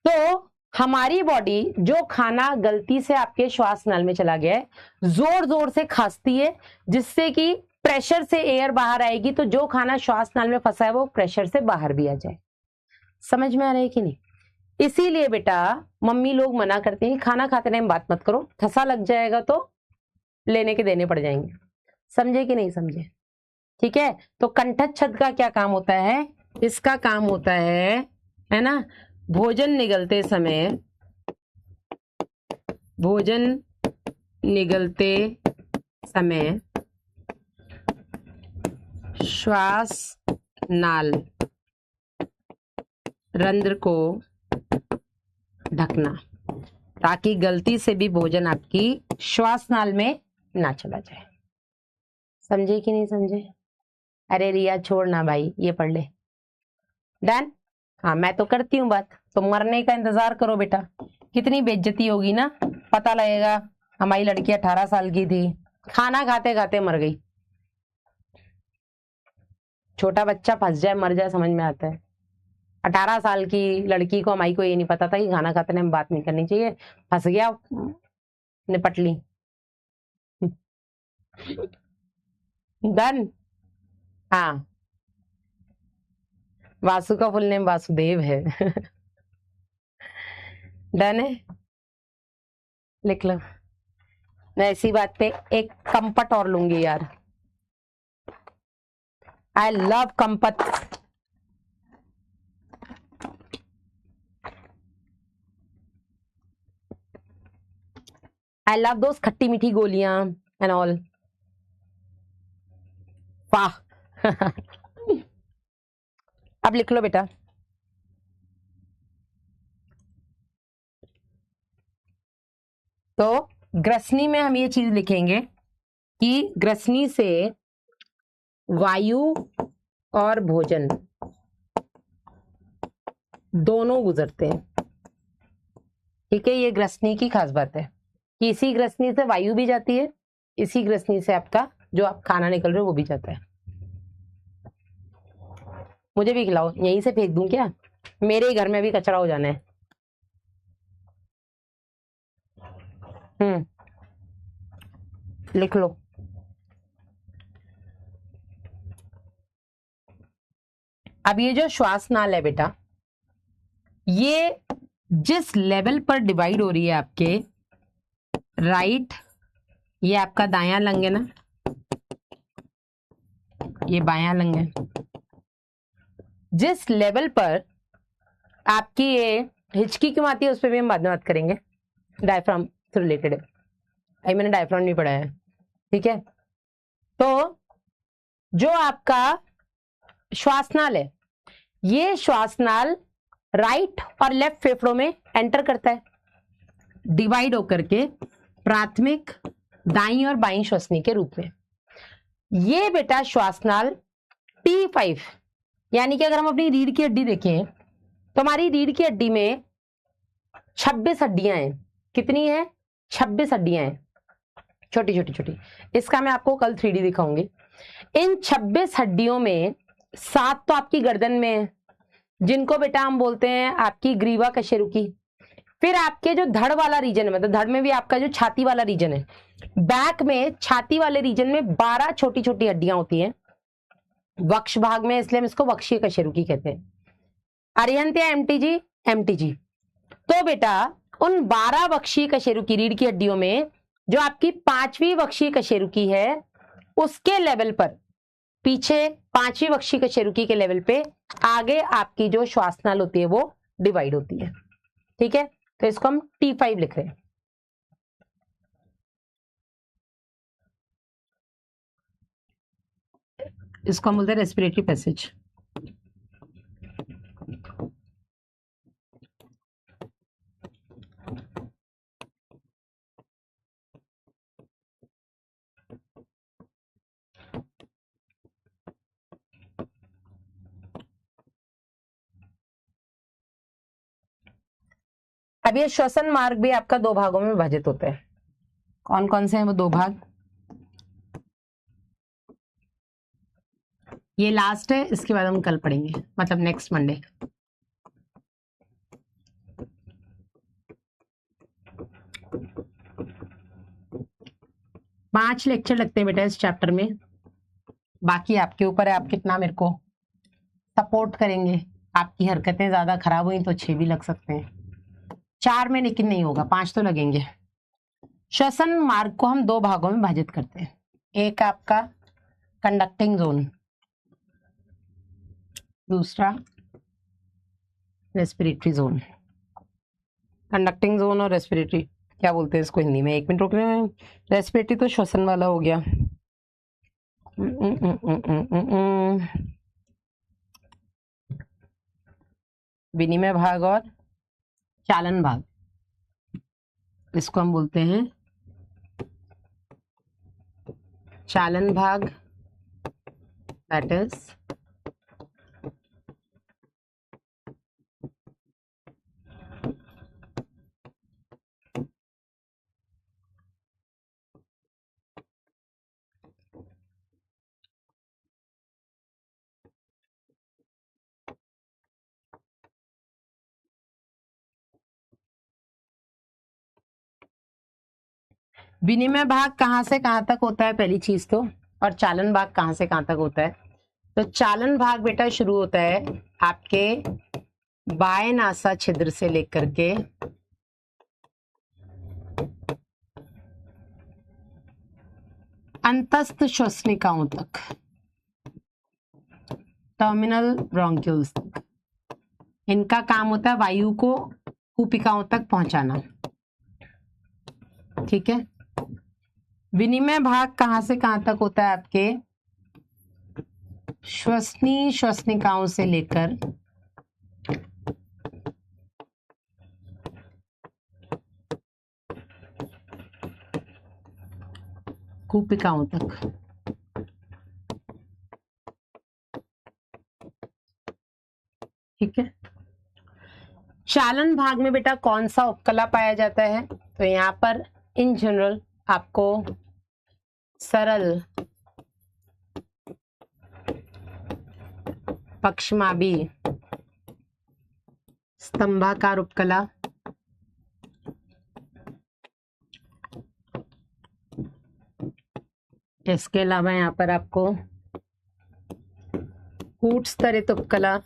तो हमारी बॉडी जो खाना गलती से आपके श्वास नल में चला गया है, जोर जोर से खांसती है, जिससे कि प्रेशर से एयर बाहर आएगी, तो जो खाना श्वास नल में फंसा है वो प्रेशर से बाहर भी आ जाए। समझ में आ रहा है कि नहीं। इसीलिए बेटा मम्मी लोग मना करते हैं खाना खाते टाइम बात मत करो, ठसा लग जाएगा तो लेने के देने पड़ जाएंगे। समझे कि नहीं समझे, ठीक है। तो कंठच्छद का क्या काम होता है, इसका काम होता है ना, भोजन निगलते समय श्वास नाल रंध्र को ढकना, ताकि गलती से भी भोजन आपकी श्वास नाल में ना चला जाए। समझे कि नहीं समझे। अरे रिया छोड़ना भाई, ये पढ़ ले, डन। हाँ मैं तो करती हूँ बात, तो मरने का इंतजार करो बेटा, कितनी बेइज्जती होगी ना, पता लगेगा हमारी लड़की 18 साल की थी, खाना खाते खाते मर गई। छोटा बच्चा फंस जाए मर जाए समझ में आता है, 18 साल की लड़की को, हमारी को ये नहीं पता था कि खाना खाते टाइम बात नहीं करनी चाहिए, फंस गया, निपट ली। डन। हाँ वासु का फुल नेम वासुदेव है। डन है, लिख लो। मैं इसी बात पे एक कंपट और लूंगी यार, आई लव कंपट। आई लव दोस खट्टी मीठी गोलियां एंड ऑल। वाह। अब लिख लो बेटा, तो ग्रसनी में हम ये चीज लिखेंगे कि ग्रसनी से वायु और भोजन दोनों गुजरते हैं, ठीक है। ये ग्रसनी की खास बात है कि इसी ग्रसनी से वायु भी जाती है, इसी ग्रसनी से आपका जो आप खाना निकल रहे हो वो भी जाता है। मुझे भी खिलाओ, यहीं से फेंक दूं क्या? मेरे ही घर में भी कचरा हो जाना है। लिख लो। अब ये जो श्वास नाल है बेटा, ये जिस लेवल पर डिवाइड हो रही है आपके राइट, ये आपका दायां लंग है ना, ये बायां लंग है। जिस लेवल पर आपकी ये हिचकी क्यों आती है उस पर भी हम बाद में बात करेंगे, डायफ्राम से रिलेटेड है, मैंने डायफ्राम नहीं पढ़ा है, ठीक है। तो जो आपका श्वासनाल है, ये श्वासनाल राइट और लेफ्ट फेफड़ों में एंटर करता है, डिवाइड होकर के प्राथमिक, दाईं और बाईं श्वसनी के रूप में। ये बेटा श्वासनाल T5, यानी कि अगर हम अपनी रीढ़ की हड्डी देखें तो हमारी रीढ़ की हड्डी में 26 हड्डियां हैं। कितनी है? 26 हड्डियां हैं, छोटी छोटी छोटी। इसका मैं आपको कल 3D दिखाऊंगी। इन 26 हड्डियों में 7 तो आपकी गर्दन में है, जिनको बेटा हम बोलते हैं आपकी ग्रीवा कशेरुकी। फिर आपके जो धड़ वाला रीजन है, मतलब धड़ में भी आपका जो छाती वाला रीजन है, बैक में छाती वाले रीजन में 12 छोटी छोटी हड्डियां होती हैं वक्ष भाग में, इसलिए हम इसको वक्षीय कशेरुकी कहते हैं। अरिहंत या एमटीजी? एमटीजी। तो बेटा उन 12 वक्षीय कशेरुकी रीढ़ की हड्डियों में जो आपकी 5वीं वक्षीय कशेरुकी है, उसके लेवल पर, पीछे 5वीं वक्षीय कशेरुकी के लेवल पे आगे आपकी जो श्वासनाल होती है वो डिवाइड होती है, ठीक है। तो इसको हम T5 लिख रहे हैं। इसको हम बोलते हैं रेस्पिरेटरी पैसेज। अब ये श्वसन मार्ग भी आपका 2 भागों में विभाजित होता है। कौन कौन से हैं वो 2 भाग? ये लास्ट है, इसके बाद हम कल पढ़ेंगे, मतलब नेक्स्ट मंडे। पांच लेक्चर लगते हैं बेटा इस चैप्टर में, बाकी आपके ऊपर है, आप कितना मेरे को सपोर्ट करेंगे। आपकी हरकतें ज्यादा खराब हुई तो 6 भी लग सकते हैं, 4 में लेकिन नहीं होगा, 5 तो लगेंगे। श्वसन मार्ग को हम 2 भागों में विभाजित करते हैं। एक आपका कंडक्टिंग जोन, दूसरा रेस्पिरेटरी जोन। कंडक्टिंग जोन और रेस्पिरेटरी क्या बोलते हैं इसको हिंदी में? 1 मिनट रुक रहे हैं। रेस्पिरेटरी तो श्वसन वाला हो गया। विनिमय भाग और चालन भाग, इसको हम बोलते हैं चालन भाग, दैट इज विनिमय भाग कहां से कहां तक होता है पहली चीज तो, और चालन भाग कहां से कहां तक होता है। तो चालन भाग बेटा शुरू होता है आपके बाएं नासा छिद्र से लेकर के अंतस्थ श्वसनिकाओं तक, टर्मिनल ब्रोंक्यूल्स तक। इनका काम होता है वायु को कूपिकाओं तक पहुंचाना, ठीक है। विनिमय भाग कहां से कहां तक होता है आपके श्वसनी श्वसनिकाओं से लेकर कूपिकाओं तक, ठीक है। चालन भाग में बेटा कौन सा उपकला पाया जाता है? तो यहाँ पर इन जनरल आपको सरल पक्षमाभी, स्तंभाकार उपकला, इसके अलावा यहाँ पर आपको कूट स्तरित उपकला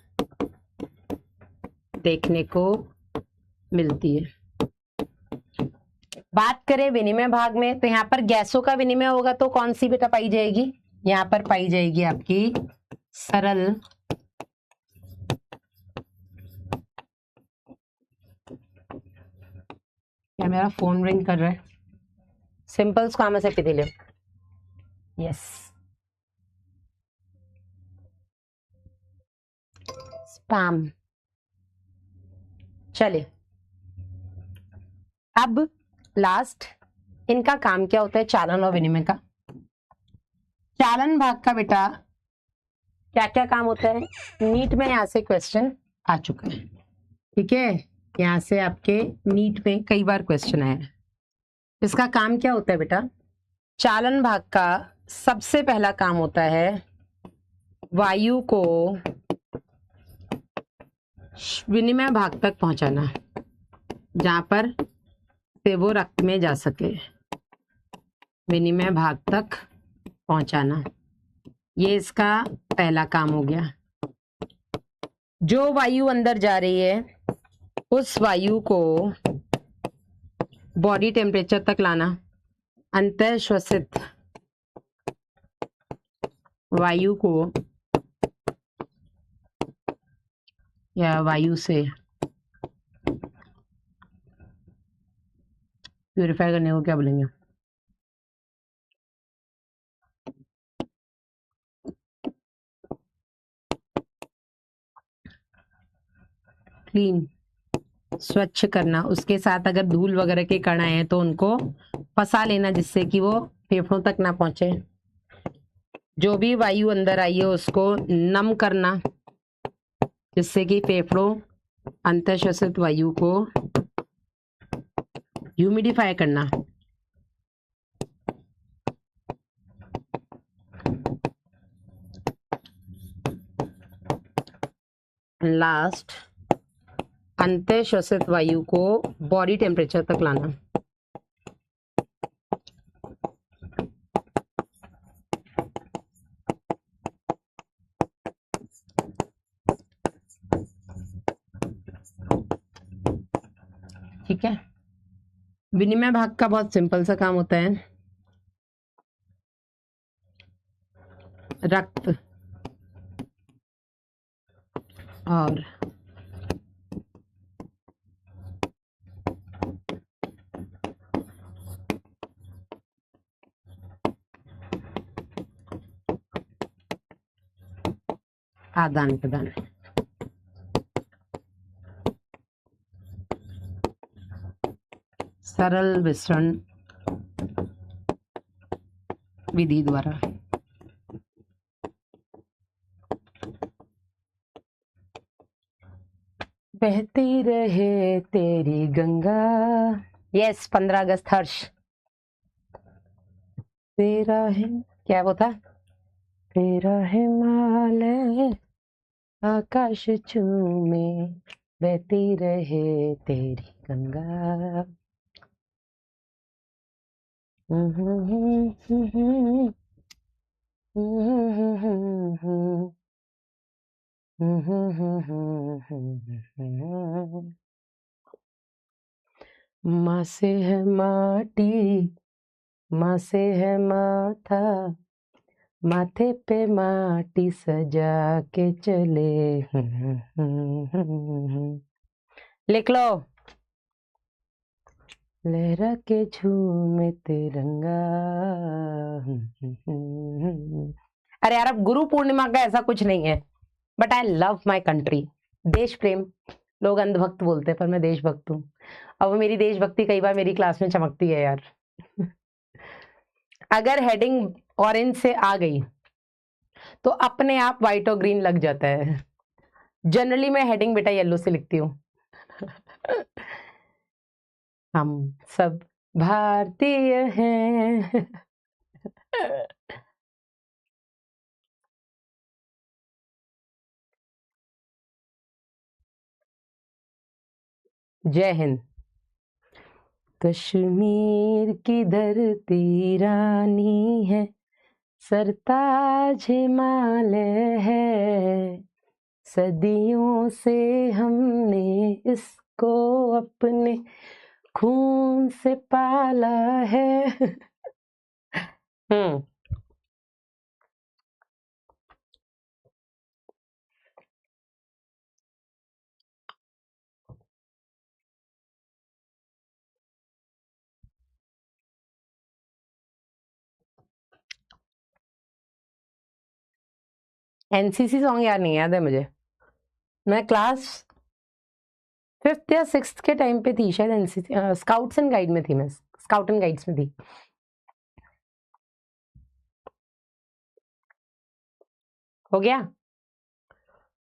देखने को मिलती है। बात करें विनिमय भाग में, तो यहाँ पर गैसों का विनिमय होगा तो कौन सी बेटा पाई जाएगी? यहाँ पर पाई जाएगी आपकी सरल क्या मेरा फोन रिंग कर रहा है? सिंपल्स काम से पिथिलियम, यस। स्पैम। चलिए अब लास्ट, इनका काम क्या होता है चालन और विनिमय का? चालन भाग का बेटा क्या क्या काम होता है? नीट में यहां से क्वेश्चन आ चुका है, ठीक है, यहां से आपके नीट में कई बार क्वेश्चन आया है। इसका काम क्या होता है बेटा? चालन भाग का सबसे पहला काम होता है वायु को विनिमय भाग तक पहुंचाना, जहां पर से वो रक्त में जा सके, विनिमय भाग तक पहुंचाना, ये इसका पहला काम हो गया। जो वायु अंदर जा रही है उस वायु को बॉडी टेम्परेचर तक लाना, अंतः श्वसित वायु को या वायु से प्यूरिफाई करने को क्या बोलेंगे? क्लीन, स्वच्छ करना। उसके साथ अगर धूल वगैरह के कण आए हैं तो उनको फंसा लेना, जिससे कि वो फेफड़ों तक ना पहुंचे। जो भी वायु अंदर आई है उसको नम करना, जिससे कि फेफड़ों अंतःश्वसित वायु को ह्यूमिडिफाई करना। लास्ट, अंतःश्वसित वायु को बॉडी टेम्परेचर तक लाना। ठीक है, विनिमय भाग का बहुत सिंपल सा काम होता है, रक्त और आदान प्रदान। सरल विसरण विधि द्वारा। बहती रहे तेरी गंगा, यस 15 अगस्त हर्ष। तेरा है क्या वो था? तेरा हिमालय आकाश चूमे, बहती रहे तेरी गंगा। माँ से है माटी, माँ से है माथा, माथे पे माटी सजा के चले। लिख लो। लहरा के झूमे तिरंगा। अरे यार, अब गुरु पूर्णिमा का ऐसा कुछ नहीं है, but I love my country. देश प्रेम, लोग अंधभक्त बोलते हैं पर मैं देशभक्त हूँ। अब मेरी देशभक्ति कई बार मेरी क्लास में चमकती है यार। अगर हेडिंग ऑरेंज से आ गई तो अपने आप व्हाइट और ग्रीन लग जाता है। जनरली मैं हेडिंग बेटा येलो से लिखती हूँ। हम सब भारतीय हैं। जय हिंद। कश्मीर की धरती रानी है, सरताज हिमालय है, सदियों से हमने इसको अपने खून से पाला है। एनसीसी सॉन्ग याद नहीं याद है मुझे, मैं क्लास 5th या 6th के टाइम पे थी शायद, एनसीसी स्काउट्स एंड गाइड में थी, मैं स्काउट एंड गाइड्स में थी। हो गया,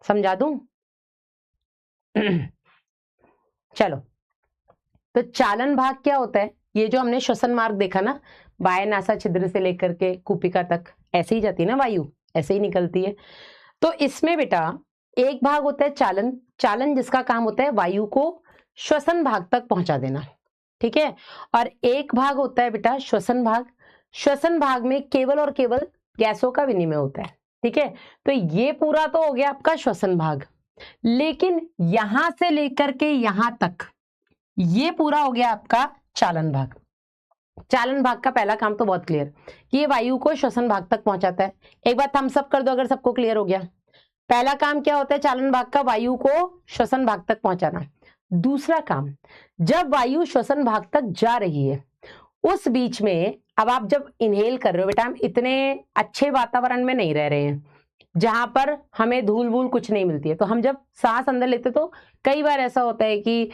समझा दूं? चलो, तो चालन भाग क्या होता है? ये जो हमने श्वसन मार्ग देखा ना, बाह्य नासा छिद्र से लेकर के कूपिका तक ऐसे ही जाती है ना वायु, ऐसे ही निकलती है। तो इसमें बेटा एक भाग होता है चालन, चालन जिसका काम होता है वायु को श्वसन भाग तक पहुंचा देना, ठीक है। और एक भाग होता है बेटा श्वसन भाग, श्वसन भाग में केवल और केवल गैसों का विनिमय होता है, ठीक है। तो ये पूरा तो हो गया आपका श्वसन भाग, लेकिन यहां से लेकर के यहां तक ये पूरा हो गया आपका चालन भाग। चालन भाग का पहला काम तो बहुत क्लियर, ये वायु को श्वसन भाग तक पहुंचाता है। एक बार थम्स अप कर दो अगर सबको क्लियर हो गया। पहला काम क्या होता है चालन भाग का? वायु को श्वसन भाग तक पहुंचाना। दूसरा काम, जब वायु श्वसन भाग तक जा रही है उस बीच में, अब आप जब इनहेल कर रहे हो बेटा, हम इतने अच्छे वातावरण में नहीं रह रहे हैं जहां पर हमें धूल वूल कुछ नहीं मिलती है, तो हम जब सांस अंदर लेते तो कई बार ऐसा होता है कि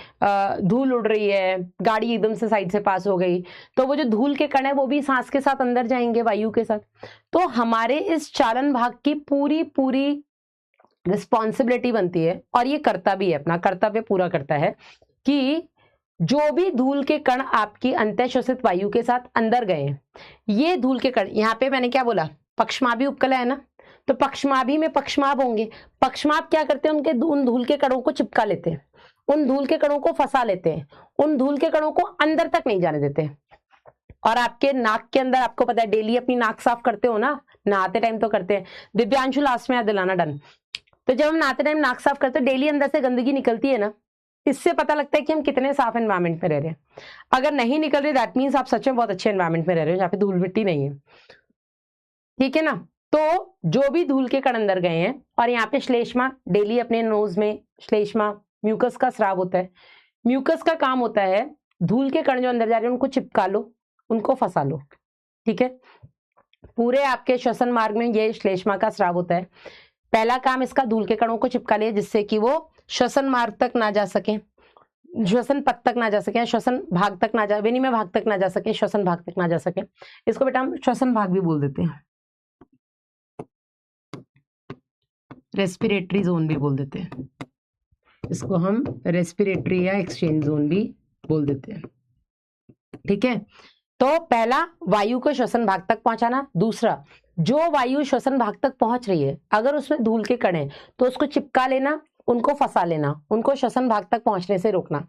धूल उड़ रही है, गाड़ी एकदम से साइड से पास हो गई, तो वो जो धूल के कण है वो भी सांस के साथ अंदर जाएंगे वायु के साथ। तो हमारे इस चालन भाग की पूरी पूरी रिस्पॉन्सिबिलिटी बनती है, और ये करता भी है, अपना कर्तव्य पूरा करता है कि जो भी धूल के कण आपकी अंतःश्वसित वायु के साथ अंदर गए हैं, ये धूल के कण, यहाँ पे मैंने क्या बोला, पक्षमाभी उपकला है ना, तो पक्षमाभी में पक्षमाभ होंगे। पक्षमाभ क्या करते हैं? उन धूल के कणों को चिपका लेते हैं, उन धूल के कणों को फंसा लेते हैं, उन धूल के कणों को अंदर तक नहीं जाने देते। और आपके नाक के अंदर, आपको पता है डेली अपनी नाक साफ करते हो ना, नहाते टाइम तो करते हैं। दिव्यांशु लास्ट में याद दिलाना, डन। तो जब हम नहाते टाइम नाक साफ करते हैं, डेली अंदर से गंदगी निकलती है ना, इससे पता लगता है कि हम कितने साफ एनवायरमेंट में रह रहे हैं। अगर नहीं निकल रही, दैट मीन्स आप सच में बहुत अच्छे एनवायरमेंट में रह रहे हो जहाँ पे धूल मिट्टी नहीं है, ठीक है ना। तो जो भी धूल के कण अंदर गए हैं, और यहाँ पे श्लेष्मा, डेली अपने नोज में श्लेष्मा म्यूकस का स्राव होता है। म्यूकस का काम होता है धूल के कण जो अंदर जा रहे हैं उनको चिपका लो, उनको फंसा लो, ठीक है। पूरे आपके श्वसन मार्ग में ये श्लेष्मा का स्राव होता है। पहला काम इसका धूल के कणों को चिपका लिया जिससे कि वो श्वसन मार्ग तक ना जा सके, श्वसन पथ तक ना जा सके, श्वसन भाग तक ना जा, विनिमय भाग तक ना जा सके, श्वसन भाग तक ना जा सके। इसको बेटा हम श्वसन भाग भी बोल देते हैं, रेस्पिरेटरी जोन भी बोल देते हैं, इसको हम रेस्पिरेटरी या एक्सचेंज जोन भी बोल देते हैं, ठीक है। तो पहला, वायु को श्वसन भाग तक पहुंचाना। दूसरा, जो वायु श्वसन भाग तक पहुंच रही है अगर उसमें धूल के कण हैं तो उसको चिपका लेना, उनको फंसा लेना, उनको श्वसन भाग तक पहुंचने से रोकना।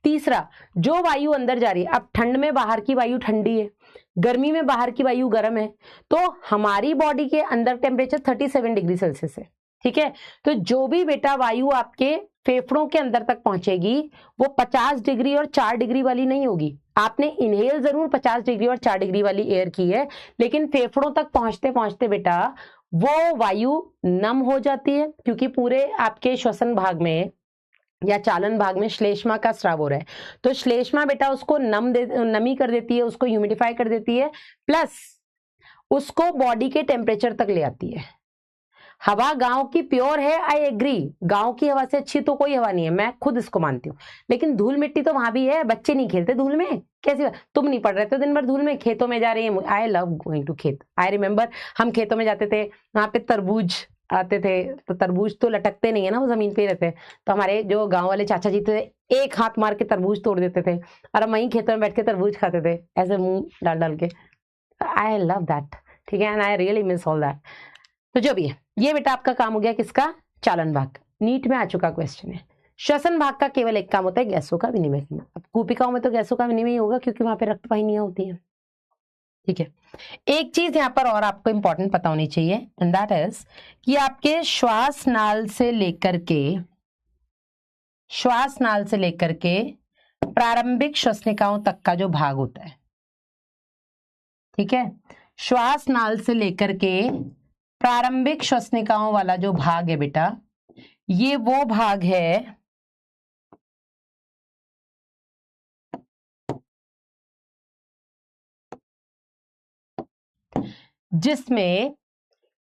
तीसरा, जो वायु अंदर जा रही है, अब ठंड में बाहर की वायु ठंडी है, गर्मी में बाहर की वायु गर्म है, तो हमारी बॉडी के अंदर टेम्परेचर 37 डिग्री सेल्सियस है, ठीक है। तो जो भी बेटा वायु आपके फेफड़ों के अंदर तक पहुंचेगी वो 50 डिग्री और 4 डिग्री वाली नहीं होगी। आपने इनहेल जरूर 50 डिग्री और 4 डिग्री वाली एयर की है, लेकिन फेफड़ों तक पहुंचते पहुंचते बेटा वो वायु नम हो जाती है, क्योंकि पूरे आपके श्वसन भाग में या चालन भाग में श्लेष्मा का स्राव हो रहा है। तो श्लेष्मा बेटा उसको नमी कर देती है, उसको ह्यूमिडिफाई कर देती है, प्लस उसको बॉडी के टेम्परेचर तक ले आती है। हवा गांव की प्योर है, आई एग्री, गांव की हवा से अच्छी तो कोई हवा नहीं है, मैं खुद इसको मानती हूँ, लेकिन धूल मिट्टी तो वहां भी है। बच्चे नहीं खेलते धूल में, कैसी बात, तुम नहीं पढ़ रहे थे दिन भर धूल में, खेतों में जा रही है। आई लव गोइंग टू खेत, आई रिमेम्बर हम खेतों में जाते थे, वहां पे तरबूज आते थे, तो तरबूज तो लटकते नहीं है ना, वो जमीन पे ही रहते हैं, तो हमारे जो गाँव वाले चाचा जी थे एक हाथ मार के तरबूज तोड़ देते थे, और हम वहीं खेतों में बैठ के तरबूज खाते थे ऐसे मुंह डाल डाल के। आई लव दैट, ठीक है, and I really miss all that. तो जो भी है, ये बेटा आपका काम हो गया किसका? चालन भाग। नीट में आ चुका क्वेश्चन है, श्वसन भाग का केवल एक काम होता है, गैसों का विनिमय करना। अब कूपिकाओं में तो गैसों का विनिमय होगा क्योंकि वहां पे रक्त वाहिनियां होती हैं, ठीक है। एक चीज यहाँ पर और आपको इंपॉर्टेंट पता होनी चाहिए, एंड दैट इज कि आपके श्वास नाल से लेकर के प्रारंभिक श्वसनिकाओं तक का जो भाग होता है, ठीक है, श्वास नाल से लेकर के प्रारंभिक श्वसनिकाओं वाला जो भाग है बेटा, ये वो भाग है जिसमें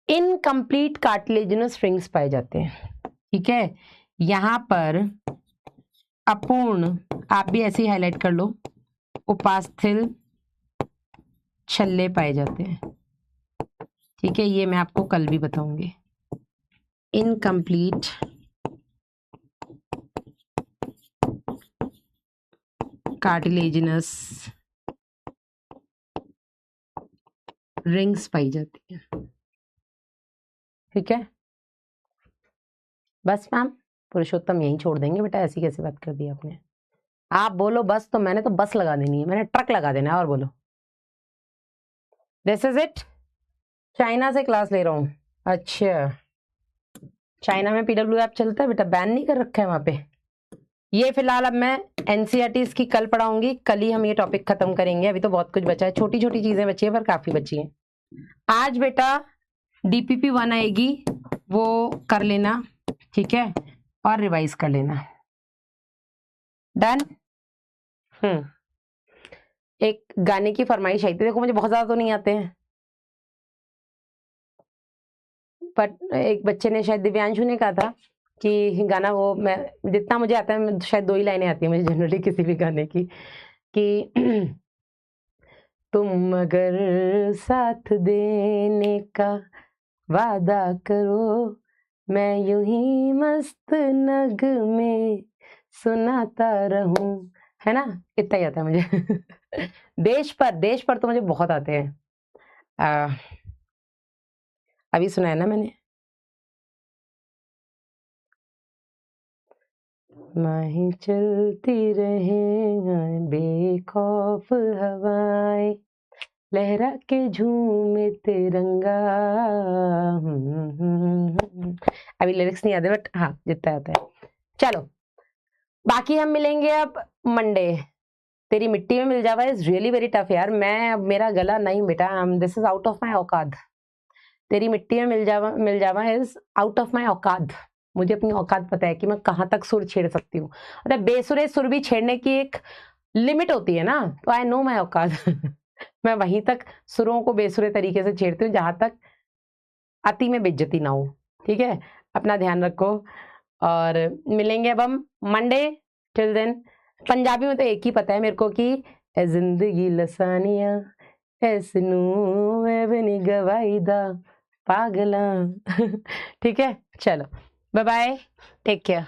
इनकम्प्लीट कार्टिलेजिनस रिंग्स पाए जाते हैं, ठीक है। यहां पर अपूर्ण, आप भी ऐसे ही हाईलाइट कर लो, उपास्थि छल्ले पाए जाते हैं, ठीक है। ये मैं आपको कल भी बताऊंगी। इनकम्प्लीट कार्टिलेजिनस रिंग्स पाई जाती है, ठीक है। बस मैम, पुरुषोत्तम यहीं छोड़ देंगे बेटा, ऐसी कैसे बात कर दी आपने। आप बोलो बस, तो मैंने तो बस लगा देनी है, मैंने ट्रक लगा देना है। और बोलो, दिस इज इट। चाइना से क्लास ले रहा हूँ। अच्छा, चाइना में पीडब्ल्यू ऐप चलता है बेटा, बैन नहीं कर रखा है वहां पे। ये फिलहाल अब मैं एनसीईआरटीज की कल पढ़ाऊंगी, कल ही हम ये टॉपिक खत्म करेंगे। अभी तो बहुत कुछ बचा है, छोटी छोटी चीजें बची है पर काफी बची है। आज बेटा डीपीपी 1 आएगी, वो कर लेना, ठीक है, और रिवाइज कर लेना। डन। एक गाने की फरमाइश आई थी, देखो मुझे बहुत ज्यादा तो नहीं आते हैं, पर एक बच्चे ने, शायद दिव्यांशु ने कहा था कि गाना, वो मैं जितना मुझे आता है, शायद 2 ही लाइनें आती है मुझे जनरली किसी भी गाने की, कि तुम अगर साथ देने का वादा करो, मैं यूं ही मस्त नगमे सुनाता रहूं, है ना। इतना ही आता है मुझे। देश पर तो मुझे बहुत आते हैं। अभी सुनाया ना मैंने, माही चलती रहे बेखौफ हवाएं, लहरा के झूमे तिरंगा। अभी लिरिक्स नहीं आते बट हाँ जितना आता है। चलो, बाकी हम मिलेंगे अब मंडे। तेरी मिट्टी में मिल जावा इज रियली वेरी टफ यार। मैं, अब मेरा गला नहीं बेटा, this is out of my औकात। तेरी मिट्टी में मिल जावा इज आउट ऑफ माई औकात। मुझे अपनी औकात पता है कि मैं कहाँ तक सुर छेड़ सकती हूँ। मतलब बेसुरे सुर भी छेड़ने की एक लिमिट होती है ना, तो आई नो माई औकात। मैं वहीं तक सुरों को बेसुरे तरीके से छेड़ती हूँ जहां तक अति में बेइज्जती ना हो, ठीक है। अपना ध्यान रखो और मिलेंगे अब हम मंडे। टिल देन, पंजाबी में तो एक ही पता है मेरे को कि ए जिंदगी लसानिया ऐसनू मैं भी नहीं गवाईदा पागला। ठीक है, चलो बाय बाय, टेक केयर।